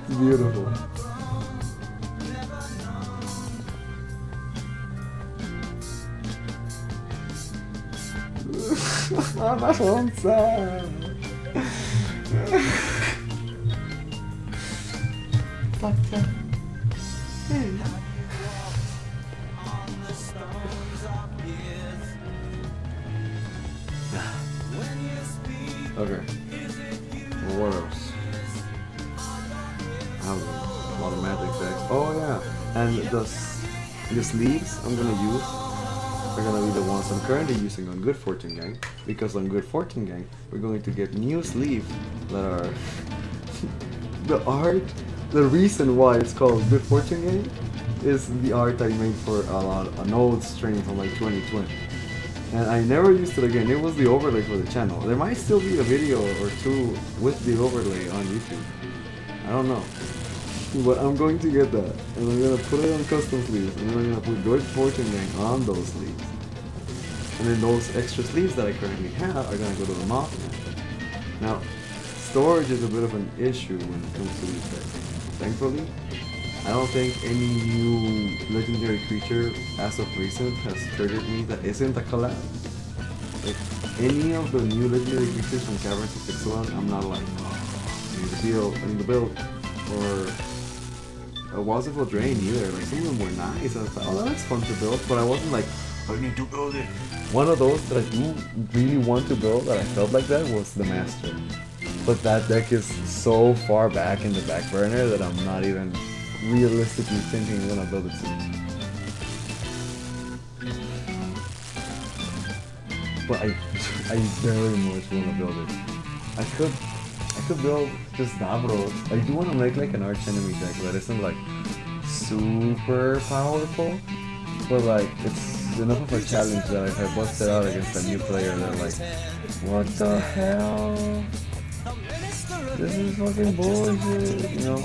It's beautiful. I'm sad. Okay. Well, what else? I have a lot of magic decks. Oh yeah, and the sleeves I'm gonna use are gonna be the ones I'm currently using on Good Fortune Gang, because on Good Fortune Gang we're going to get new sleeves that are the art. The reason why it's called Good Fortune Gang is the art I made for an old stream from like 2020. And I never used it again. It was the overlay for the channel. There might still be a video or 2 with the overlay on YouTube. I don't know. But I'm going to get that, and I'm gonna put it on custom sleeves, and then I'm gonna put George Fortune Gang on those sleeves. And then those extra sleeves that I currently have are gonna go to the Mothman. Now, storage is a bit of an issue when it comes to these decks. Thankfully, I don't think any new legendary creature as of recent has triggered me that isn't a collab. Like, any of the new legendary creatures from Caverns of Ixalan, I'm not like, I need to build, or a Wazzle Drain either. Like, some of them were nice. I was like, oh, that's fun to build, but I wasn't like, I need to build it. One of those that I do really want to build that I felt like that was the Master. But that deck is so far back in the back burner that I'm not even realistically thinking I'm gonna build it soon. But I very much wanna build it. I could build just Davros. I do wanna make like an arch enemy deck that isn't like super powerful, but like it's enough of a challenge that if I bust it out against a new player, they're like, what the hell? This is fucking bullshit, you know?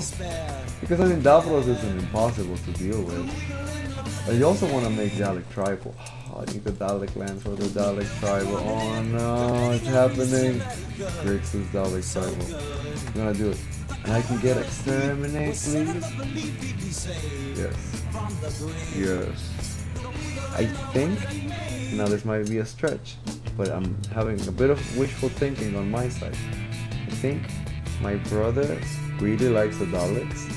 Because I mean, Davros isn't impossible to deal with. I also want to make Dalek Tribal. Oh, I need the Dalek lands for the Dalek Tribal. Oh no, it's happening. Grixis Dalek Tribal. I'm gonna do it. And I can get Exterminate, please? Yes. Yes. I think, now this might be a stretch, but I'm having a bit of wishful thinking on my side. I think my brother really likes the Daleks.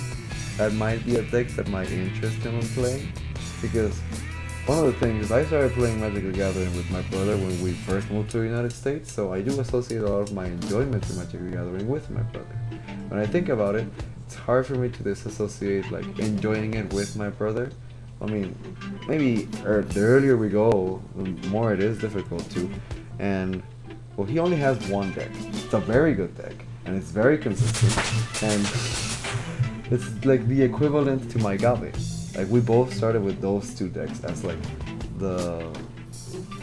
That might be a deck that might interest him in playing, because one of the things is I started playing Magic the Gathering with my brother when we first moved to the United States, so I do associate a lot of my enjoyment in Magic the Gathering with my brother. When I think about it, it's hard for me to disassociate like enjoying it with my brother. I mean, maybe the earlier we go, the more it is difficult to. And well, he only has one deck. It's a very good deck, and it's very consistent, and it's like the equivalent to my Gabe. Like, we both started with those two decks as like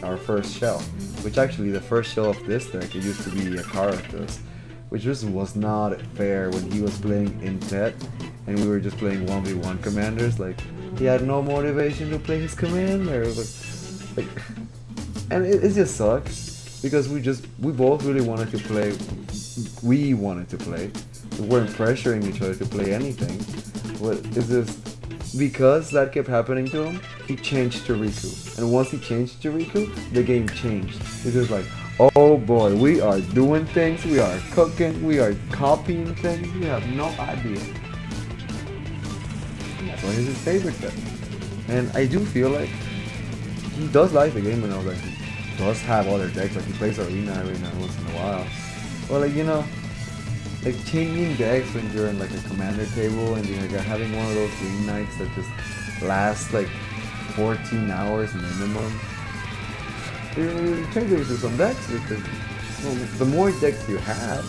our first shell, which actually the first shell of this deck, it used to be a Karathas, which just was not fair when he was playing in Tet and we were just playing 1v1 commanders. Like, he had no motivation to play his commander. Like, and it just sucks because we both really wanted to play. We wanted to play. We weren't pressuring each other to play anything. But it's just because that kept happening to him, he changed to Riku. And once he changed to Riku, the game changed. It's just like, oh boy, we are doing things, we are cooking, we are copying things, we have no idea. That's why he's his favorite deck. And I do feel like he does like the game, and I was like, he does have other decks, like he plays Arena every now once in a while. But like, you know, like changing decks when you're in like a commander table and you're like having one of those green nights that just last like 14 hours minimum. You're changing to some decks because, well, the more decks you have,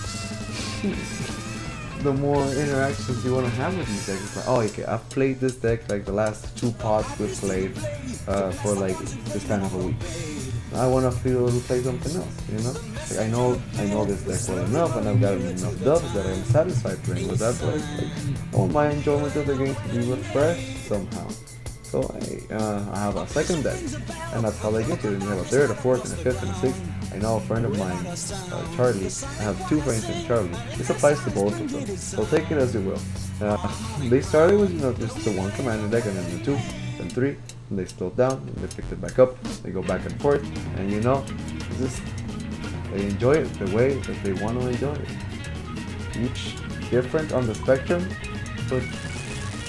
the more interactions you want to have with these decks. It's like, oh, okay, I've played this deck like the last 2 pots we've played for like this kind of a week. I want to feel to play something else, you know? Like, I know this deck well enough, and I've gotten enough dubs that I'm satisfied playing with that, but like, I want my enjoyment of the game to be refreshed somehow. So I have a second deck, and that's how they get to it. You have a third, a fourth, and a fifth, and a sixth. I know a friend of mine, Charlie. I have 2 friends named Charlie. This applies to both of them, so take it as you will. They started with, you know, just the 1 commander deck, and then the 2, then 3, and they slowed down, and they picked it back up. They go back and forth, and you know, just they enjoy it the way that they want to enjoy it. Each different on the spectrum, but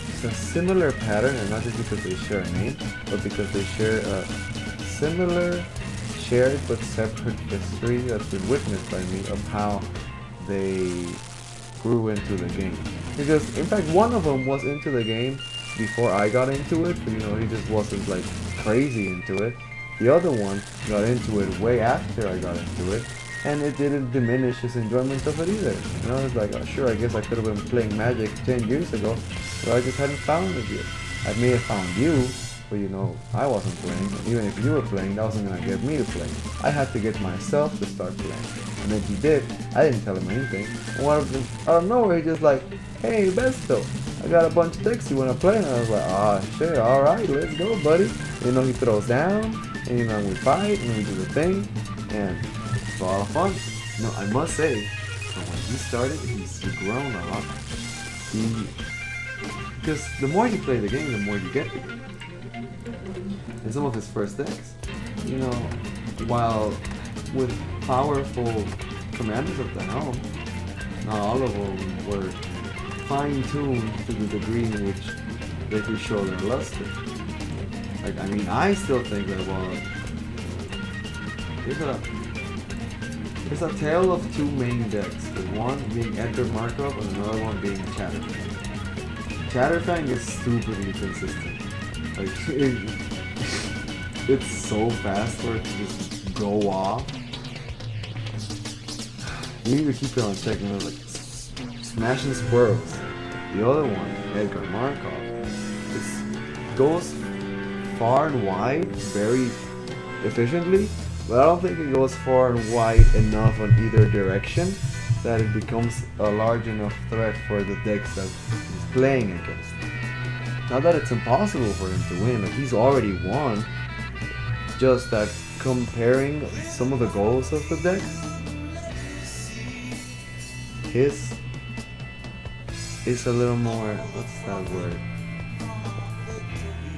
it's a similar pattern, and not just because they share a name, but because they share a similar, shared but separate history that's been witnessed by me of how they grew into the game. Because in fact, one of them was into the game before I got into it, but you know, he just wasn't like crazy into it. The other one got into it way after I got into it, and it didn't diminish his enjoyment of it either. You know, it's like, oh, sure, I guess I could have been playing Magic 10 years ago, but I just hadn't found it yet. I may have found you, But you know, I wasn't playing. Even if you were playing, that wasn't gonna get me to play. I had to get myself to start playing. And if he did, I didn't tell him anything. And one of them, out of nowhere, he just like, hey, Besto, I got a bunch of decks, you wanna play? And I was like, ah, shit, alright, let's go, buddy. You know, he throws down, and you know, we fight, and we do the thing, and it's a lot of fun. No, I must say, so when he started, he's grown a lot. Because the more you play the game, the more you get the game. And some of his first decks, you know, while with powerful commanders of the helm, not all of them were fine-tuned to the degree in which they could show their luster. Like, I mean, I still think that, well, there's a tale of two main decks. The one being Edgar Markov and another one being Chatterfang. Chatterfang is stupidly consistent. Like, it's so fast for it to just go off. You need to keep it on check, you know, like smashing squirrels. The other one, Edgar Markov, goes far and wide very efficiently, but I don't think it goes far and wide enough on either direction that it becomes a large enough threat for the decks that he's playing against. Not that it's impossible for him to win, like he's already won, just that comparing some of the goals of the decks, his is a little more, what's that word?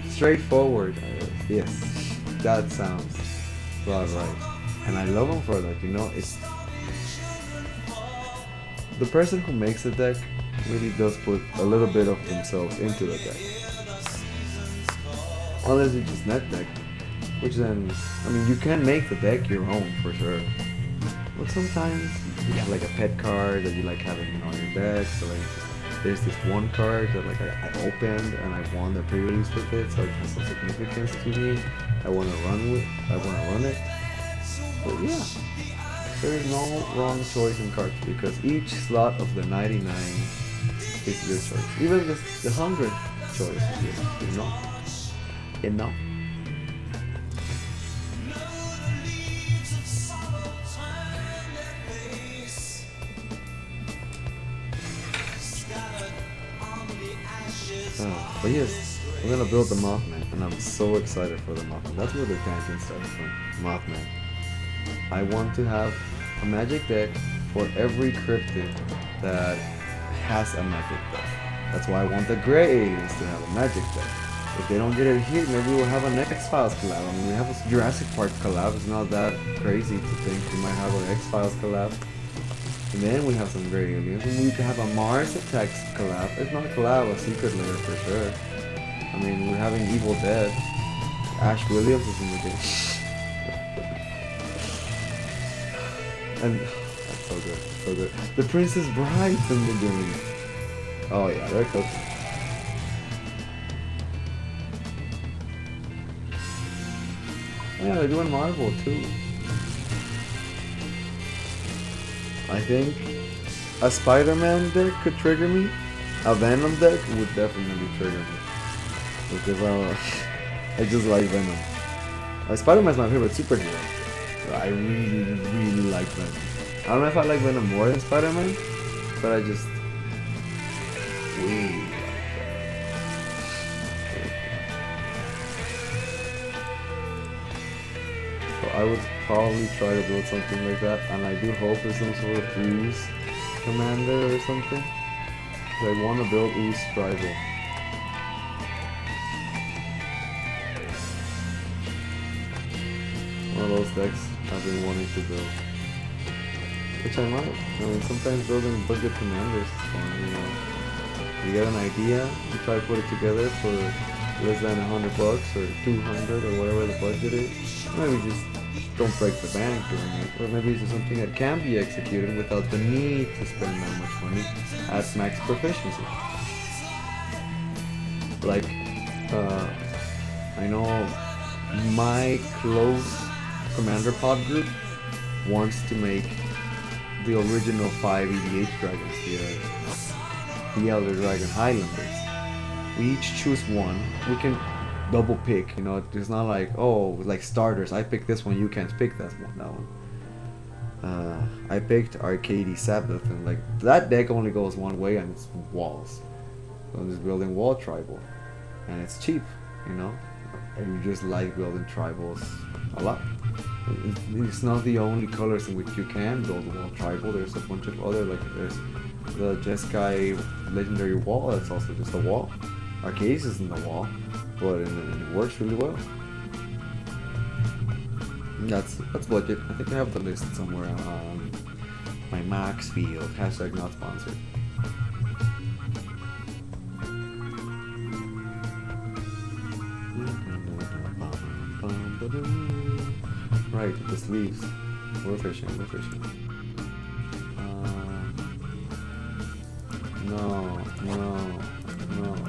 Straightforward. Yes, that sounds about right. And I love him for that, you know, it's the person who makes the deck really does put a little bit of themselves into the deck. Unless you just net deck, which then, I mean, you can make the deck your own for sure. But sometimes you have like a pet card that you like having in all your decks, so like there's this one card that like I opened and I won the pre-release with it, so it has some significance to me. I want to run it. But yeah, there is no wrong choice in cards because each slot of the 99 is your choice. Even the 100 choice is yours, you know? You know? But yes, I'm gonna build the Mothman, and I'm so excited for the Mothman. That's where the tangent starts from, Mothman. I want to have a magic deck for every cryptid that has a magic deck. That's why I want the Grey Aliens to have a magic deck. If they don't get it here, maybe we'll have an X-Files collab. I mean, we have a Jurassic Park collab. It's not that crazy to think we might have an X-Files collab. And then we have some Grey Aliens. And we could have a Mars Attacks collab. If not collab, a Secret Lair for sure. I mean, we're having Evil Dead. Ash Williams is in the game. And that's so good, so good. The Princess Bride's in the game. Oh yeah, there it goes. Yeah, they're doing Marvel too. I think a Spider-Man deck could trigger me. A Venom deck would definitely trigger me. Because I just like Venom. Spider-Man's my favorite superhero. So I really, really like Venom. I don't know if I like Venom more than Spider-Man, but I just really like Venom. So I would probably try to build something like that, and I do hope there's some sort of Ooze commander or something. I want to build Ooze Tribal. One of those decks I've been wanting to build. Which I might. I mean, sometimes building budget commanders is fun, you know. You get an idea, you try to put it together for less than $100 or $200 or whatever the budget is. Maybe just don't break the bank doing it. Or maybe it's something that can be executed without the need to spend that much money at max proficiency. Like, I know my close Commander Pod group wants to make the original 5 EDH dragons, the Elder Dragon Highlanders. We each choose one. We can double pick. You know, it's not like, oh, like starters. I picked this one, you can't pick that one. I picked Arcady Sabbath, and like that deck only goes one way, and it's walls. So I'm just building wall tribal, and it's cheap, you know, and you just like building tribals a lot. It's not the only colors in which you can build wall tribal. There's a bunch of other, like there's the Jeskai legendary wall. That's also just a wall. Arcades isn't a wall, but it works really well. That's budget. I think I have the list somewhere on my Max Field. Hashtag not sponsored. Right, the sleeves. We're fishing. No.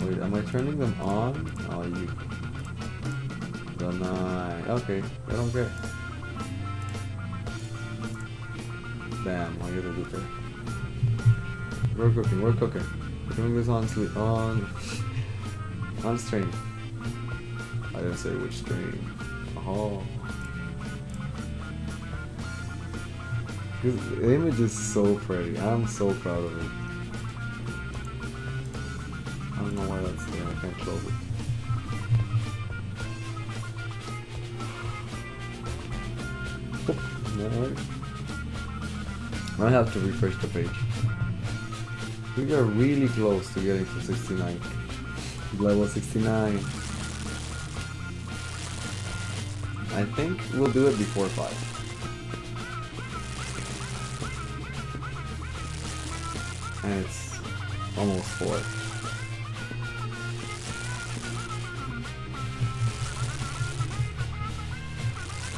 Wait, am I turning them on? Oh, you. The 9. Okay, I don't care. Damn, I gotta do that. We're cooking. We're doing this on stream. I didn't say which stream. Oh. The image is so pretty. I'm so proud of it. I don't know why that's there. I can't close it. Alright. I have to refresh the page. We are really close to getting to 69. Level 69. I think we'll do it before 5. And it's almost 4.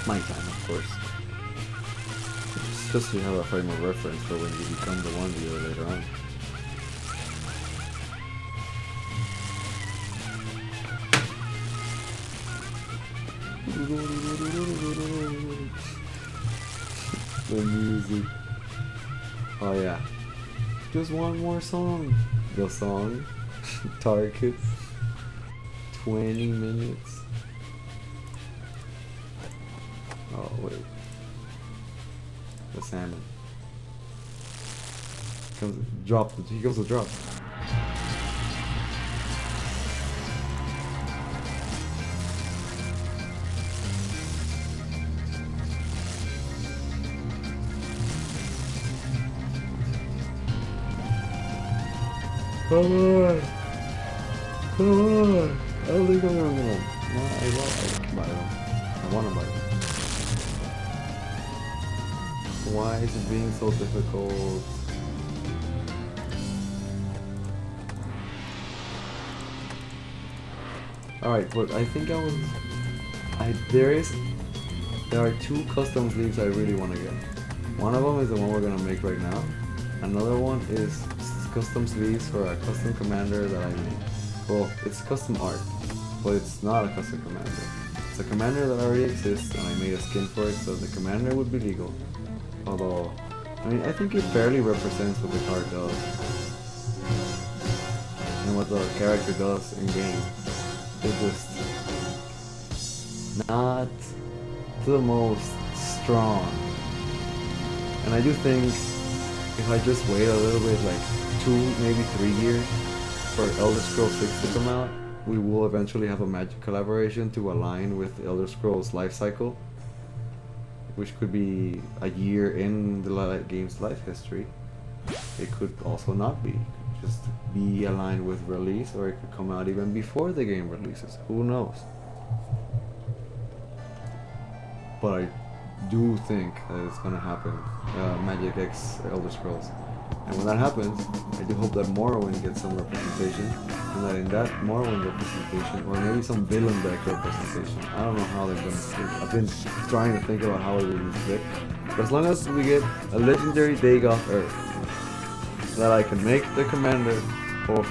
My time, of course. Just so you have a frame of reference for when you become the one viewer later on. The music. Oh yeah. Just one more song. The song. Targets. 20 minutes. Oh wait. The salmon. He goes to drop. Come on! I don't think I'm gonna win. No, I buy them. I wanna buy them. Why is it being so difficult? Alright, but I think there are 2 custom sleeves I really want to get. One of them is the one we're gonna make right now. Another one is custom sleeves for a custom commander that I made. Well, it's custom art, but it's not a custom commander. It's a commander that already exists, and I made a skin for it, so the commander would be legal. Although, I mean, I think it fairly represents what the card does. And what the character does in game. It's just not the most strong. And I do think if I just wait a little bit, like 2, maybe 3 years for Elder Scrolls 6 to come out, we will eventually have a Magic collaboration to align with Elder Scrolls life cycle, which could be a year in the game's life history. It could also not be. It could just be aligned with release, or it could come out even before the game releases. Who knows? But I do think that it's gonna happen. Magic X Elder Scrolls. And when that happens, I do hope that Morrowind gets some representation, and that in that Morrowind representation, or maybe some villain deck representation, I don't know how they're gonna split. I've been trying to think about how it will split. But as long as we get a legendary Dagoth Earth, that I can make the commander of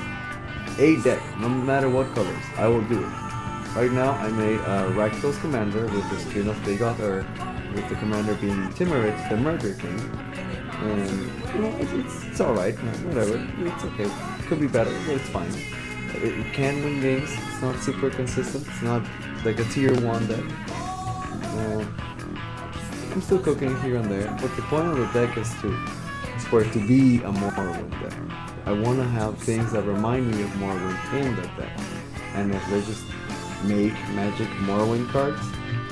a deck, no matter what colors, I will do it. Right now, I made a Rakdos commander with the skin of Dagoth Earth, with the commander being Timurit, the Murder King. And, you know, it's alright, whatever, it's okay. It could be better, but it's fine. It can win games. It's not super consistent. It's not like a tier 1 deck. I'm still cooking here and there, but the point of the deck is for it to be a Morrowind deck. I want to have things that remind me of Morrowind in that deck. And if they just make Magic Morrowind cards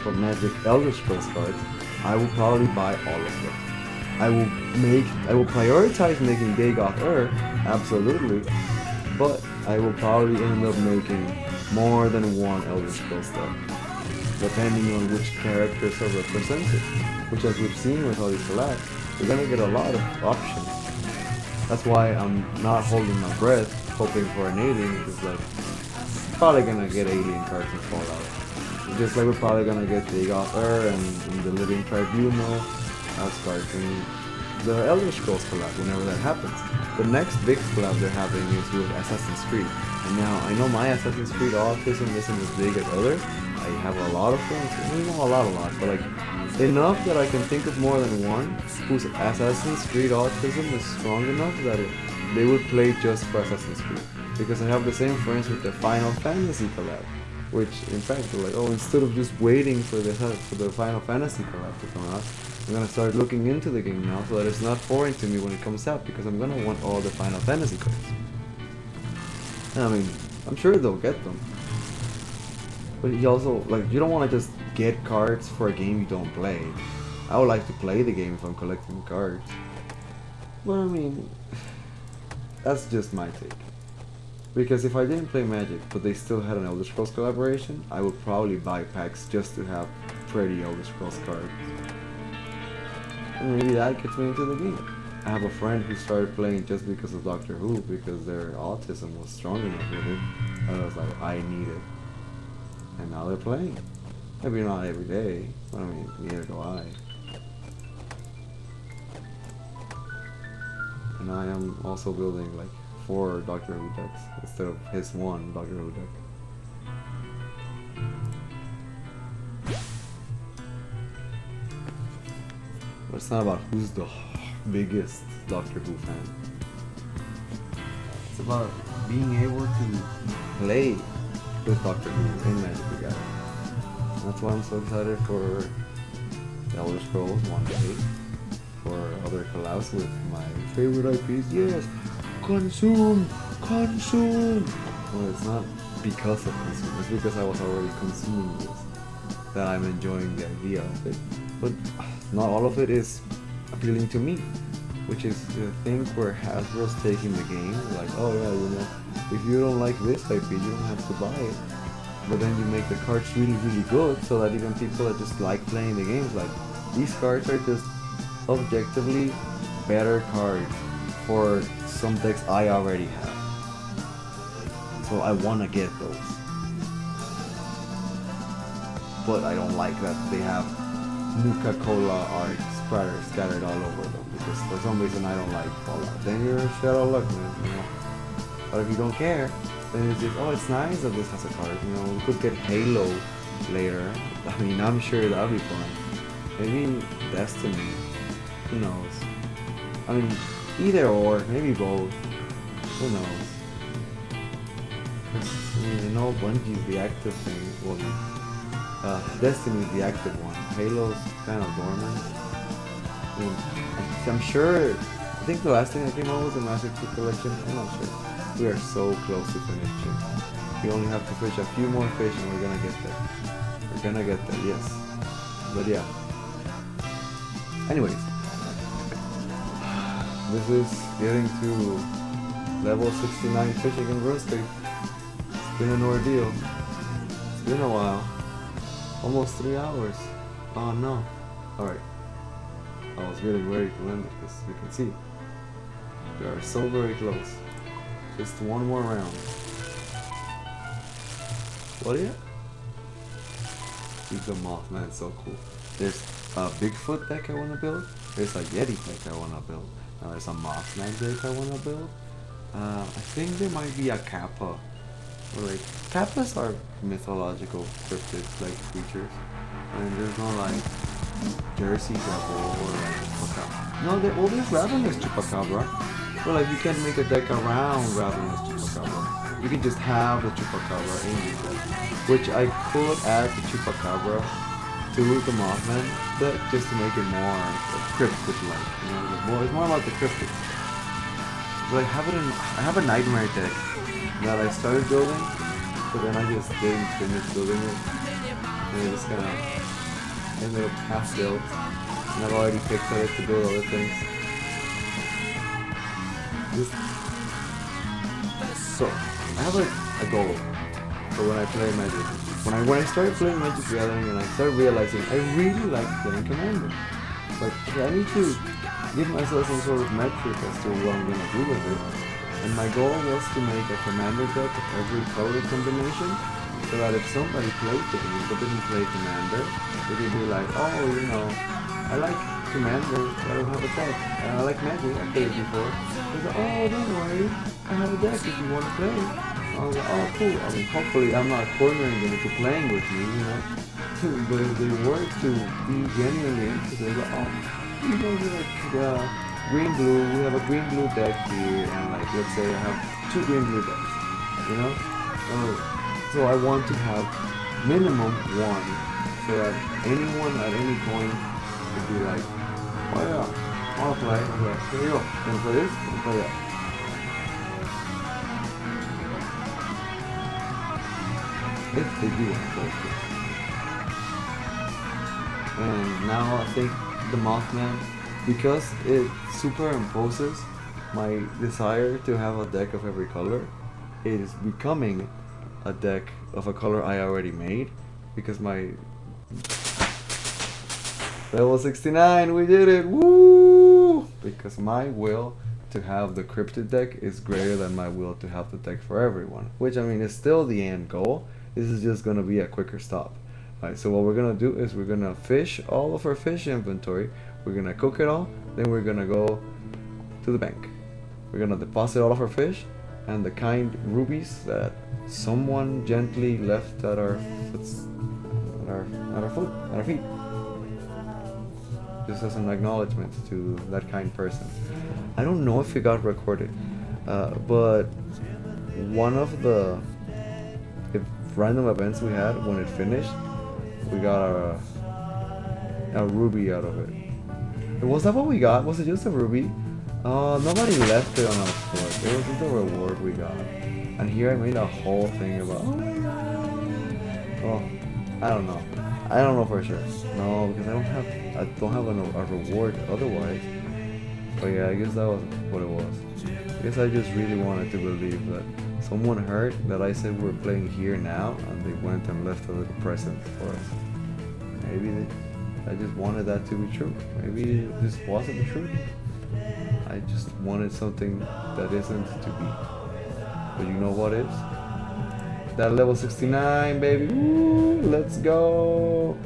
or Magic Elder Scrolls cards, I will probably buy all of them. I will prioritize making Dagoth absolutely, but I will probably end up making more than one Elder Scrolls deck, depending on which characters are represented. Which, as we've seen with all these collabs, we're gonna get a lot of options. That's why I'm not holding my breath, hoping for an alien, because like, probably gonna get alien cards in Fallout. Just like we're probably gonna get Dagoth and the Living Tribunal as cards in the Elder Scrolls collab whenever that happens. The next big collab they're having is with Assassin's Creed. And now, I know my Assassin's Creed autism isn't as big as others. I have a lot of friends, not a lot, but like, enough that I can think of more than one whose Assassin's Creed autism is strong enough that they would play just for Assassin's Creed. Because I have the same friends with the Final Fantasy collab, which in fact they're like, oh, instead of just waiting for the Final Fantasy collab to come out, I'm gonna start looking into the game now so that it's not foreign to me when it comes out, because I'm gonna want all the Final Fantasy cards. And I mean, I'm sure they'll get them. But you also, like, you don't want to just get cards for a game you don't play. I would like to play the game if I'm collecting cards. But I mean, that's just my take. Because if I didn't play Magic, but they still had an Elder Scrolls collaboration, I would probably buy packs just to have pretty Elder Scrolls cards. And maybe that gets me into the game. I have a friend who started playing just because of Doctor Who, because their autism was strong enough with it. And I was like, I need it. And now they're playing. Maybe not every day, but I mean, neither do I. And I am also building like 4 Doctor Who decks instead of his 1 Doctor Who deck. But it's not about who's the biggest Doctor Who fan. It's about being able to play with Doctor Who in Magic the Gathering. That's why I'm so excited for Elder Scrolls one day, for other collabs with my favorite IPs. Yes, consume! Well, it's not because of consume, it's because I was already consuming this that I'm enjoying the idea of it. But not all of it is appealing to me, which is the thing where Hasbro's taking the game, like, oh yeah, you know, if you don't like this IP, you don't have to buy it. But then you make the cards really, really good, so that even people that just like playing the games, like, these cards are just objectively better cards for some decks I already have. So I want to get those. But I don't like that they have Nuka-Cola art scattered all over them, because for some reason I don't like Fallout. Then you're shit out of luck, man, you know. But if you don't care, then it's just, oh, it's nice that this has a card, you know. We could get Halo later. I mean, I'm sure that'll be fun. Maybe Destiny. Who knows? I mean, either or, maybe both. Who knows? Because, I mean, you know, Bungie's the active thing. Well, Destiny's the active one. Halo's kind of dormant. I mean, I'm sure. I think the last thing that came out was the Master Chief Collection. I'm not sure. We are so close to finishing. We only have to fish a few more fish and we're gonna get there. We're gonna get there, yes. But yeah. Anyways. This is getting to level 69 fishing in RuneScape. It's been an ordeal. It's been a while. Almost 3 hours. Oh no. Alright. I was getting ready to end it, as you can see. We are so very close. Just one more round. What are you? Keep the Mothman, so cool. There's a Bigfoot deck I want to build. There's a Yeti deck I want to build. Now there's a Mothman deck I want to build. I think there might be a Kappa. Or like, Kappas are mythological cryptid-like creatures. And there's no like Jersey Devil or like Chupacabra. No, there's Ravenous Chupacabra. But like, you can make a deck around Ravenous Chupacabra. you can just have the Chupacabra in your deck, which I could add the Chupacabra to the Mothman deck just to make it more cryptid-like. You know, it's more about the cryptid. But I have a Nightmare deck that I started building, but then I just didn't finish building it, and it just kind of ended up half built. And I've already picked at it to build other things. So I have a goal for when I play Magic. When I started playing Magic Gathering and I started realizing I really like playing Commander. Like, okay, I need to give myself some sort of metric as to what I'm gonna do with it. And my goal was to make a Commander deck of every color combination, so that if somebody played it but didn't play Commander, they could be like, oh, you know, I like Commander, but I don't have a deck. And I like Magic, I played it before. They go, oh, don't worry, I have a deck if you want to play. I was like, oh, cool. I mean, hopefully I'm not cornering them into playing with me, you know. But if they were to be genuinely interested, they go, oh, you know, like green-blue, we have a green-blue deck here, and like, let's say I have 2 green-blue decks, you know. So I want to have minimum 1, so that anyone at any point could be like, oh yeah, I'll play. Okay, here you go. Gonna play this, gonna play that. If they do want to play this. And now I think the Mothman, because it superimposes my desire to have a deck of every color, it is becoming a deck of a color I already made, because my level 69, we did it, woo! Because my will to have the cryptid deck is greater than my will to have the deck for everyone, which I mean is still the end goal. This is just gonna be a quicker stop. Alright, so what we're gonna do is we're gonna fish all of our fish inventory, we're gonna cook it all, then we're gonna go to the bank. We're gonna deposit all of our fish and the kind rubies that someone gently left at our feet. Just as an acknowledgement to that kind person. I don't know if it got recorded, but one of the random events we had, when it finished, we got a ruby out of it. Was that what we got? Was it just a ruby? Nobody left it on our foot. It was just a reward we got. And here I made a whole thing about, oh my god. Well, I don't know. I don't know for sure. No, because I don't have a reward otherwise. But yeah, I guess that was what it was. I guess I just really wanted to believe that someone heard that I said we were playing here now, and they went and left a little present for us. Maybe I just wanted that to be true. Maybe this wasn't the truth. I just wanted something that isn't to be. But you know what is? That level 69, baby. Woo, let's go.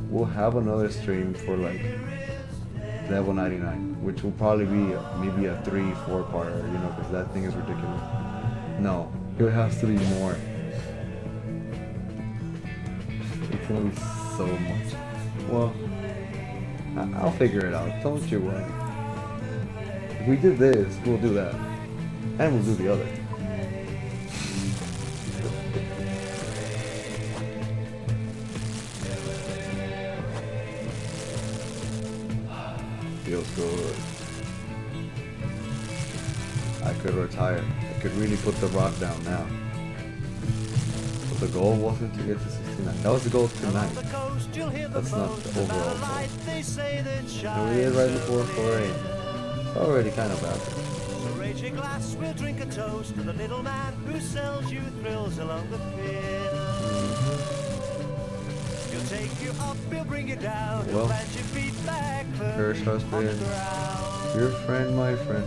We'll have another stream for like level 99, which will probably be maybe a 3-4 parter, you know, because that thing is ridiculous. No, it has to be more. It's gonna be so much. Well, I'll figure it out. Don't you worry. If we did this, we'll do that, and we'll do the other. Feels good. I could retire. I could really put the rock down now. But the goal wasn't to get to 69. That was the goal tonight. That's not the overall goal. And we did right before 4 a.m. It's already kind of bad. So raise your glass, we'll drink a toast to the little man who sells you thrills along the pit. He'll take you up, he'll bring you down, he'll Well, plant your feet back Hirsch has been your friend, my friend,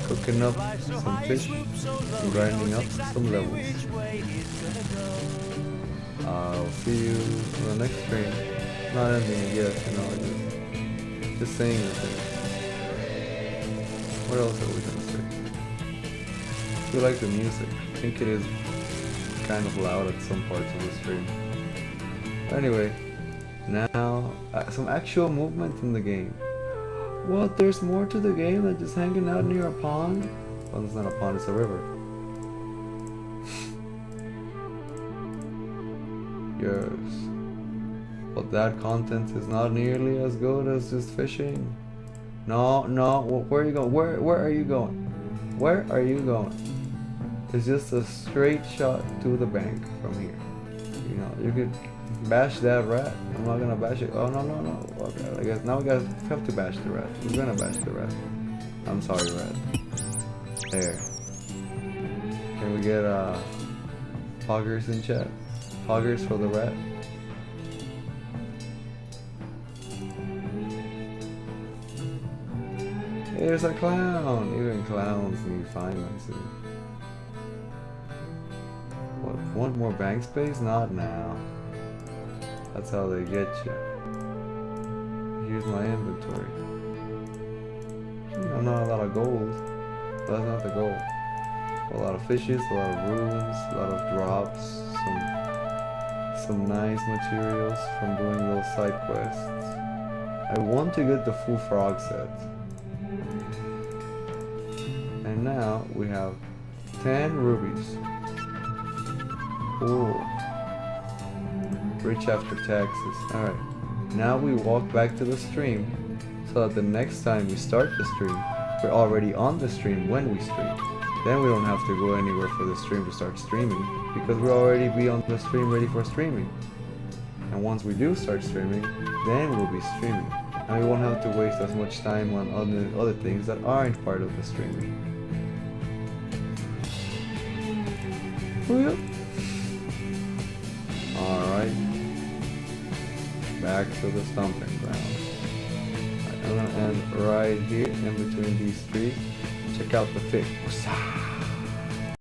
cooking up some fish and grinding up some levels. I'll see you on the next stream. Not ending it yet, you know, just saying the thing. What else are we gonna say? I like the music. I think it is kind of loud at some parts of the stream. Anyway, now some actual movement in the game. What? There's more to the game than just hanging out near a pond? Well, it's not a pond, it's a river. Yes. But that content is not nearly as good as just fishing. No, no, where are you going? Where are you going? Where are you going? It's just a straight shot to the bank from here. You know, you could bash that rat. I'm not gonna bash it. Oh, no, no, no. Okay, I guess now we have to bash the rat. We're gonna bash the rat. I'm sorry, rat. There. Can we get poggers in chat? Poggers for the rat. There's a clown. Even clowns need financing. What? Want more bank space? Not now. That's how they get you. Here's my inventory. Not a lot of gold. But that's not the goal. A lot of fishes, a lot of runes, a lot of drops, some nice materials from doing those side quests. I want to get the full frog set. And now we have 10 rubies. Cool. Rich after taxes. Alright. Now we walk back to the stream so that the next time we start the stream, we're already on the stream when we stream. Then we don't have to go anywhere for the stream to start streaming because we'll already be on the stream ready for streaming. And once we do start streaming, then we'll be streaming. And we won't have to waste as much time on other things that aren't part of the streaming. Alright. Back to the stomping ground. I'm gonna end right here in between these trees. Check out the fish.